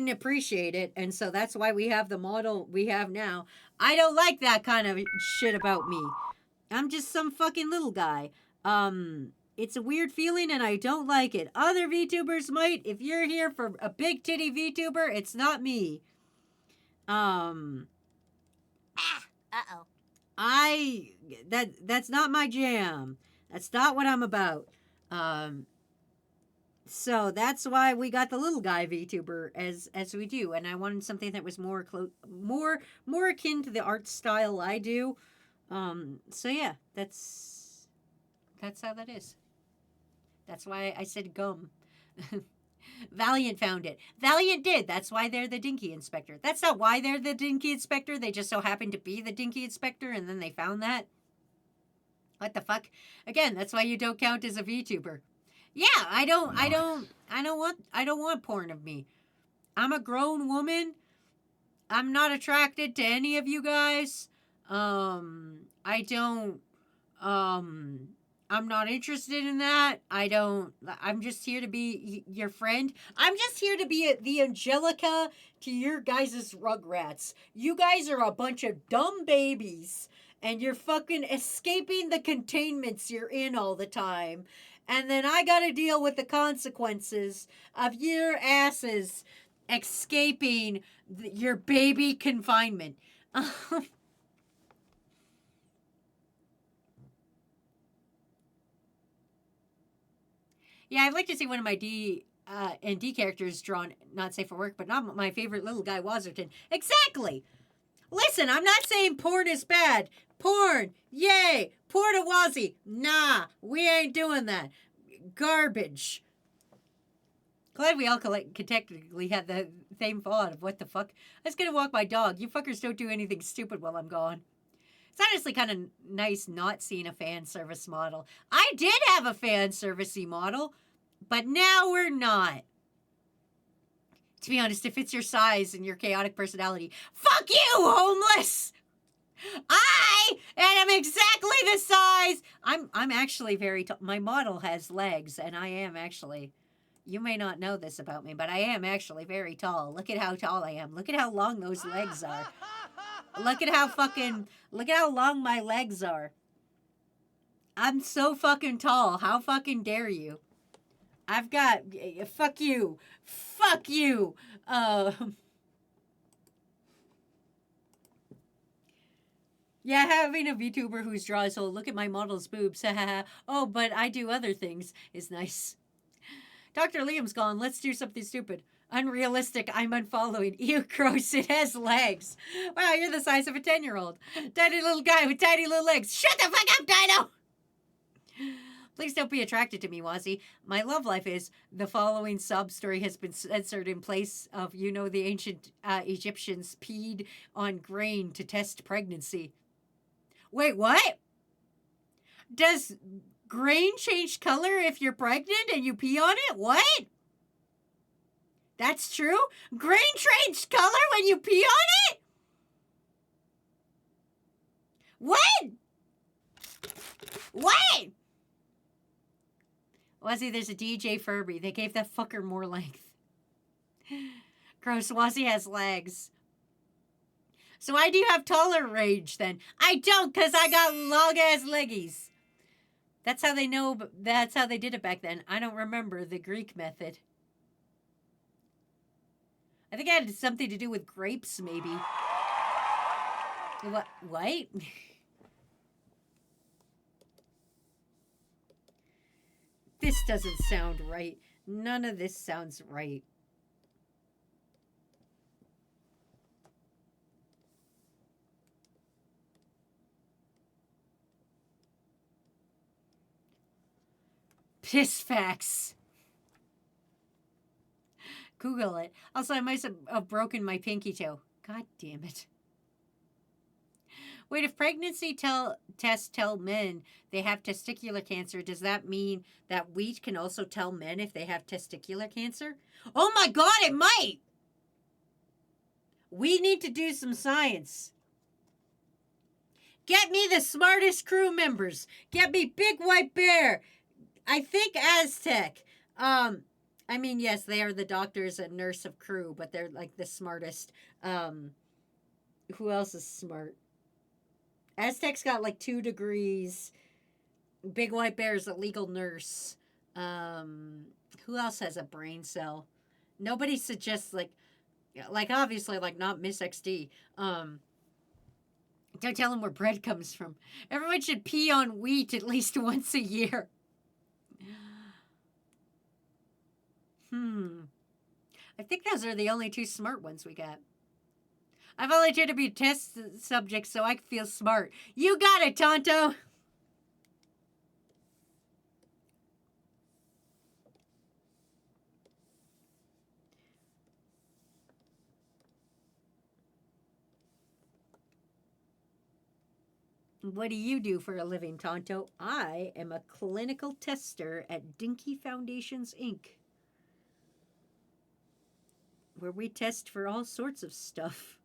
S4: appreciate it, and so that's why we have the model we have now. I don't like that kind of shit about me. I'm just some fucking little guy. It's a weird feeling and I don't like it. Other VTubers might. If you're here for a big titty VTuber, it's not me.
S3: Uh-oh.
S4: That's not my jam. That's not what I'm about. So that's why we got the little guy VTuber as we do, and I wanted something that was more akin to the art style I do. So yeah, that's how that is. That's why I said gum. Valiant found it. Valiant did. That's why they're the Dinky Inspector. That's not why they're the Dinky Inspector. They just so happened to be the Dinky Inspector, and then they found that. What the fuck? Again, that's why you don't count as a VTuber. Yeah, I don't want porn of me. I'm a grown woman. I'm not attracted to any of you guys. I'm not interested in that. I'm just here to be your friend. I'm just here to be the Angelica to your guys' Rugrats. You guys are a bunch of dumb babies, and you're fucking escaping the containments you're in all the time. And then I gotta deal with the consequences of your asses escaping your baby confinement. Yeah, I'd like to see one of my D&D characters drawn, not safe for work, but not my favorite little guy, Wazerton. Exactly! Listen, I'm not saying porn is bad. Porn, yay! Porn to Wazy, nah, we ain't doing that. Garbage. Glad we all technically had the same thought of what the fuck. I was gonna walk my dog. You fuckers don't do anything stupid while I'm gone. It's honestly kind of nice not seeing a fan service model. I did have a fan servicey model, but now we're not. To be honest, if it's your size and your chaotic personality, fuck you, homeless! I am exactly the size. I'm actually very tall. My model has legs, and I am actually. You may not know this about me, but I am actually very tall. Look at how tall I am. Look at how long those legs are. Look at how long my legs are. I'm so fucking tall. How fucking dare you? I've got fuck you. Fuck you. Yeah, having a VTuber who's draws, oh, look at my model's boobs. Oh, but I do other things is nice. Dr. Liam's gone. Let's do something stupid. Unrealistic. I'm unfollowing. Ew, gross. It has legs. Wow, you're the size of a 10-year-old. Tiny little guy with tiny little legs. Shut the fuck up, Dino! Please don't be attracted to me, Wazy. My love life is the following sob story has been censored in place of, the ancient Egyptians peed on grain to test pregnancy. Wait, what? Does grain change color if you're pregnant and you pee on it? What? That's true? Grain changes color when you pee on it? What? What? Wazy, there's a DJ Furby. They gave that fucker more length. Gross, Wazy has legs. So why do you have taller range then? I don't, because I got long-ass leggies. That's how they know, that's how they did it back then. I don't remember the Greek method. I think it had something to do with grapes, maybe. What? This doesn't sound right. None of this sounds right. Piss facts. Google it. Also, I might have broken my pinky toe. God damn it. Wait, if pregnancy tests tell men they have testicular cancer, does that mean that wheat can also tell men if they have testicular cancer? Oh my god, it might! We need to do some science. Get me the smartest crew members. Get me Big White Bear. I think Aztec. I mean, yes, they are the doctors and nurse of crew, but they're like the smartest. Who else is smart? Aztec's got like 2 degrees. Big White Bear's a legal nurse. Who else has a brain cell? Nobody suggests like obviously like not Miss XD. Don't tell him where bread comes from. Everyone should pee on wheat at least once a year. I think those are the only 2 smart ones we got. I volunteered to be a test subject so I feel smart. You got it, Tonto! What do you do for a living, Tonto? I am a clinical tester at Dinky Foundations, Inc., where we test for all sorts of stuff.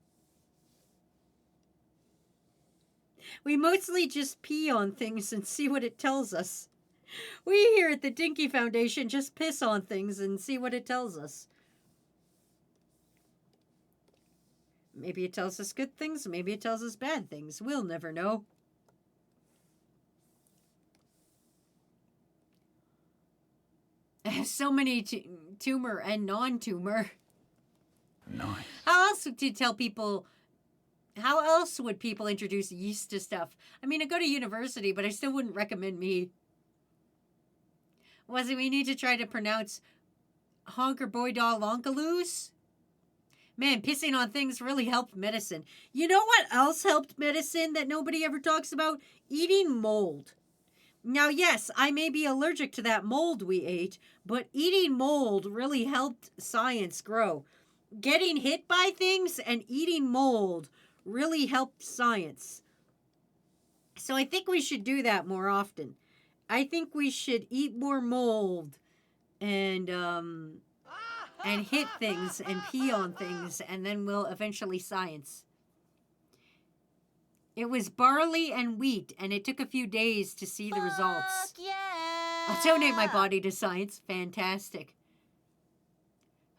S4: We mostly just pee on things and see what it tells us. We here at the Dinky Foundation just piss on things and see what it tells us. Maybe it tells us good things, maybe it tells us bad things. We'll never know. I have so many tumor and non-tumor.
S1: Nice.
S4: How else would you tell people? How else would people introduce yeast to stuff? I mean, I go to university, but I still wouldn't recommend me. Wazy, we need to try to pronounce honker boy doll lonkaloos. Man, pissing on things really helped medicine. You know what else helped medicine that nobody ever talks about? Eating mold. Now, yes, I may be allergic to that mold we ate, but eating mold really helped science grow. Getting hit by things and eating mold really helped science. So I think we should do that more often. I think we should eat more mold and hit things and pee on things, and then we'll eventually science. It was barley and wheat, and it took a few days to see the results.
S3: Yeah.
S4: I'll donate my body to science. Fantastic.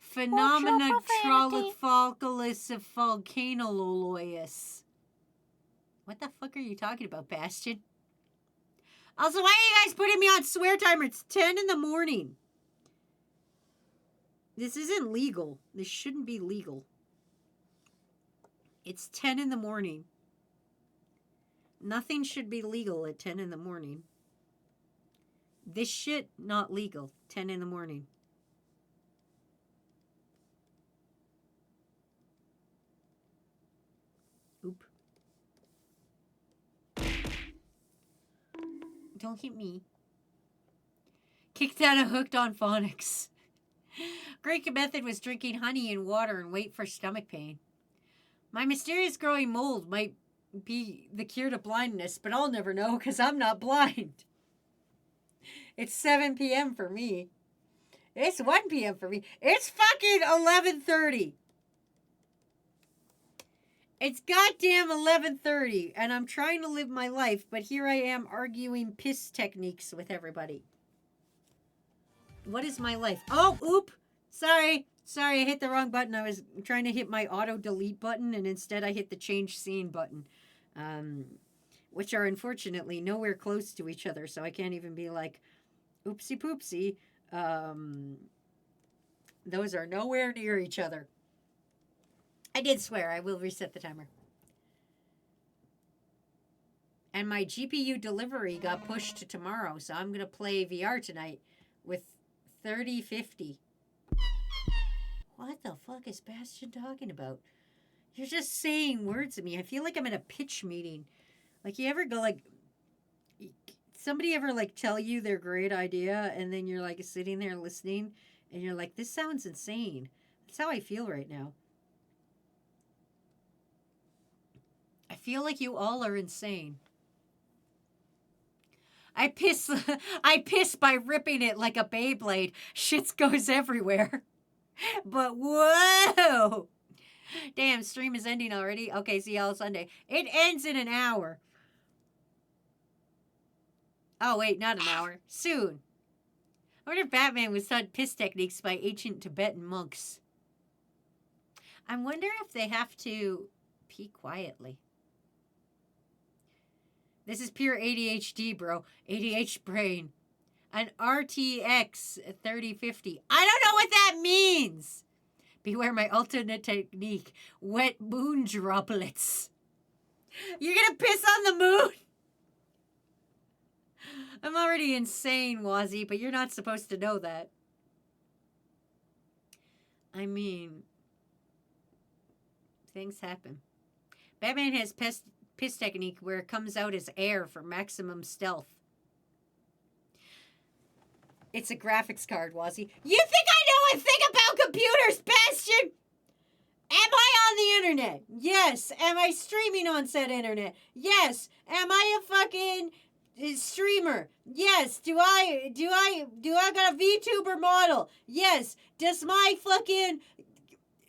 S4: Phenomena trollifolculus of volcanololoius. What the fuck are you talking about, Bastion? Also, why are you guys putting me on swear timer? It's 10 in the morning. This isn't legal. This shouldn't be legal. It's 10 in the morning. Nothing should be legal at 10 in the morning. This shit, not legal. 10 in the morning. Oop. Don't hit me. Kicked out of Hooked on Phonics. Great method was drinking honey and water and wait for stomach pain. My mysterious growing mold might be the cure to blindness, but I'll never know because I'm not blind. It's 7 p.m. for me. It's 1 p.m. for me. It's fucking 11:30. It's goddamn 11:30, and I'm trying to live my life, but here I am arguing piss techniques with everybody. What is my life? Oh, oop. Sorry, I hit the wrong button. I was trying to hit my auto delete button, and instead I hit the change scene button, which are unfortunately nowhere close to each other, so I can't even be like, oopsie poopsie. Those are nowhere near each other. I did swear. I will reset the timer. And my GPU delivery got pushed to tomorrow, so I'm going to play VR tonight with 3050. What the fuck is Bastion talking about? You're just saying words to me. I feel like I'm in a pitch meeting. Like, you ever go, like, somebody ever, like, tell you their great idea, and then you're, like, sitting there listening, and you're like, this sounds insane. That's how I feel right now. I feel like you all are insane. I piss by ripping it like a Beyblade. Shit goes everywhere. But whoa! Damn, stream is ending already. Okay, see y'all Sunday. It ends in an hour. Oh, wait, not an hour. Soon. I wonder if Batman was taught piss techniques by ancient Tibetan monks. I wonder if they have to pee quietly. This is pure ADHD, bro. ADHD brain. An RTX 3050. I don't know what that means. Beware my alternate technique. Wet moon droplets. You're gonna piss on the moon? I'm already insane, Wazy, but you're not supposed to know that. I mean, things happen. Batman has piss technique where it comes out as air for maximum stealth. It's a graphics card, Wazy. You think I know a thing about computers, Bastion? Am I on the internet? Yes. Am I streaming on said internet? Yes. Am I a fucking streamer? Yes. Do I got a VTuber model? Yes. Does my fucking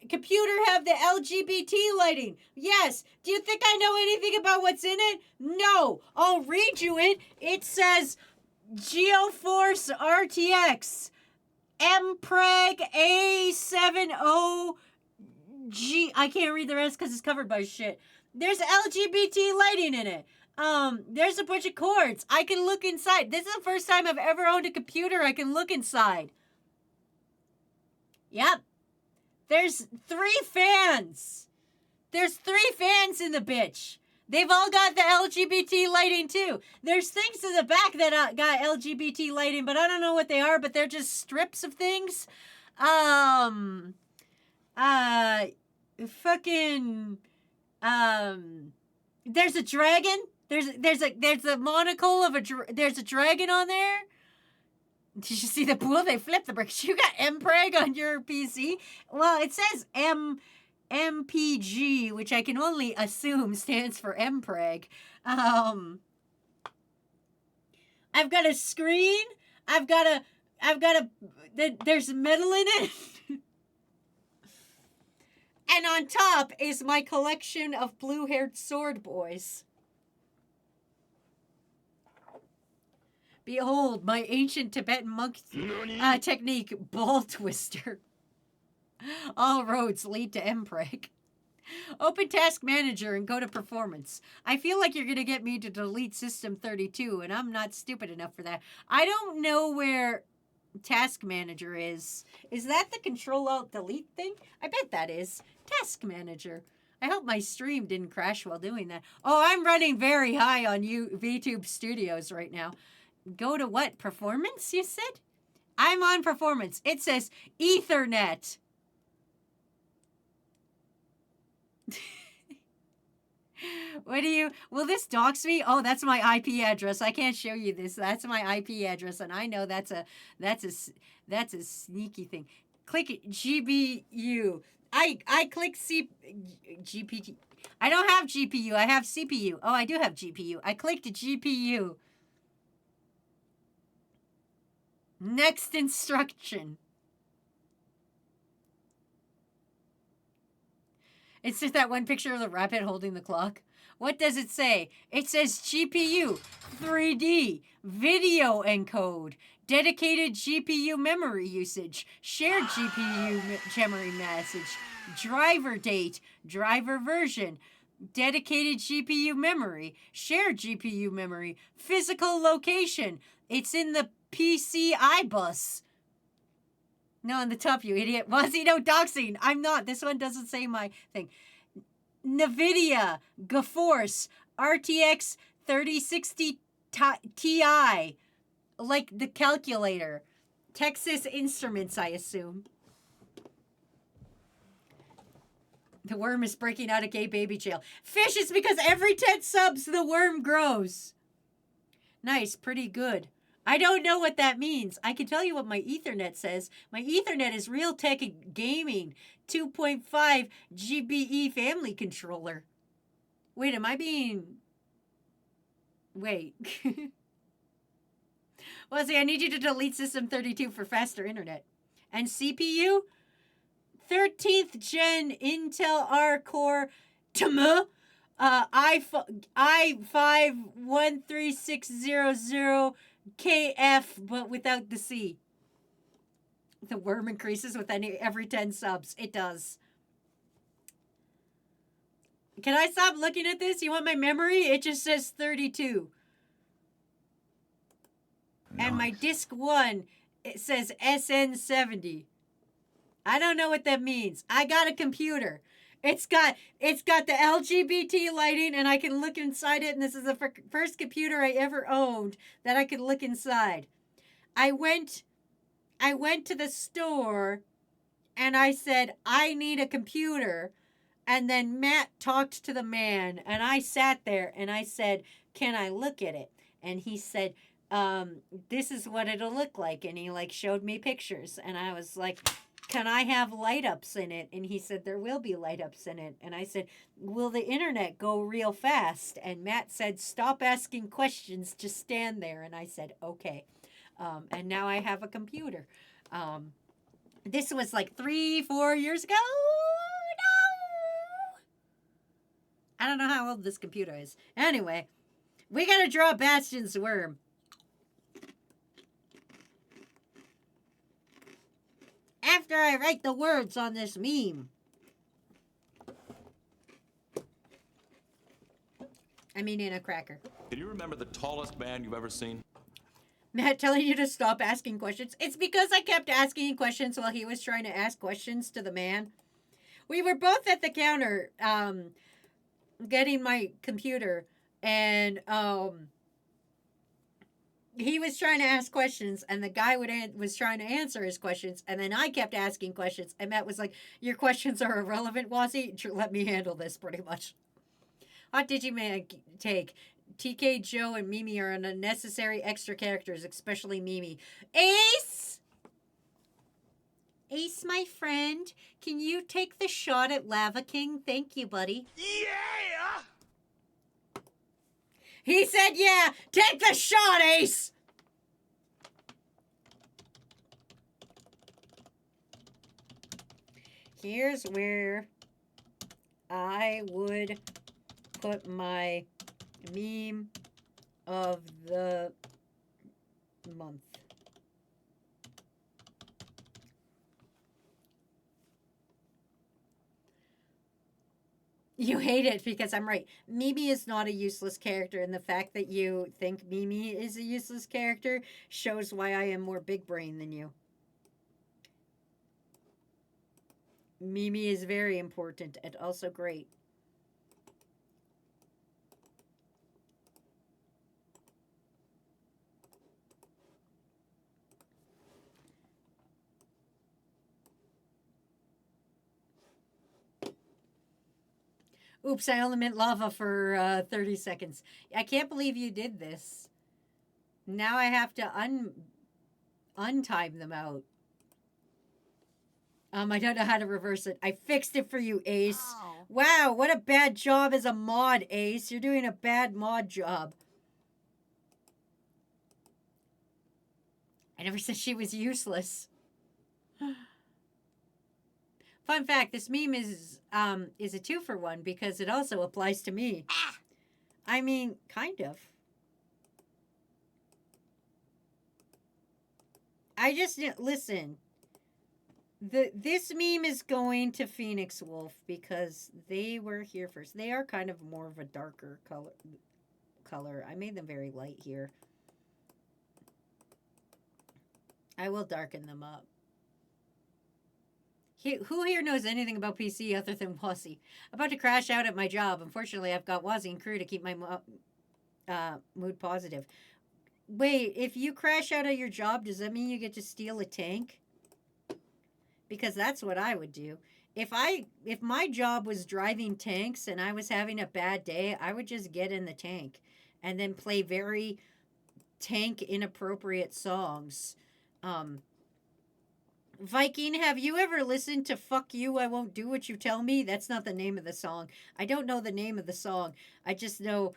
S4: computer have the LGBT lighting? Yes. Do you think I know anything about what's in it? No. I'll read you it. It says GeoForce RTX MPreg A70G. I can't read the rest because it's covered by shit. There's LGBT lighting in it. There's a bunch of cords. I can look inside. This is the first time I've ever owned a computer I can look inside. Yep. There's 3 fans. There's 3 fans in the bitch. They've all got the LGBT lighting too. There's things in the back that got LGBT lighting, but I don't know what they are, but they're just strips of things. There's a dragon. There's a monocle of there's a dragon on there. Did you see the pool? They flipped the bricks. You got MPreg on your PC? Well, it says MPG, which I can only assume stands for MPreg. I've got a screen. There's metal in it. And on top is my collection of blue-haired sword boys. Behold, my ancient Tibetan monk technique, ball twister. All roads lead to MPreg. Open Task Manager and go to Performance. I feel like you're going to get me to delete System 32, and I'm not stupid enough for that. I don't know where Task Manager is. Is that the Control-Alt-Delete thing? I bet that is. Task Manager. I hope my stream didn't crash while doing that. Oh, I'm running very high on VTube Studios right now. Go to what? Performance, you said? I'm on Performance. It says Ethernet. Will this dox me? Oh, that's my IP address. I can't show you this. That's my IP address, and I know that's a sneaky thing. Click it, GPU. I click GPU. I don't have GPU. I have CPU. Oh, I do have GPU. I clicked GPU. Next instruction. It's just that one picture of the rabbit holding the clock. What does it say? It says GPU, 3D, video encode, dedicated GPU memory usage, shared GPU memory message, driver date, driver version, dedicated GPU memory, shared GPU memory, physical location. It's in the PCI bus. No, on the top, you idiot. Wazy, no doxing. I'm not. This one doesn't say my thing. NVIDIA, GeForce, RTX 3060 Ti. Like the calculator. Texas Instruments, I assume. The worm is breaking out of gay baby jail. Fish is because every 10 subs, the worm grows. Nice, pretty good. I don't know what that means. I can tell you what my Ethernet says. My Ethernet is Realtek Gaming 2.5 GBE family controller. Wait, am I being... Wait. Well, see, I need you to delete System 32 for faster internet. And CPU? 13th gen Intel R Core i5-13600KF, but without the C. The worm increases with every 10 subs. It does. Can I stop looking at this? You want my memory? It just says 32. And my disc 1, it says SN70. I don't know what that means. I got a computer. It's got the LGBT lighting, and I can look inside it, and this is the first computer I ever owned that I could look inside. I went to the store, and I said, I need a computer. And then Matt talked to the man, and I sat there, and I said, can I look at it? And he said, this is what it'll look like. And he, like, showed me pictures. And I was like, can I have light-ups in it? And he said, there will be light-ups in it. And I said, will the internet go real fast? And Matt said, stop asking questions, just stand there. And I said, okay. And now I have a computer. This was like 3-4 years ago. I don't know how old this computer is. Anyway, we gotta draw Bastion's worm. After I write the words on this meme. I mean, in a cracker.
S5: Can you remember the tallest man you've ever seen?
S4: Matt telling you to stop asking questions. It's because I kept asking questions while he was trying to ask questions to the man. We were both at the counter, getting my computer, and he was trying to ask questions, and the guy was trying to answer his questions, and then I kept asking questions, and Matt was like, your questions are irrelevant, Wazy. Let me handle this, pretty much. What did you take? TK, Joe, and Mimi are unnecessary extra characters, especially Mimi. Ace! Ace, my friend, can you take the shot at Lava King? Thank you, buddy.
S2: Yeah!
S4: He said, yeah, take the shot, Ace! Here's where I would put my meme of the month. You hate it because I'm right. Mimi is not a useless character, and the fact that you think Mimi is a useless character shows why I am more big brain than you. Mimi is very important and also great. Oops, I only meant lava for 30 seconds. I can't believe you did this. Now I have to untime them out. I don't know how to reverse it. I fixed it for you, Ace.
S3: Oh.
S4: Wow, what a bad job as a mod, Ace. You're doing a bad mod job. I never said she was useless. Fun fact, this meme is a 2-for-1 because it also applies to me.
S3: Ah.
S4: I mean, kind of. I just, listen. This meme is going to Phoenix Wolf because they were here first. They are kind of more of a darker color. I made them very light here. I will darken them up. Who here knows anything about PC other than Wazy? About to crash out at my job. Unfortunately, I've got Wazy and Crew to keep my mood positive. Wait, if you crash out at your job, does that mean you get to steal a tank? Because that's what I would do. If my job was driving tanks and I was having a bad day, I would just get in the tank and then play very tank inappropriate songs. Viking, have you ever listened to Fuck You, I Won't Do What You Tell Me? That's not the name of the song. I don't know the name of the song. I just know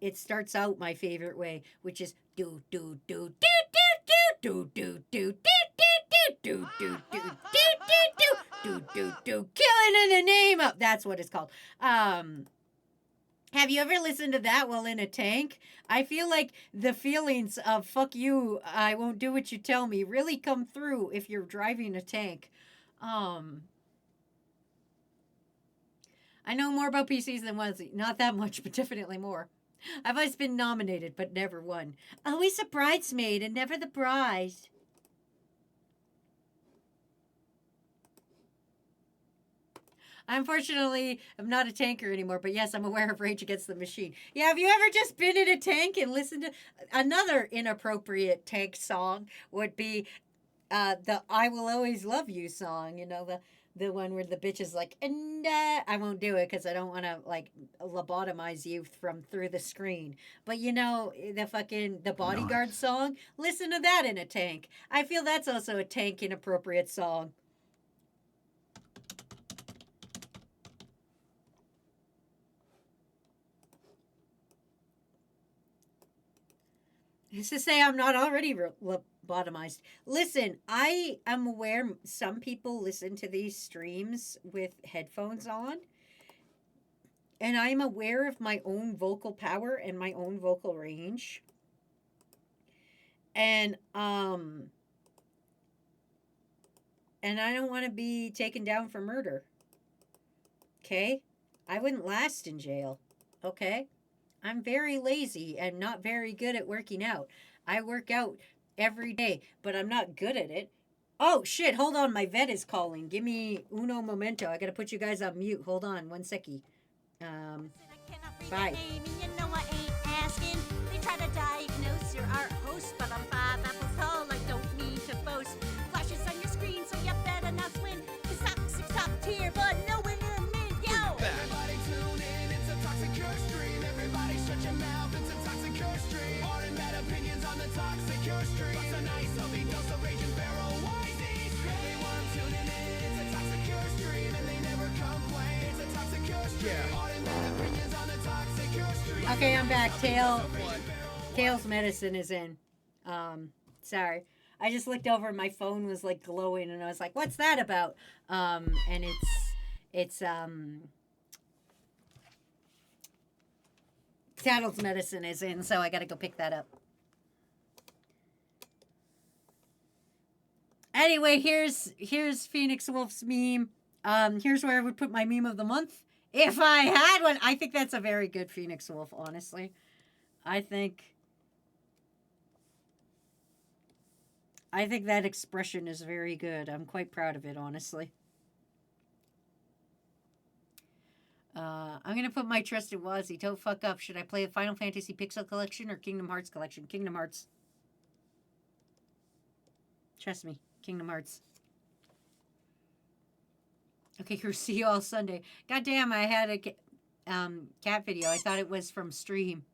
S4: it starts out my favorite way, which is do do do do do do Do do do do do do do do do do do do do killing in the name of that's what it's called. Have you ever listened to that while in a tank? I feel like the feelings of fuck you, I won't do what you tell me really come through if you're driving a tank. I know more about PCs than Wazy. Not that much, but definitely more. I've always been nominated, but never won. Always a bridesmaid and never the bride. Unfortunately, I'm not a tanker anymore, but yes, I'm aware of Rage Against the Machine. Yeah, have you ever just been in a tank and listened to another inappropriate tank song would be the I Will Always Love You song, you know, the one where the bitch is like, and I won't do it because I don't want to like lobotomize you from through the screen. But you know, the bodyguard song, listen to that in a tank. I feel that's also a tank inappropriate song. Is to say I'm not already lobotomized. Listen, I am aware some people listen to these streams with headphones on. And I'm aware of my own vocal power and my own vocal range. And I don't want to be taken down for murder. Okay? I wouldn't last in jail. Okay? I'm very lazy and not very good at working out. I work out every day, but I'm not good at it. Oh, shit. Hold on. My vet is calling. Give me uno momento. I got to put you guys on mute. Hold on. One seckie. Bye.
S3: You know I ain't asking. They try to diagnose your art host, but I'm 5 apples tall. I don't mean to boast. Flashes on your screen, so you better not swing. Cause toxic's top tier, but no one in mid. Yo!
S2: Everybody tune in, it's a toxic curse stream. Everybody shut your mouth, it's a toxic curse stream. Hard and bad opinions on the toxic curse stream. What's a nice healthy dose of raging barrel Wazy? Everyone tuning in, it's a toxic curse stream. And they never complain, it's a toxic curse stream.
S1: Yeah.
S2: Hard and bad opinions on the toxic curse stream.
S4: Okay, I'm back. Tail's medicine is in. Sorry. I just looked over and my phone was like glowing and I was like, what's that about? And it's Tattle's medicine is in, so I gotta go pick that up. Anyway, here's Phoenix Wolf's meme. Here's where I would put my meme of the month. If I had one, I think that's a very good Phoenix Wolf, honestly. I think that expression is very good. I'm quite proud of it, honestly. I'm going to put my trust in Wazy. Don't fuck up. Should I play a Final Fantasy Pixel Collection or Kingdom Hearts Collection? Kingdom Hearts. Trust me. Kingdom Hearts. Okay, see you all Sunday. Goddamn, I had a cat video. I thought it was from stream.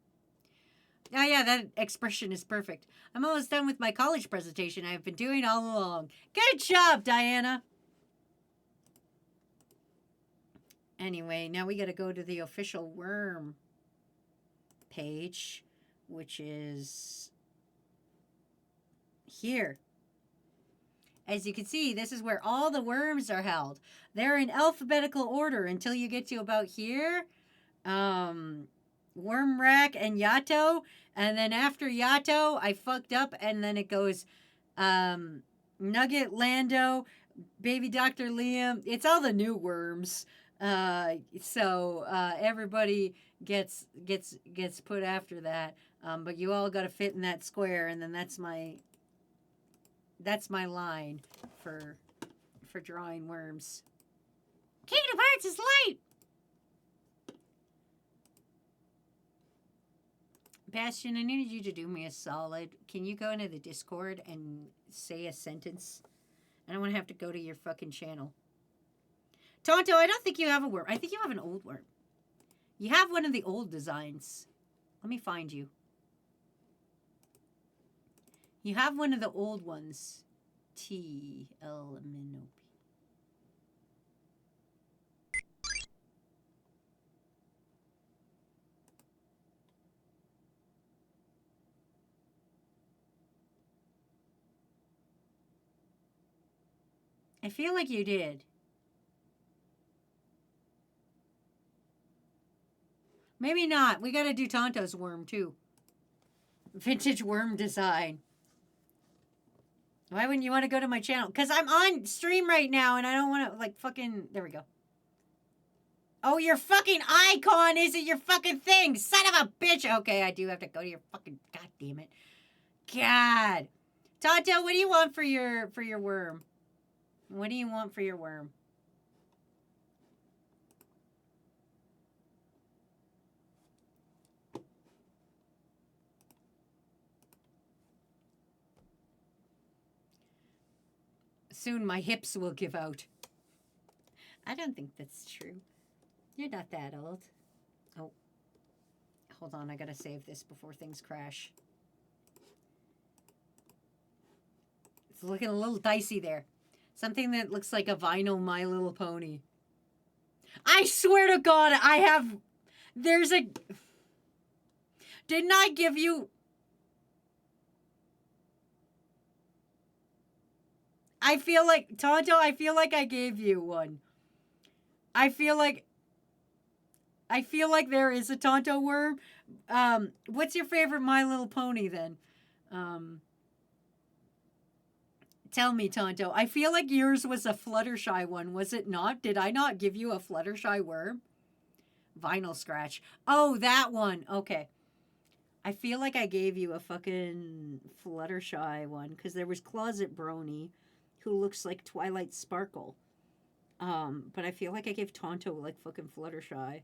S4: Oh yeah, that expression is perfect. I'm almost done with my college presentation I've been doing all along. Good job, Diana. Anyway, now we got to go to the official worm page, which is here. As you can see, this is where all the worms are held. They're in alphabetical order until you get to about here. Worm Rack and Yato. And then after Yato, I fucked up. And then it goes Nugget, Lando, Baby Dr. Liam. It's all the new worms. So everybody gets put after that. But you all got to fit in that square. And then that's my line for drawing worms. Kingdom Hearts is light. Bastion, I needed you to do me a solid. Can you go into the Discord and say a sentence? I don't want to have to go to your fucking channel. Tonto, I don't think you have a worm. I think you have an old worm. You have one of the old designs. Let me find you. You have one of the old ones. T-L-M-N-O-P. I feel like you did. Maybe not. We gotta do Tonto's worm, too. Vintage worm design. Why wouldn't you want to go to my channel? Because I'm on stream right now and I don't want to, like, fucking... There we go. Oh, your fucking icon isn't your fucking thing. Son of a bitch. Okay, I do have to go to your fucking... God damn it. God. Tonto, what do you want for your worm? What do you want for your worm? Soon my hips will give out. I don't think that's true. You're not that old. Oh. Hold on, I gotta save this before things crash. It's looking a little dicey there. Something that looks like a vinyl My Little Pony. I swear to God, I have... There's a... Didn't I give you... I feel like... Tonto, I feel like I gave you one. I feel like there is a Tonto worm. What's your favorite My Little Pony, then? Tell me, Tonto. I feel like yours was a Fluttershy one, was it not? Did I not give you a Fluttershy worm? Vinyl scratch. Oh, that one. Okay. I feel like I gave you a fucking Fluttershy one, because there was Closet Brony, who looks like Twilight Sparkle. But I feel like I gave Tonto, like, fucking Fluttershy.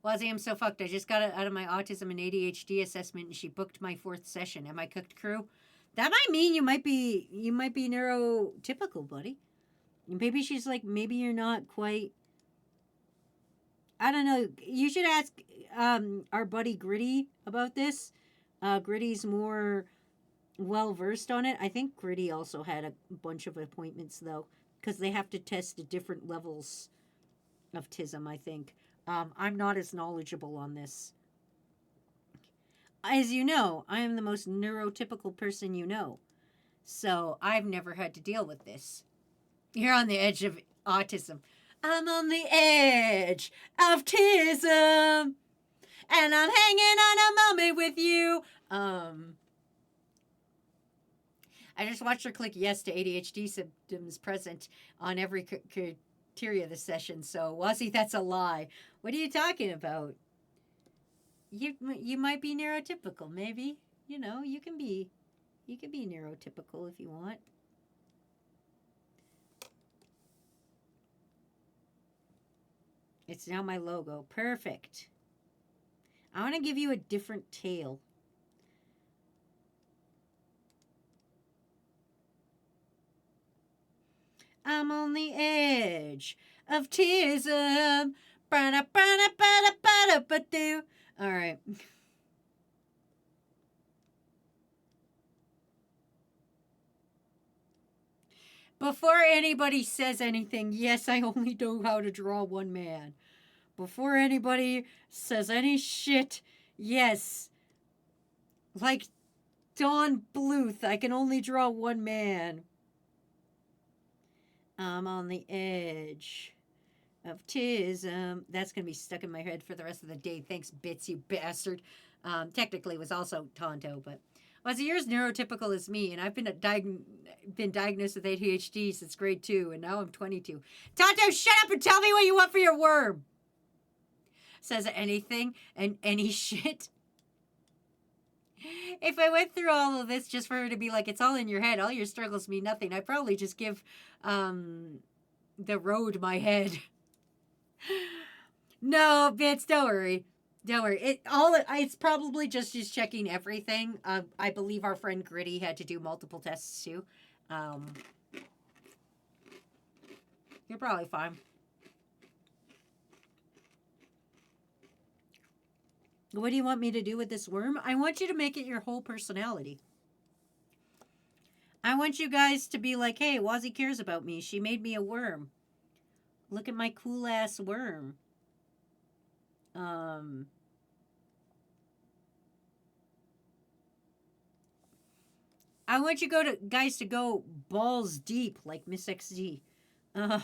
S4: Wazy, I'm so fucked. I just got out of my autism and ADHD assessment, and she booked my 4th session. Am I cooked, crew? That might mean you might be neurotypical, buddy. Maybe she's like, maybe you're not quite... I don't know. You should ask our buddy Gritty about this. Gritty's more well-versed on it. I think Gritty also had a bunch of appointments, though, because they have to test the different levels of TISM, I think. I'm not as knowledgeable on this. As you know, I am the most neurotypical person you know. So I've never had to deal with this. You're on the edge of autism. I'm on the edge of TISM. And I'm hanging on a moment with you. I just watched her click yes to ADHD symptoms present on every criteria this session. So, Wazy, that's a lie. What are you talking about? You might be neurotypical, maybe. You know, you can be neurotypical if you want. It's now my logo. Perfect. I want to give you a different tail. I'm on the edge of TISM. All right. Before anybody says anything, yes, I only know how to draw one man. Before anybody says any shit, yes. Like Don Bluth, I can only draw one man. I'm on the edge of TISM. That's going to be stuck in my head for the rest of the day. Thanks, Bits, you bastard. Technically, it was also Tonto, but... Well, you're as neurotypical as me, and I've been diagnosed with ADHD since grade 2, and now I'm 22. Tonto, shut up and tell me what you want for your worm! Says anything and any shit. If I went through all of this just for her to be like, it's all in your head, all your struggles mean nothing, I'd probably just give the road my head. No, Bits, don't worry. Don't worry. It's probably just checking everything. I believe our friend Gritty had to do multiple tests too. You're probably fine. What do you want me to do with this worm? I want you to make it your whole personality. I want you guys to be like, hey, Wazy cares about me. She made me a worm. Look at my cool ass worm. I want you guys to go balls deep like Miss XD. Uh,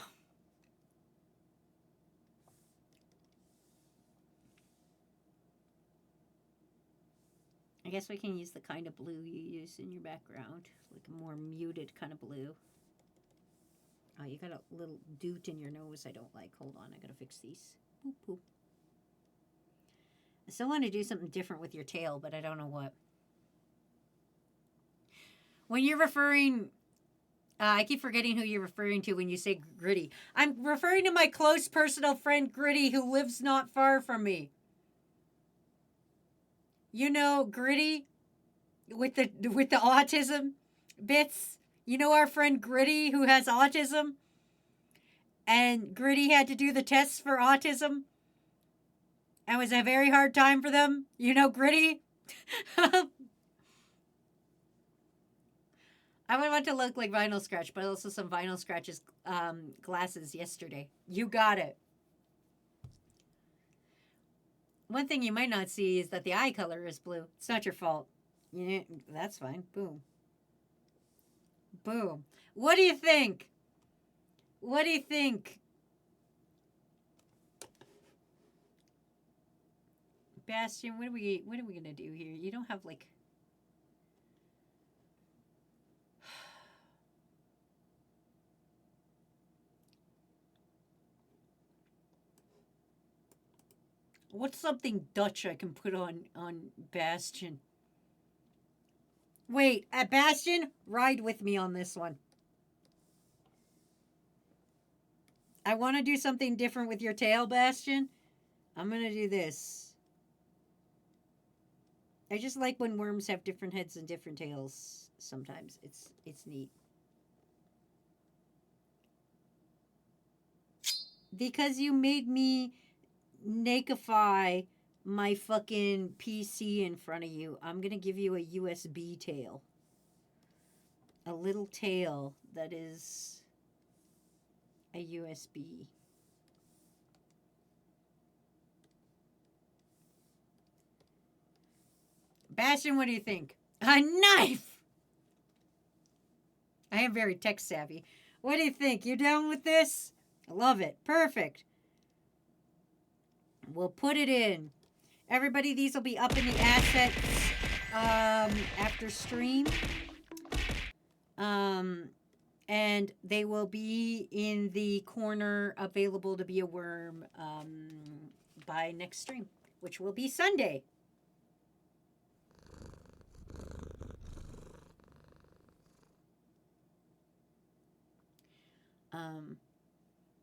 S4: I guess we can use the kind of blue you use in your background, like a more muted kind of blue. Oh, you got a little doot in your nose I don't like. Hold on, I gotta fix these. Boop, boop. I still want to do something different with your tail, but I don't know what. When you're referring, I keep forgetting who you're referring to when you say Gritty. I'm referring to my close personal friend Gritty, who lives not far from me. You know Gritty with the autism bits. You know our friend Gritty who has autism, and Gritty had to do the tests for autism, and it was a very hard time for them. You know Gritty. I would want to look like Vinyl Scratch, but also some Vinyl Scratch's glasses yesterday. You got it. One thing you might not see is that the eye color is blue. It's not your fault. Yeah, that's fine. Boom. Boom. What do you think? What do you think? Bastion, what are we gonna do here? You don't have like what's something Dutch I can put on Bastion? Wait, at Bastion, ride with me on this one. I want to do something different with your tail, Bastion. I'm going to do this. I just like when worms have different heads and different tails sometimes. It's neat. Because you made me nakify my fucking PC in front of you, I'm going to give you a USB tail. A little tail that is a USB. Bastion, what do you think? A knife! I am very tech savvy. What do you think? You down with this? I love it. Perfect. We'll put it in. Everybody, these will be up in the assets after stream. And they will be in the corner available to be a worm by next stream, which will be Sunday.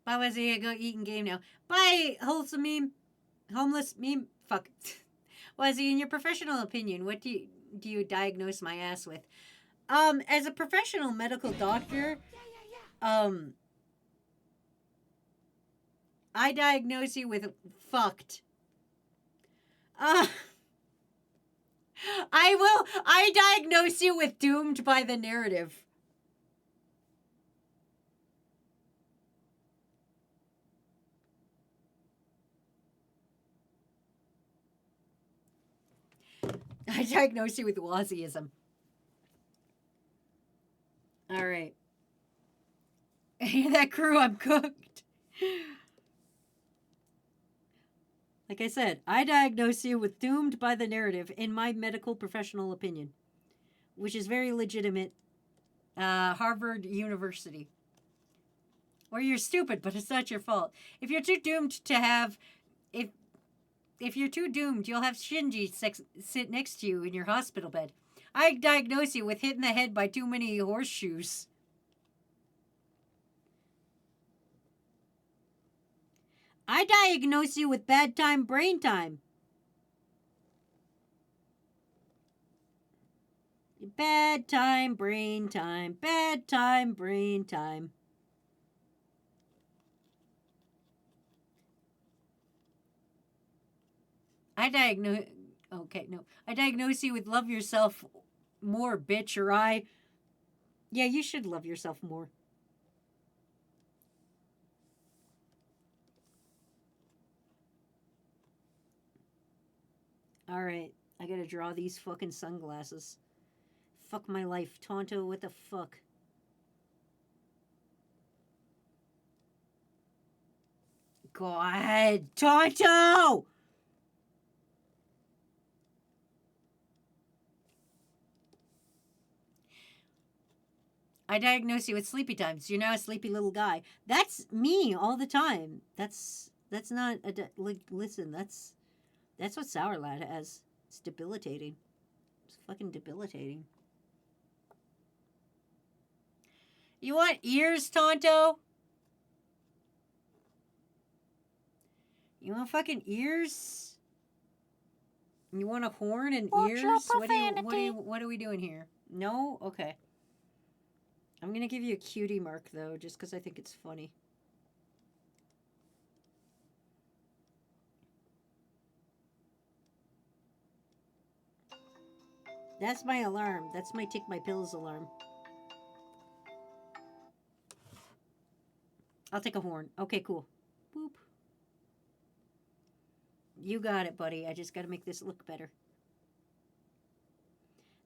S4: Bye, Wazy. Go eat and game now. Bye, wholesome meme. Homeless meme. Fuck. Wazy, in your professional opinion, what do you diagnose my ass with? As a professional medical doctor, I diagnose you with fucked. I diagnose you with doomed by the narrative. I diagnose you with Wazyism. All right. Hear that, crew? I'm cooked. Like I said, I diagnose you with doomed by the narrative in my medical professional opinion, which is very legitimate. Harvard University. Or you're stupid, but it's not your fault. If you're too doomed to have... If you're too doomed, you'll have Shinji sit next to you in your hospital bed. I diagnose you with hitting the head by too many horseshoes. I diagnose you with bad time brain time. Bad time brain time. Bad time brain time. I diagnose you with love yourself more, bitch, or yeah, you should love yourself more. All right, I gotta draw these fucking sunglasses. Fuck my life. Tonto, what the fuck? God, Tonto! I diagnose you with sleepy times. You're now a sleepy little guy. That's me all the time. That's not like, listen, that's what Sour Lad has. It's debilitating. It's fucking debilitating. You want ears, Tonto? You want fucking ears? You want a horn and
S3: Watch
S4: ears?
S3: your
S4: What are we doing here? No? Okay. I'm gonna give you a cutie mark though, just because I think it's funny. That's my alarm. That's my take my pills alarm. I'll take a horn. Okay, cool. Boop. You got it, buddy. I just gotta make this look better.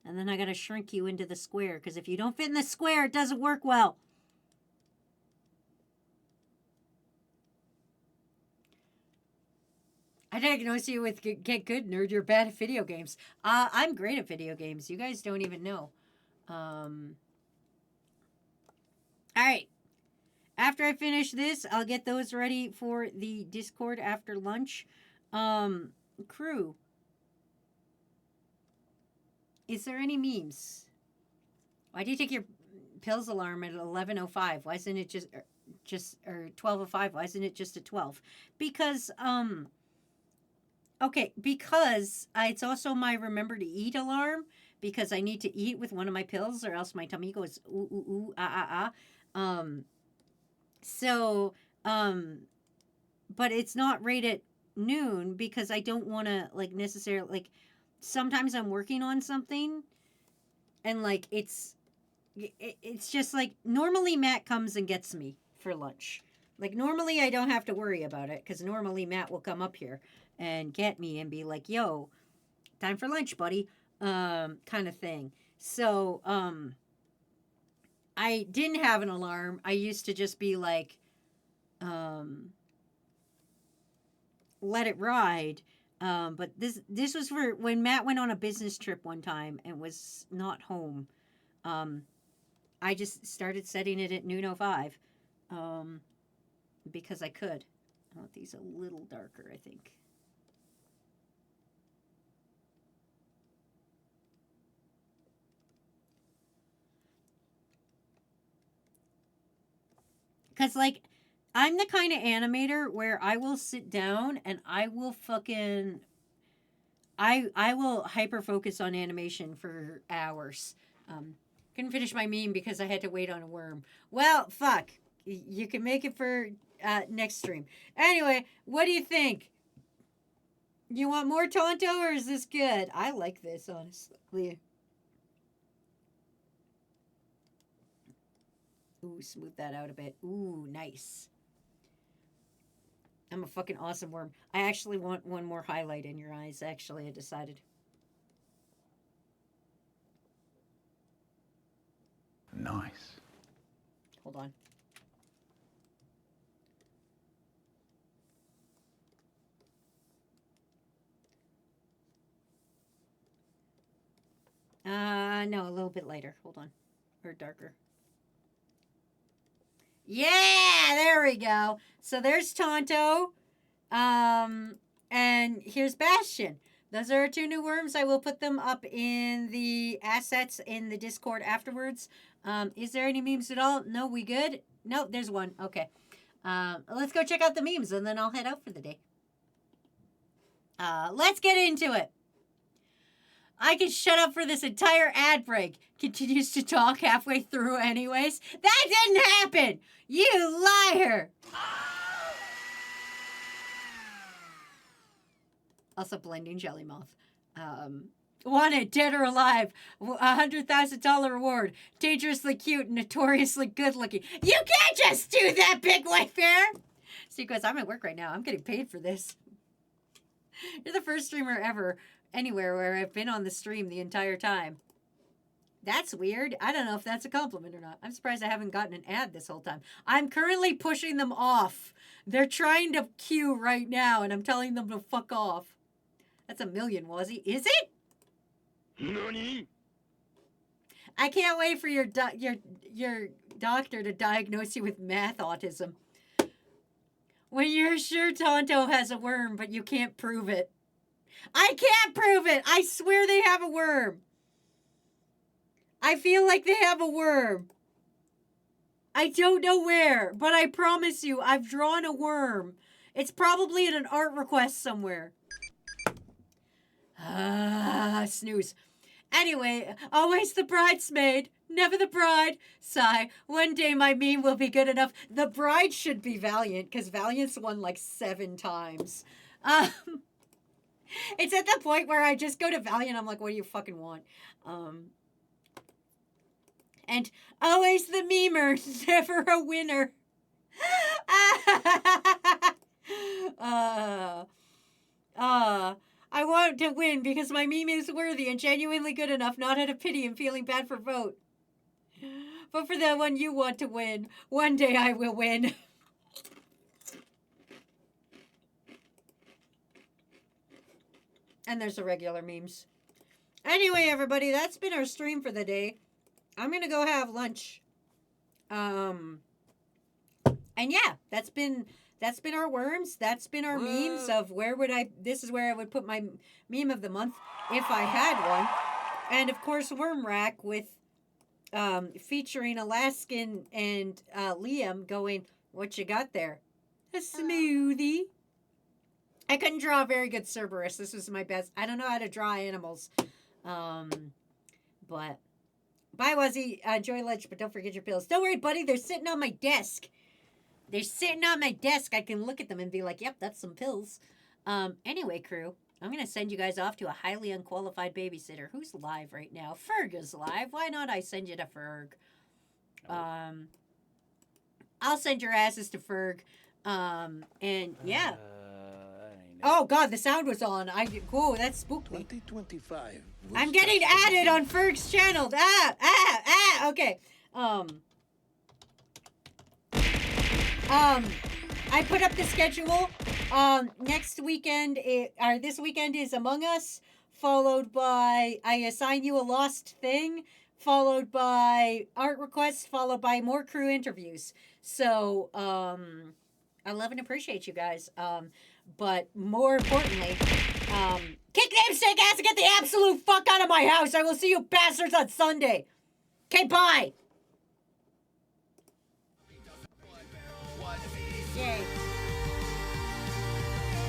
S4: And then I gotta shrink you into the square, because if you don't fit in the square, it doesn't work well. I diagnose you with get good, nerd. You're bad at video games. I'm great at video games. You guys don't even know. All right. After I finish this, I'll get those ready for the Discord after lunch. Crew. Is there any memes? Why do you take your pills alarm at 11:05? Why isn't it just or 12:05? Why isn't it just at 12? Because okay, because it's also my remember to eat alarm, because I need to eat with one of my pills or else my tummy goes ooh ooh ooh but it's not right at noon because I don't want to like necessarily like sometimes I'm working on something and like it's just like normally Matt comes and gets me for lunch. Like normally I don't have to worry about it because normally Matt will come up here and get me and be like, yo, time for lunch, buddy, kind of thing. So I didn't have an alarm. I used to just be like, let it ride. But this was for when Matt went on a business trip one time and was not home. I just started setting it at noon 05 because I could. I want these a little darker, I think. Because, like, I'm the kind of animator where I will sit down and I will fucking... I will hyper-focus on animation for hours. Couldn't finish my meme because I had to wait on a worm. Well, fuck. You can make it for next stream. Anyway, what do you think? You want more Tonto or is this good? I like this, honestly. Ooh, smooth that out a bit. Ooh, nice. I'm a fucking awesome worm. I actually want one more highlight in your eyes, actually, I decided.
S8: Nice.
S4: Hold on. No, a little bit lighter. Hold on. Or darker. Yeah, there we go. So there's Tonto. And here's Bastion. Those are our two new worms. I will put them up in the assets in the Discord afterwards. Is there any memes at all? No, we good? No, there's one. Okay. Let's go check out the memes and then I'll head out for the day. Let's get into it. I can shut up for this entire ad break. Continues to talk halfway through anyways. That didn't happen! You liar! Also blending jelly moth. Wanted, dead or alive. $100,000 reward. Dangerously cute, notoriously good looking. You can't just do that, Big White Bear! See, because I'm at work right now. I'm getting paid for this. You're the first streamer ever, anywhere, where I've been on the stream the entire time. That's weird. I don't know if that's a compliment or not. I'm surprised I haven't gotten an ad this whole time. I'm currently pushing them off. They're trying to queue right now, and I'm telling them to fuck off. That's $1 million, Wazy. Is it?
S2: NANI?
S4: I can't wait for your doctor to diagnose you with math autism. When you're sure Tonto has a worm, but you can't prove it. I can't prove it! I swear they have a worm. I feel like they have a worm. I don't know where, but I promise you, I've drawn a worm. It's probably in an art request somewhere. Snooze. Anyway, always the bridesmaid, never the bride. Sigh, one day my meme will be good enough. The bride should be Valiant, because Valiant's won like 7 times. It's at the point where I just go to Valiant, I'm like, what do you fucking want? And always the memer, never a winner. I want to win because my meme is worthy and genuinely good enough, not out of pity and feeling bad for vote. But for the one you want to win, one day I will win. And there's the regular memes. Anyway, everybody, that's been our stream for the day. I'm gonna go have lunch. And yeah, that's been our worms. That's been our memes of this is where I would put my meme of the month if I had one. And of course, Worm Rack with featuring Alaskan and Liam going, what you got there? A smoothie. I couldn't draw a very good Cerberus. This was my best. I don't know how to draw animals. But bye, Wazy. Enjoy lunch, but don't forget your pills. Don't worry, buddy. They're sitting on my desk. They're sitting on my desk. I can look at them and be like, yep, that's some pills. Anyway, crew, I'm going to send you guys off to a highly unqualified babysitter. Who's live right now? Ferg is live. Why not I send you to Ferg? I'll send your asses to Ferg. And yeah. Oh, God, the sound was on. Whoa, that spooked me.
S2: 2025.
S4: I'm getting added on Ferg's channel. Okay. I put up the schedule. Next weekend, this weekend is Among Us, followed by I Assign You a Lost Thing, followed by art requests, followed by more crew interviews. So, I love and appreciate you guys. But more importantly, kick namesake ass and get the absolute fuck out of my house. I will see you bastards on Sunday. Okay, bye.